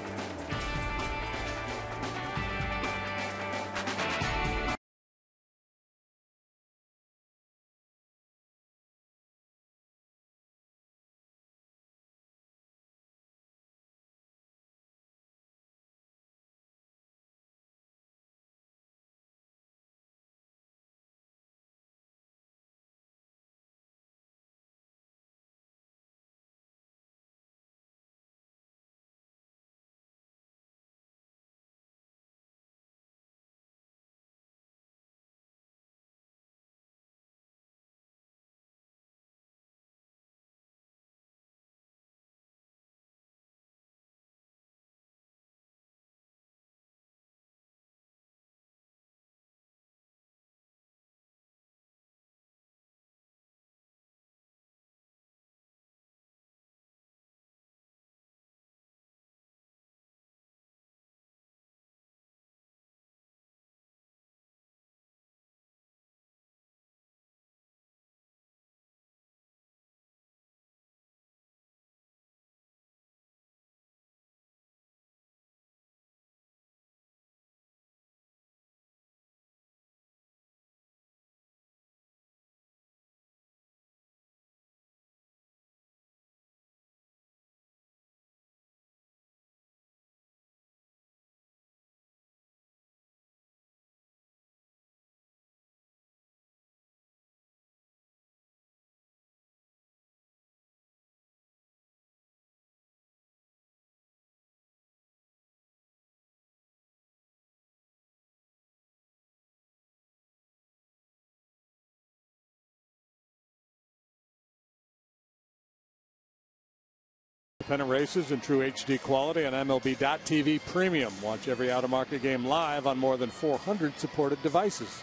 Pennant races in true HD quality on MLB.TV Premium. Watch every out-of-market game live on more than 400 supported devices.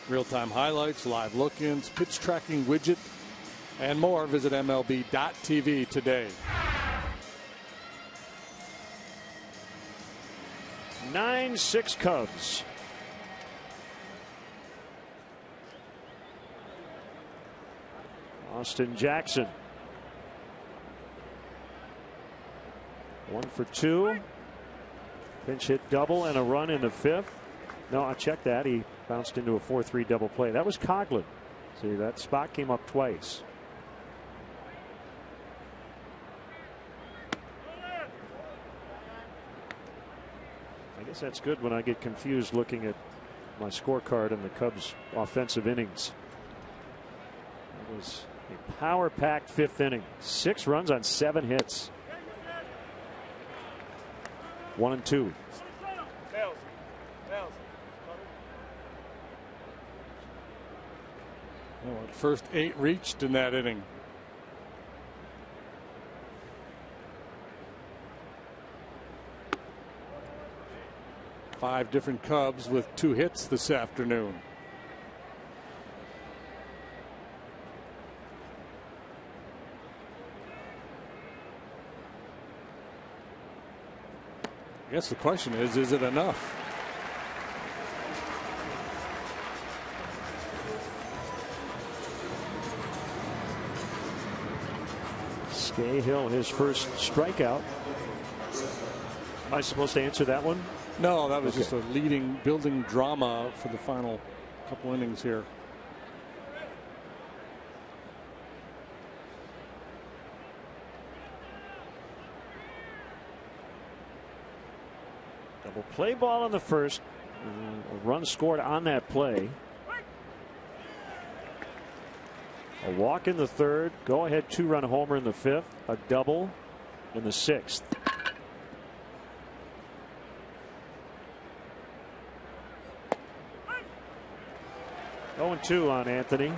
Real-time highlights, live look-ins, pitch tracking widget, and more. Visit MLB.TV today. 9-6 Cubs. Austin Jackson. 1 for 2. Pinch hit double and a run in the 5th. No, I checked that. He bounced into a 4-3 double play. That was Coughlin. See, that spot came up twice. I guess that's good when I get confused looking at my scorecard and the Cubs offensive innings. It was a power-packed 5th inning. 6 runs on 7 hits. 1 and 2. Well, first 8 reached in that inning. Five different Cubs with 2 hits this afternoon. I guess the question is it enough? Cahill, his first strikeout. Am I supposed to answer that one? No, that was just a building drama for the final couple innings here. Double play ball in the first. A run scored on that play. A walk in the 3rd. Go ahead 2-run homer in the 5th. A double in the 6th. Oh, 2 on Anthony.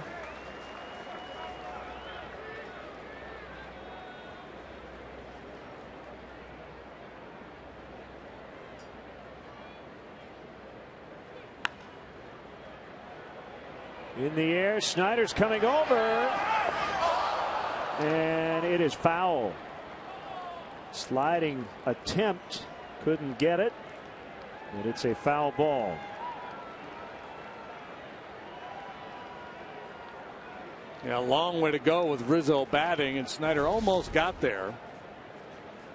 In the air, Snyder's coming over, and it is foul. Sliding attempt, couldn't get it, and it's a foul ball. Yeah, a long way to go with Rizzo batting, and Snyder almost got there.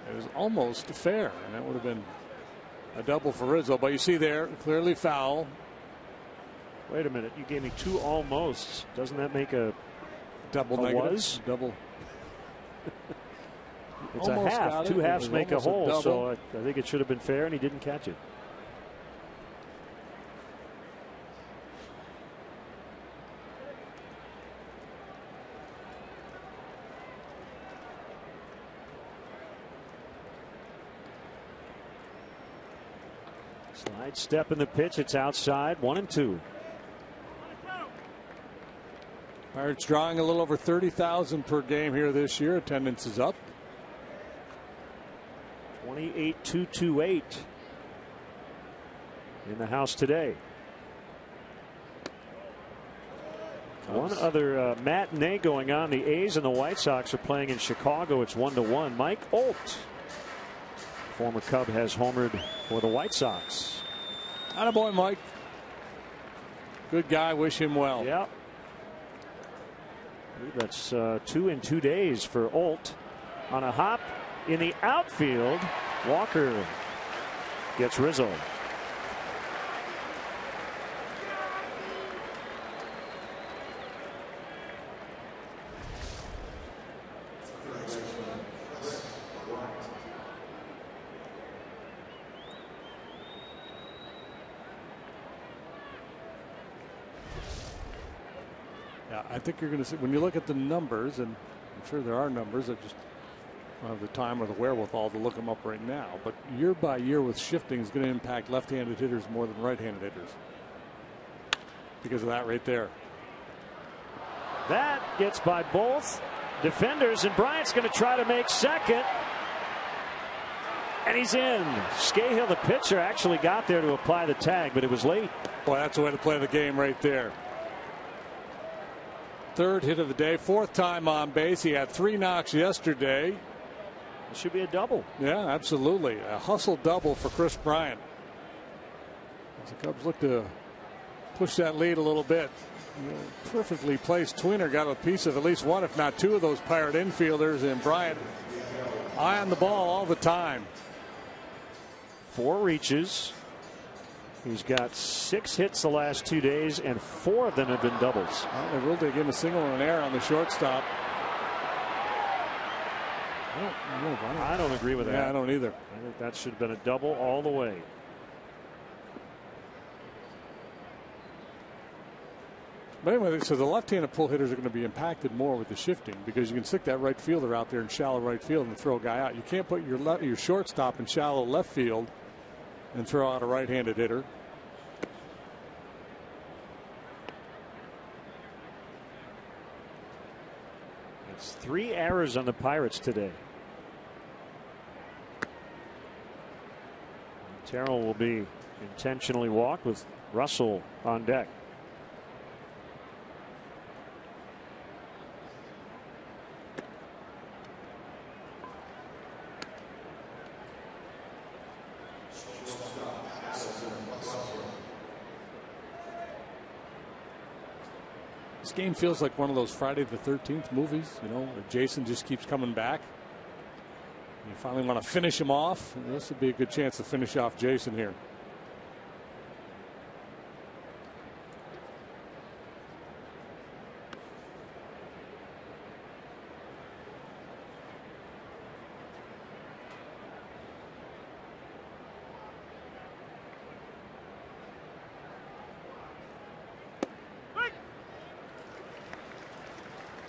It was almost fair, and that would have been a double for Rizzo. But you see there, clearly foul. Wait a minute, you gave me two almosts. Doesn't that make a double negative? Was? Double. It's a half. Two halves make a whole, so I think it should have been fair, and he didn't catch it. Slide step in the pitch. It's outside. 1-2. Pirates drawing a little over 30,000 per game here this year. Attendance is up. 28,228 in the house today. One other matinee going on. The A's and the White Sox are playing in Chicago. It's 1-1. Mike Olt, former Cub, has homered for the White Sox. Attaboy, Mike. Good guy. Wish him well. Yeah. That's 2 in 2 days for Olt. On a hop in the outfield, Walker gets Rizzo. I think you're going to see, when you look at the numbers, and I'm sure there are numbers, I just don't have the time or the wherewithal to look them up right now, but year by year with shifting is going to impact left-handed hitters more than right-handed hitters because of that right there. That gets by both defenders, and Bryant's going to try to make second, and he's in. Scahill, the pitcher, actually got there to apply the tag, but it was late. Boy, that's the way to play the game right there. Third hit of the day, fourth time on base. He had 3 knocks yesterday. It should be a double. Yeah, absolutely. A hustle double for Chris Bryant. As the Cubs look to push that lead a little bit. Perfectly placed tweener got a piece of at least one, if not 2 of those Pirate infielders, and Bryant eye on the ball all the time. 4 reaches. He's got 6 hits the last 2 days, and 4 of them have been doubles. Well, they ruled to give him a single and an error on the shortstop. I don't agree with that. Yeah, I don't either. I think that should have been a double all the way. But anyway, so the left-handed pull hitters are going to be impacted more with the shifting because you can stick that right fielder out there in shallow right field and throw a guy out. You can't put your shortstop in shallow left field and throw out a right-handed hitter. It's 3 errors on the Pirates today. Terrell will be intentionally walked with Russell on deck. This game feels like one of those Friday the 13th movies, you know, where Jason just keeps coming back. You finally want to finish him off. This would be a good chance to finish off Jason here.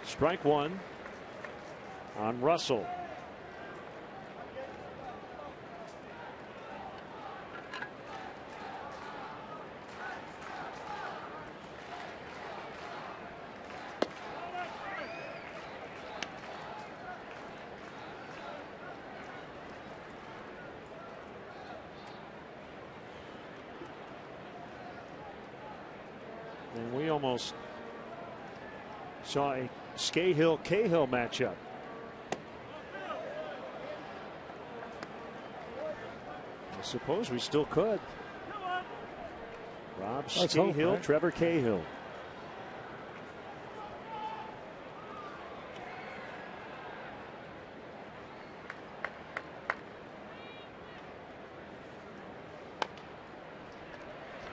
Strike 1 on Russell. And we almost saw a Scahill-Cahill matchup. I suppose we still could. Rob Scahill, right? Trevor Cahill.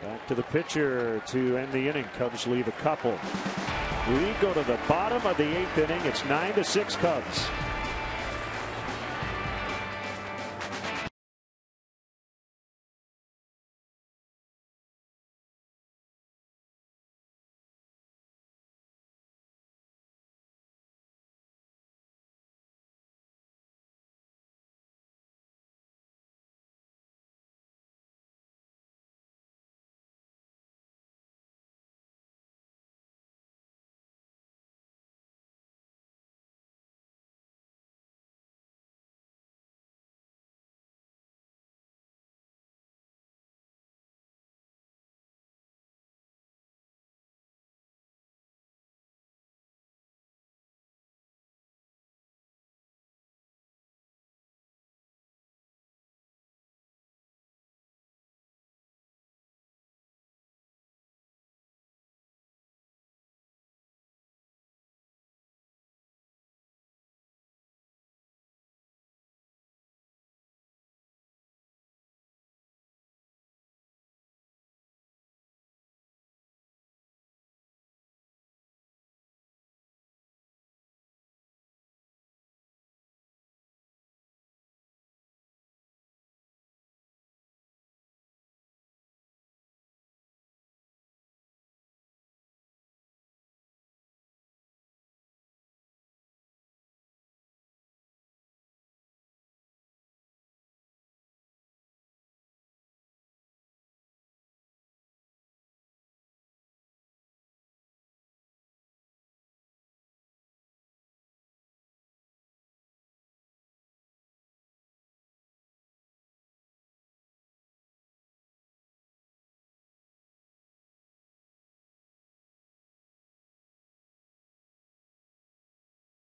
Back to the pitcher to end the inning. Cubs leave a couple. We go to the bottom of the 8th inning. It's 9-6 Cubs.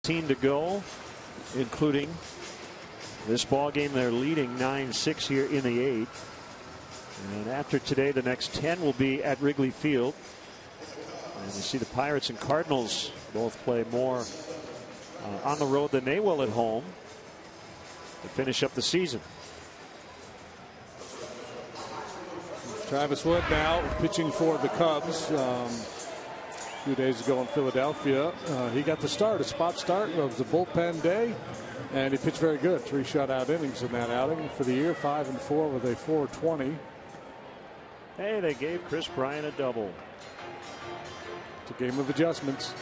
To go, including this ball game. They're leading 9-6 here in the 8th, and after today the next 10 will be at Wrigley Field, and you see the Pirates and Cardinals both play more on the road than they will at home to finish up the season. Travis Wood now pitching for the Cubs. A few days ago in Philadelphia, he got the start, a spot start. It was a bullpen day, and he pitched very good. 3 shutout innings in that outing for the year, 5-4 with a 4.20. Hey, they gave Chris Bryant a double. It's a game of adjustments.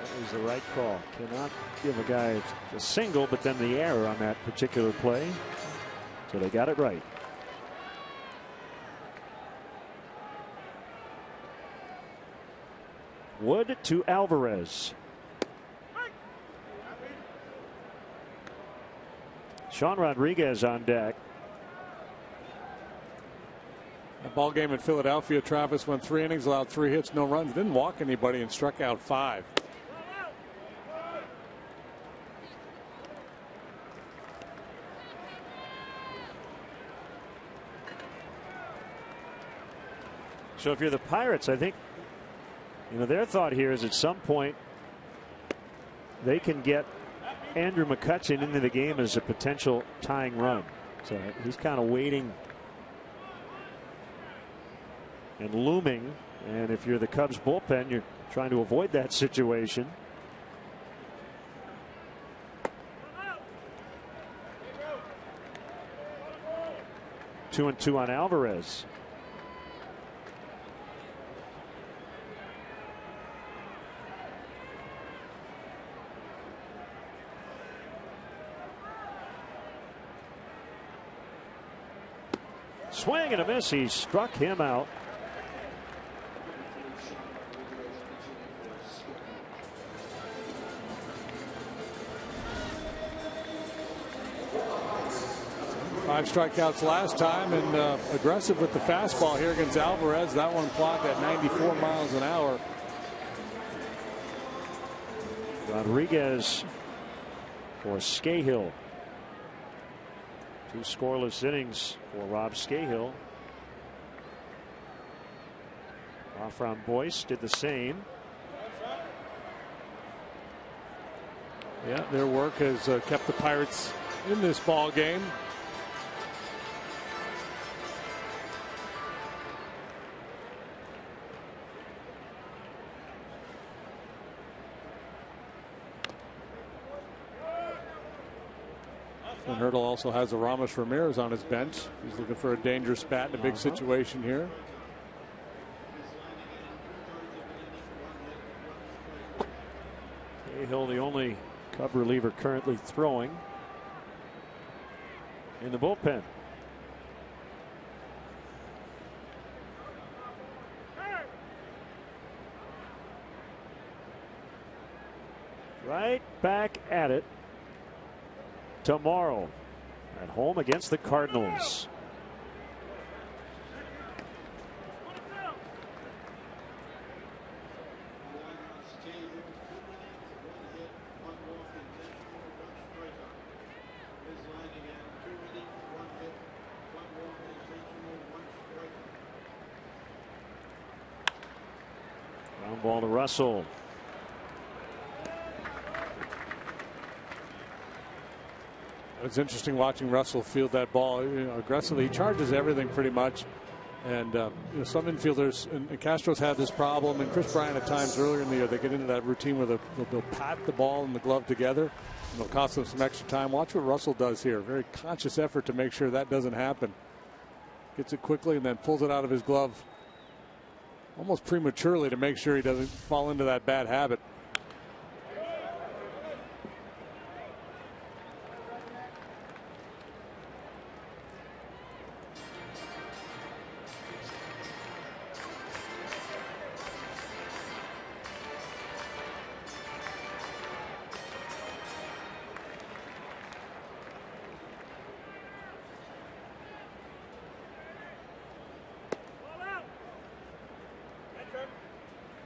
That was the right call. Cannot give a guy a single, but then the error on that particular play. So they got it right. Wood to Alvarez. Sean Rodriguez on deck. A ball game in Philadelphia. Travis went 3 innings, allowed 3 hits, no runs, didn't walk anybody, and struck out 5. So if you're the Pirates, I think, you know, their thought here is at some point they can get Andrew McCutchen into the game as a potential tying run. So he's kind of waiting and looming. And if you're the Cubs bullpen, you're trying to avoid that situation. Two and 2 on Alvarez. Swing and a miss. He struck him out. Five strikeouts last time, and aggressive with the fastball here against Alvarez. That one clocked at 94 miles an hour. Rodriguez for Scahill. 2 scoreless innings for Rob Scahill. Efrain Boyce did the same. Yeah, their work has kept the Pirates in this ball game. And Hurdle also has a Ramos Ramirez on his bench. He's looking for a dangerous bat in a big situation here. Cahill, the only Cub reliever currently throwing in the bullpen. Right back at it tomorrow at home against the Cardinals. Ground ball to Russell. It's interesting watching Russell field that ball, aggressively. He charges everything pretty much. And some infielders, and Castro's had this problem, and Chris Bryant at times earlier in the year, they get into that routine where they'll pat the ball and the glove together, and it'll cost them some extra time. Watch what Russell does here. Very conscious effort to make sure that doesn't happen. Gets it quickly and then pulls it out of his glove almost prematurely to make sure he doesn't fall into that bad habit.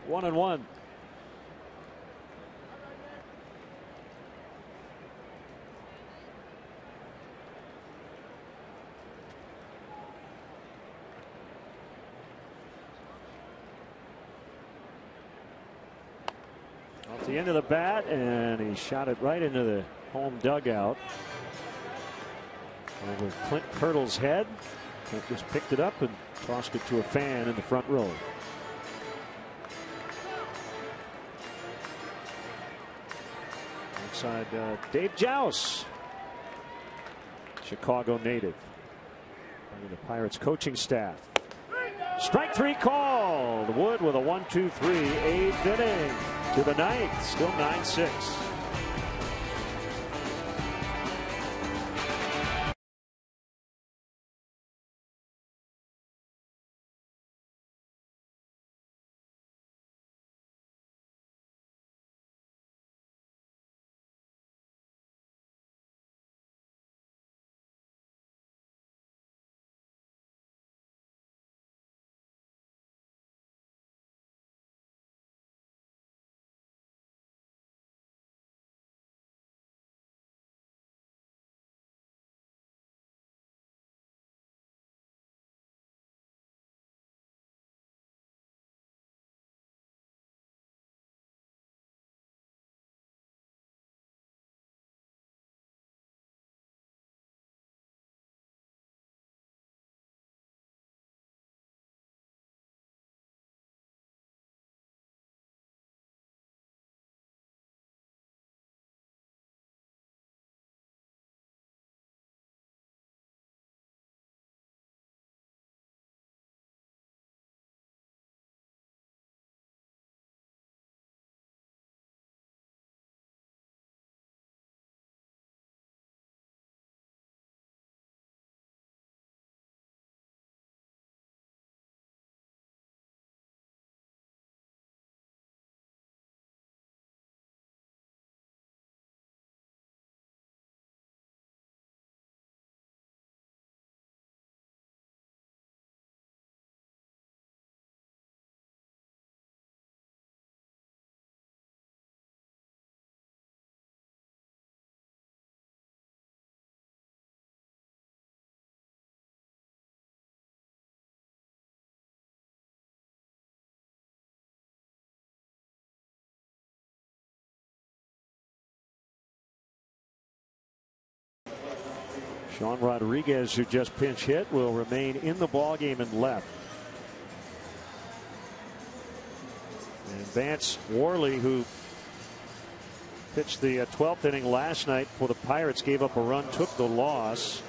One and one. Off the end of the bat, and he shot it right into the home dugout. Over Clint Hurdle's head. Clint just picked it up and tossed it to a fan in the front row. Dave Joust, Chicago native, part of the Pirates coaching staff. Strike three called. Wood with a 1-2-3, 8th inning to the 9th, still 9-6. Sean Rodriguez, who just pinch hit, will remain in the ballgame and left. And Vance Worley, who Pitched the 12th inning last night for the Pirates. Gave up a run, took the loss.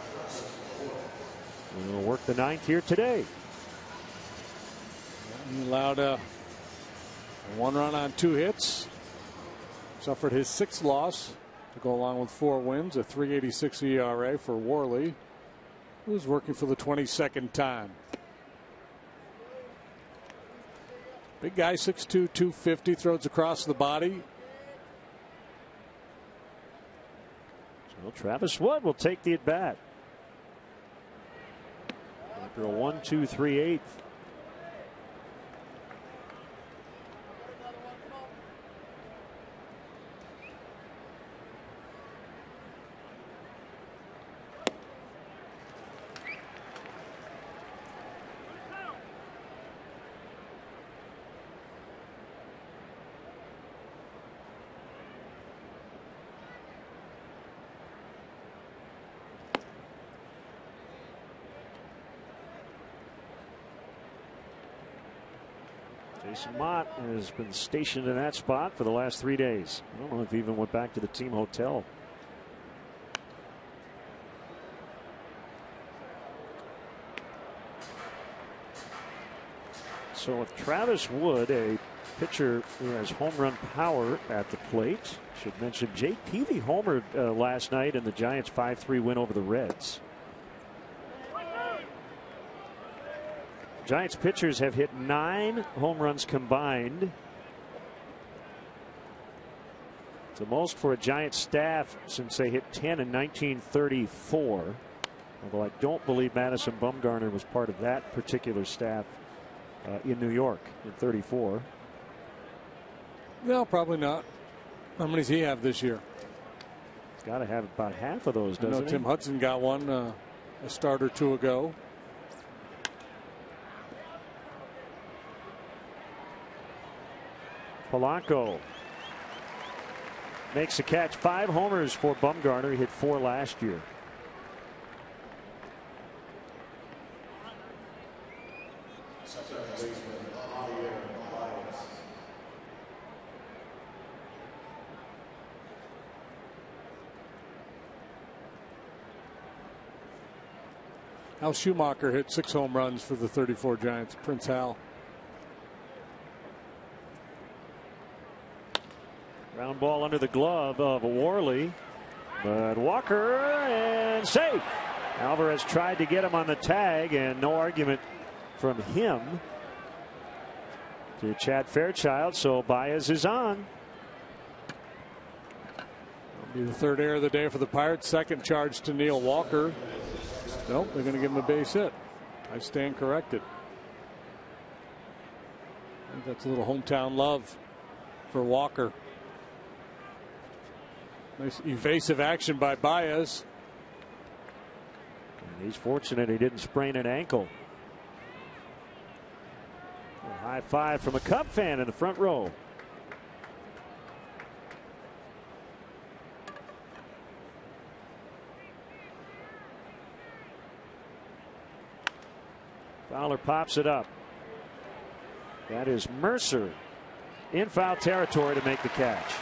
We'll work the 9th here today. He allowed 1 run on 2 hits. Suffered his 6th loss to go along with 4 wins. A 3.86 ERA for Worley, who's working for the 22nd time. Big guy, 6'2", 250, throws across the body. So Travis Wood will take the at bat. After a 1-2 3/8. Jason Mott has been stationed in that spot for the last 3 days. I don't know if he even went back to the team hotel. So with Travis Wood, a pitcher who has home run power at the plate. Should mention Jake Peavy homered last night in the Giants' 5-3 win over the Reds. Giants pitchers have hit 9 home runs combined. It's the most for a Giants staff since they hit 10 in 1934. Although I don't believe Madison Bumgarner was part of that particular staff in New York in 34. No, probably not. How many does he have this year? He's got to have about half of those, doesn't he? Tim Hudson got one a start or 2 ago. Polanco makes a catch. 5 homers for Bumgarner. He hit 4 last year. Hal Schumacher hit 6 home runs for the 34 Giants. Prince Hal. Ground ball under the glove of Worley, but Walker and safe. Alvarez tried to get him on the tag, and no argument from him to Chad Fairchild. So Baez is on. That'll be the 3rd error of the day for the Pirates. 2nd charge to Neil Walker. Nope, they're going to give him a base hit. I stand corrected. I think that's a little hometown love for Walker. Nice evasive action by Baez. And he's fortunate he didn't sprain an ankle. A high five from a Cub fan in the front row. Fowler pops it up. That is Mercer in foul territory to make the catch.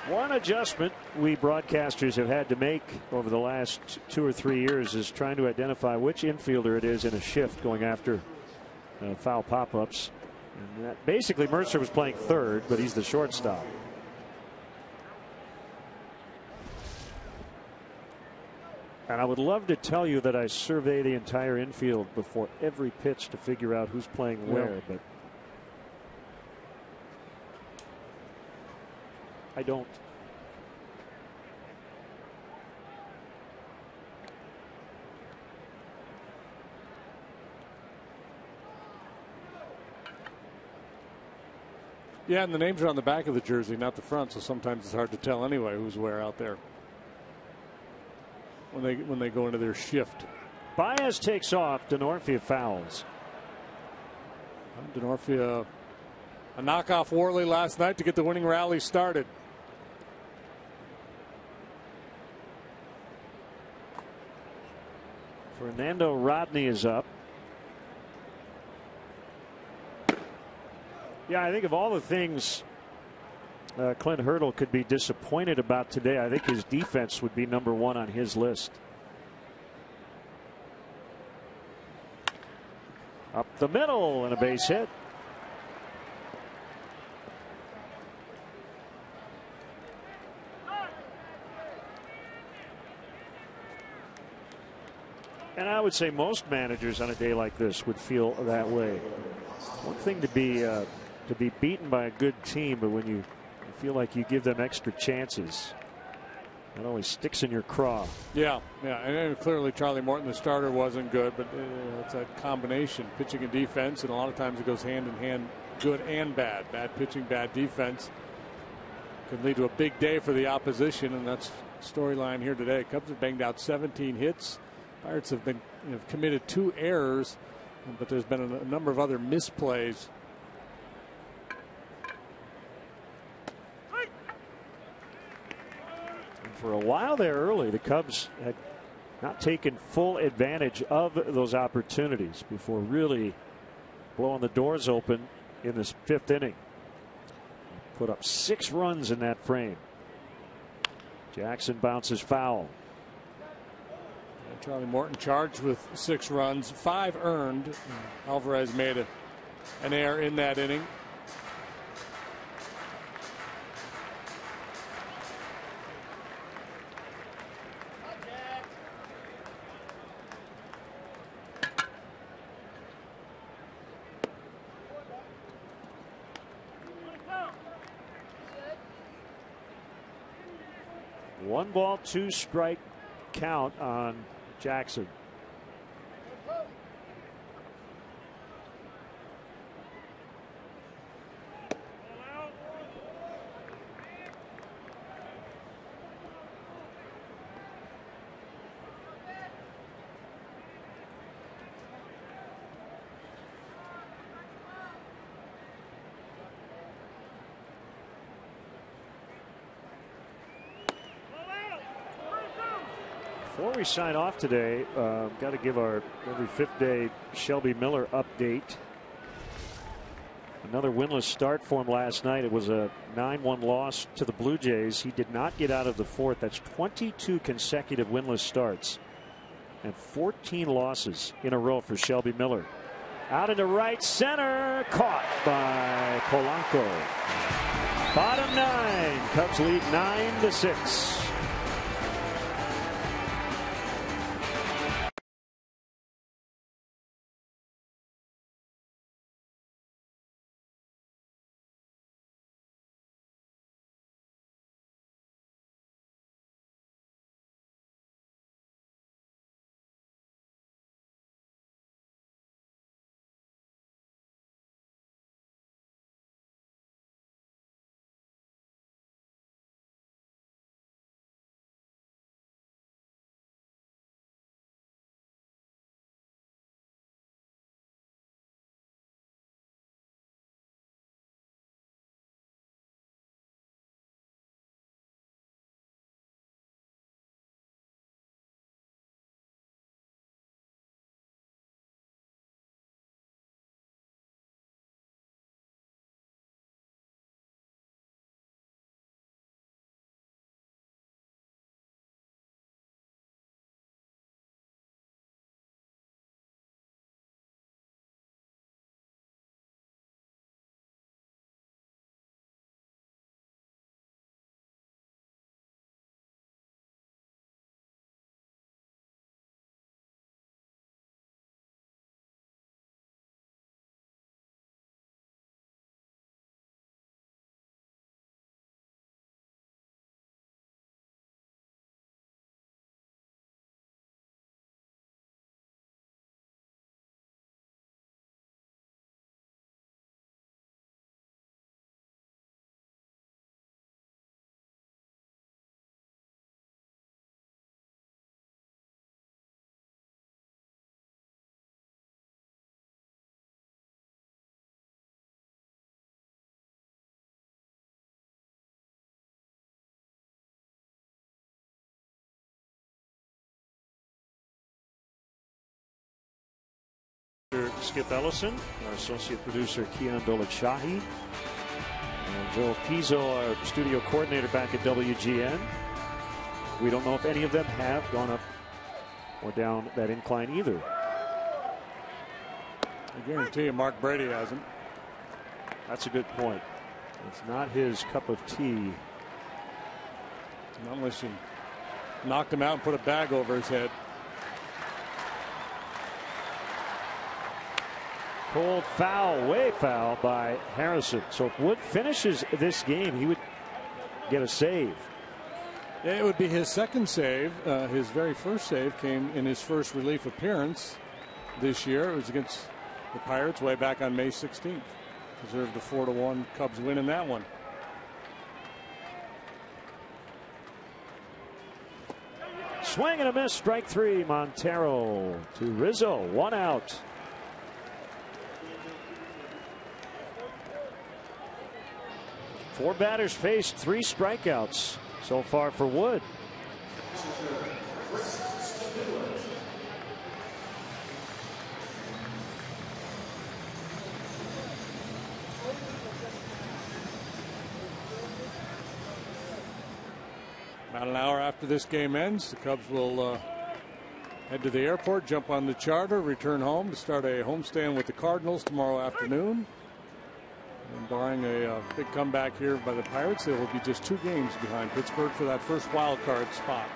One adjustment we broadcasters have had to make over the last 2 or 3 years is trying to identify which infielder it is in a shift going after foul pop-ups. And that, basically Mercer was playing 3rd, but he's the shortstop. And I would love to tell you that I survey the entire infield before every pitch to figure out who's playing where, but I don't. Yeah, and the names are on the back of the jersey, not the front, so sometimes it's hard to tell anyway who's where out there when they go into their shift. Baez takes off. Denorfia fouls. Denorfia a knock off Worley last night to get the winning rally started. Fernando Rodney is up. Yeah, I think of all the things Clint Hurdle could be disappointed about today, I think his defense would be #1 on his list. Up the middle and a base hit. And I would say most managers on a day like this would feel that way. One thing to be beaten by a good team, but when you feel like you give them extra chances, it always sticks in your craw. Yeah, and clearly Charlie Morton, the starter, wasn't good, but it's a combination, pitching and defense, and a lot of times it goes hand in hand, good and bad. Bad pitching, bad defense could lead to a big day for the opposition, and that's storyline here today. Cubs have banged out 17 hits. Pirates have been committed 2 errors, but there's been a number of other misplays. And for a while there early, the Cubs had not taken full advantage of those opportunities before really blowing the doors open in this 5th inning. Put up 6 runs in that frame. Jackson bounces foul. Charlie Morton charged with 6 runs, 5 earned. Alvarez made an error in that inning. One ball, 2 strike count on Jackson. Before we sign off today, got to give our every 5th day Shelby Miller update. Another winless start for him last night. It was a 9-1 loss to the Blue Jays. He did not get out of the 4th. That's 22 consecutive winless starts and 14 losses in a row for Shelby Miller. Out into right center, caught by Polanco. Bottom 9, Cubs lead 9-6. Skip Ellison, our associate producer Keon Dolachahi, and Joe Pizzo, our studio coordinator back at WGN. We don't know if any of them have gone up or down that incline either. I guarantee you Mark Brady hasn't. That's a good point. It's not his cup of tea. Not unless you knocked him out and put a bag over his head. Pulled foul, way foul by Harrison. So if Wood finishes this game, he would get a save. It would be his second save. His very first save came in his first relief appearance this year. It was against the Pirates way back on May 16th. Deserved a 4-1 Cubs win in that one. Swing and a miss, strike three. Montero to Rizzo, 1 out. Four batters faced, 3 strikeouts so far for Wood. About an hour after this game ends, the Cubs will head to the airport, jump on the charter, return home to start a homestand with the Cardinals tomorrow afternoon. And barring a big comeback here by the Pirates, they will be just 2 games behind Pittsburgh for that first wild card spot.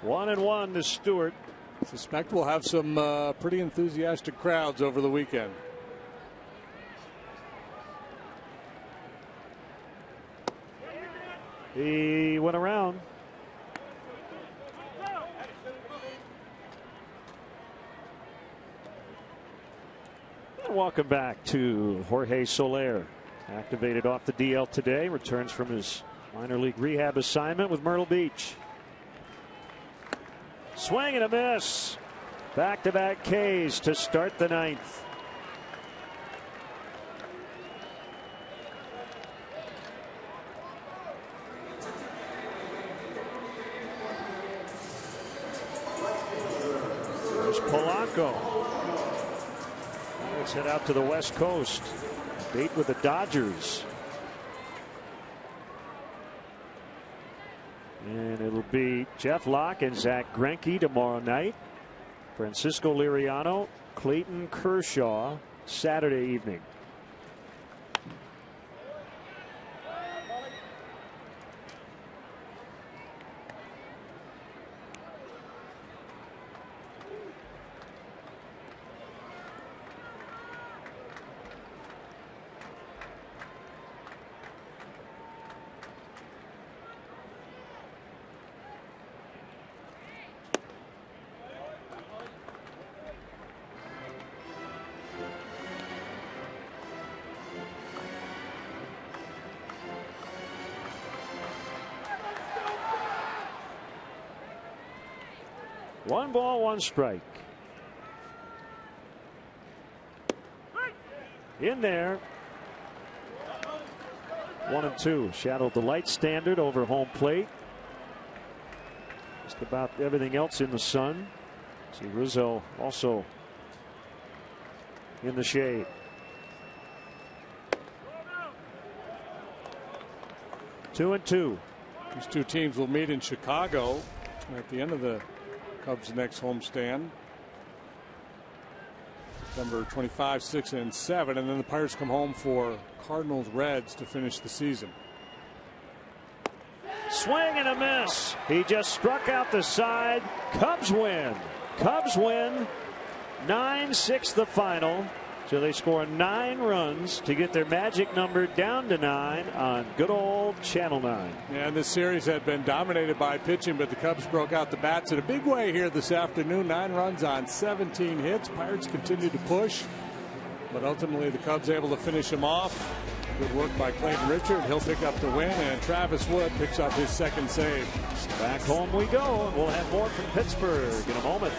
One and one to Stewart. Suspect we'll have some pretty enthusiastic crowds over the weekend. He went around. And welcome back to Jorge Soler. Activated off the DL today. Returns from his minor league rehab assignment with Myrtle Beach. Swing and a miss. Back-to-back Ks to start the 9th. There's Polanco. Let's head out to the West Coast. Date with the Dodgers. And it'll be Jeff Locke and Zach Greinke tomorrow night. Francisco Liriano, Clayton Kershaw Saturday evening. One ball, one strike. In there. 1-2. Shadowed the light standard over home plate. Just about everything else in the sun. See Rizzo also in the shade. Two and two. These two teams will meet in Chicago at the end of the Cubs' next homestand. September 25, 6, and 7. And then the Pirates come home for Cardinals Reds to finish the season. Swing and a miss. He just struck out the side. Cubs win. Cubs win 9-6 the final. So they score 9 runs to get their magic number down to 9 on good old Channel 9. Yeah, and this series had been dominated by pitching, but the Cubs broke out the bats in a big way here this afternoon. 9 runs on 17 hits. Pirates continued to push, but ultimately the Cubs able to finish them off. Good work by Clayton Richard. He'll pick up the win, and Travis Wood picks up his second save. Back home we go, and we'll have more from Pittsburgh in a moment.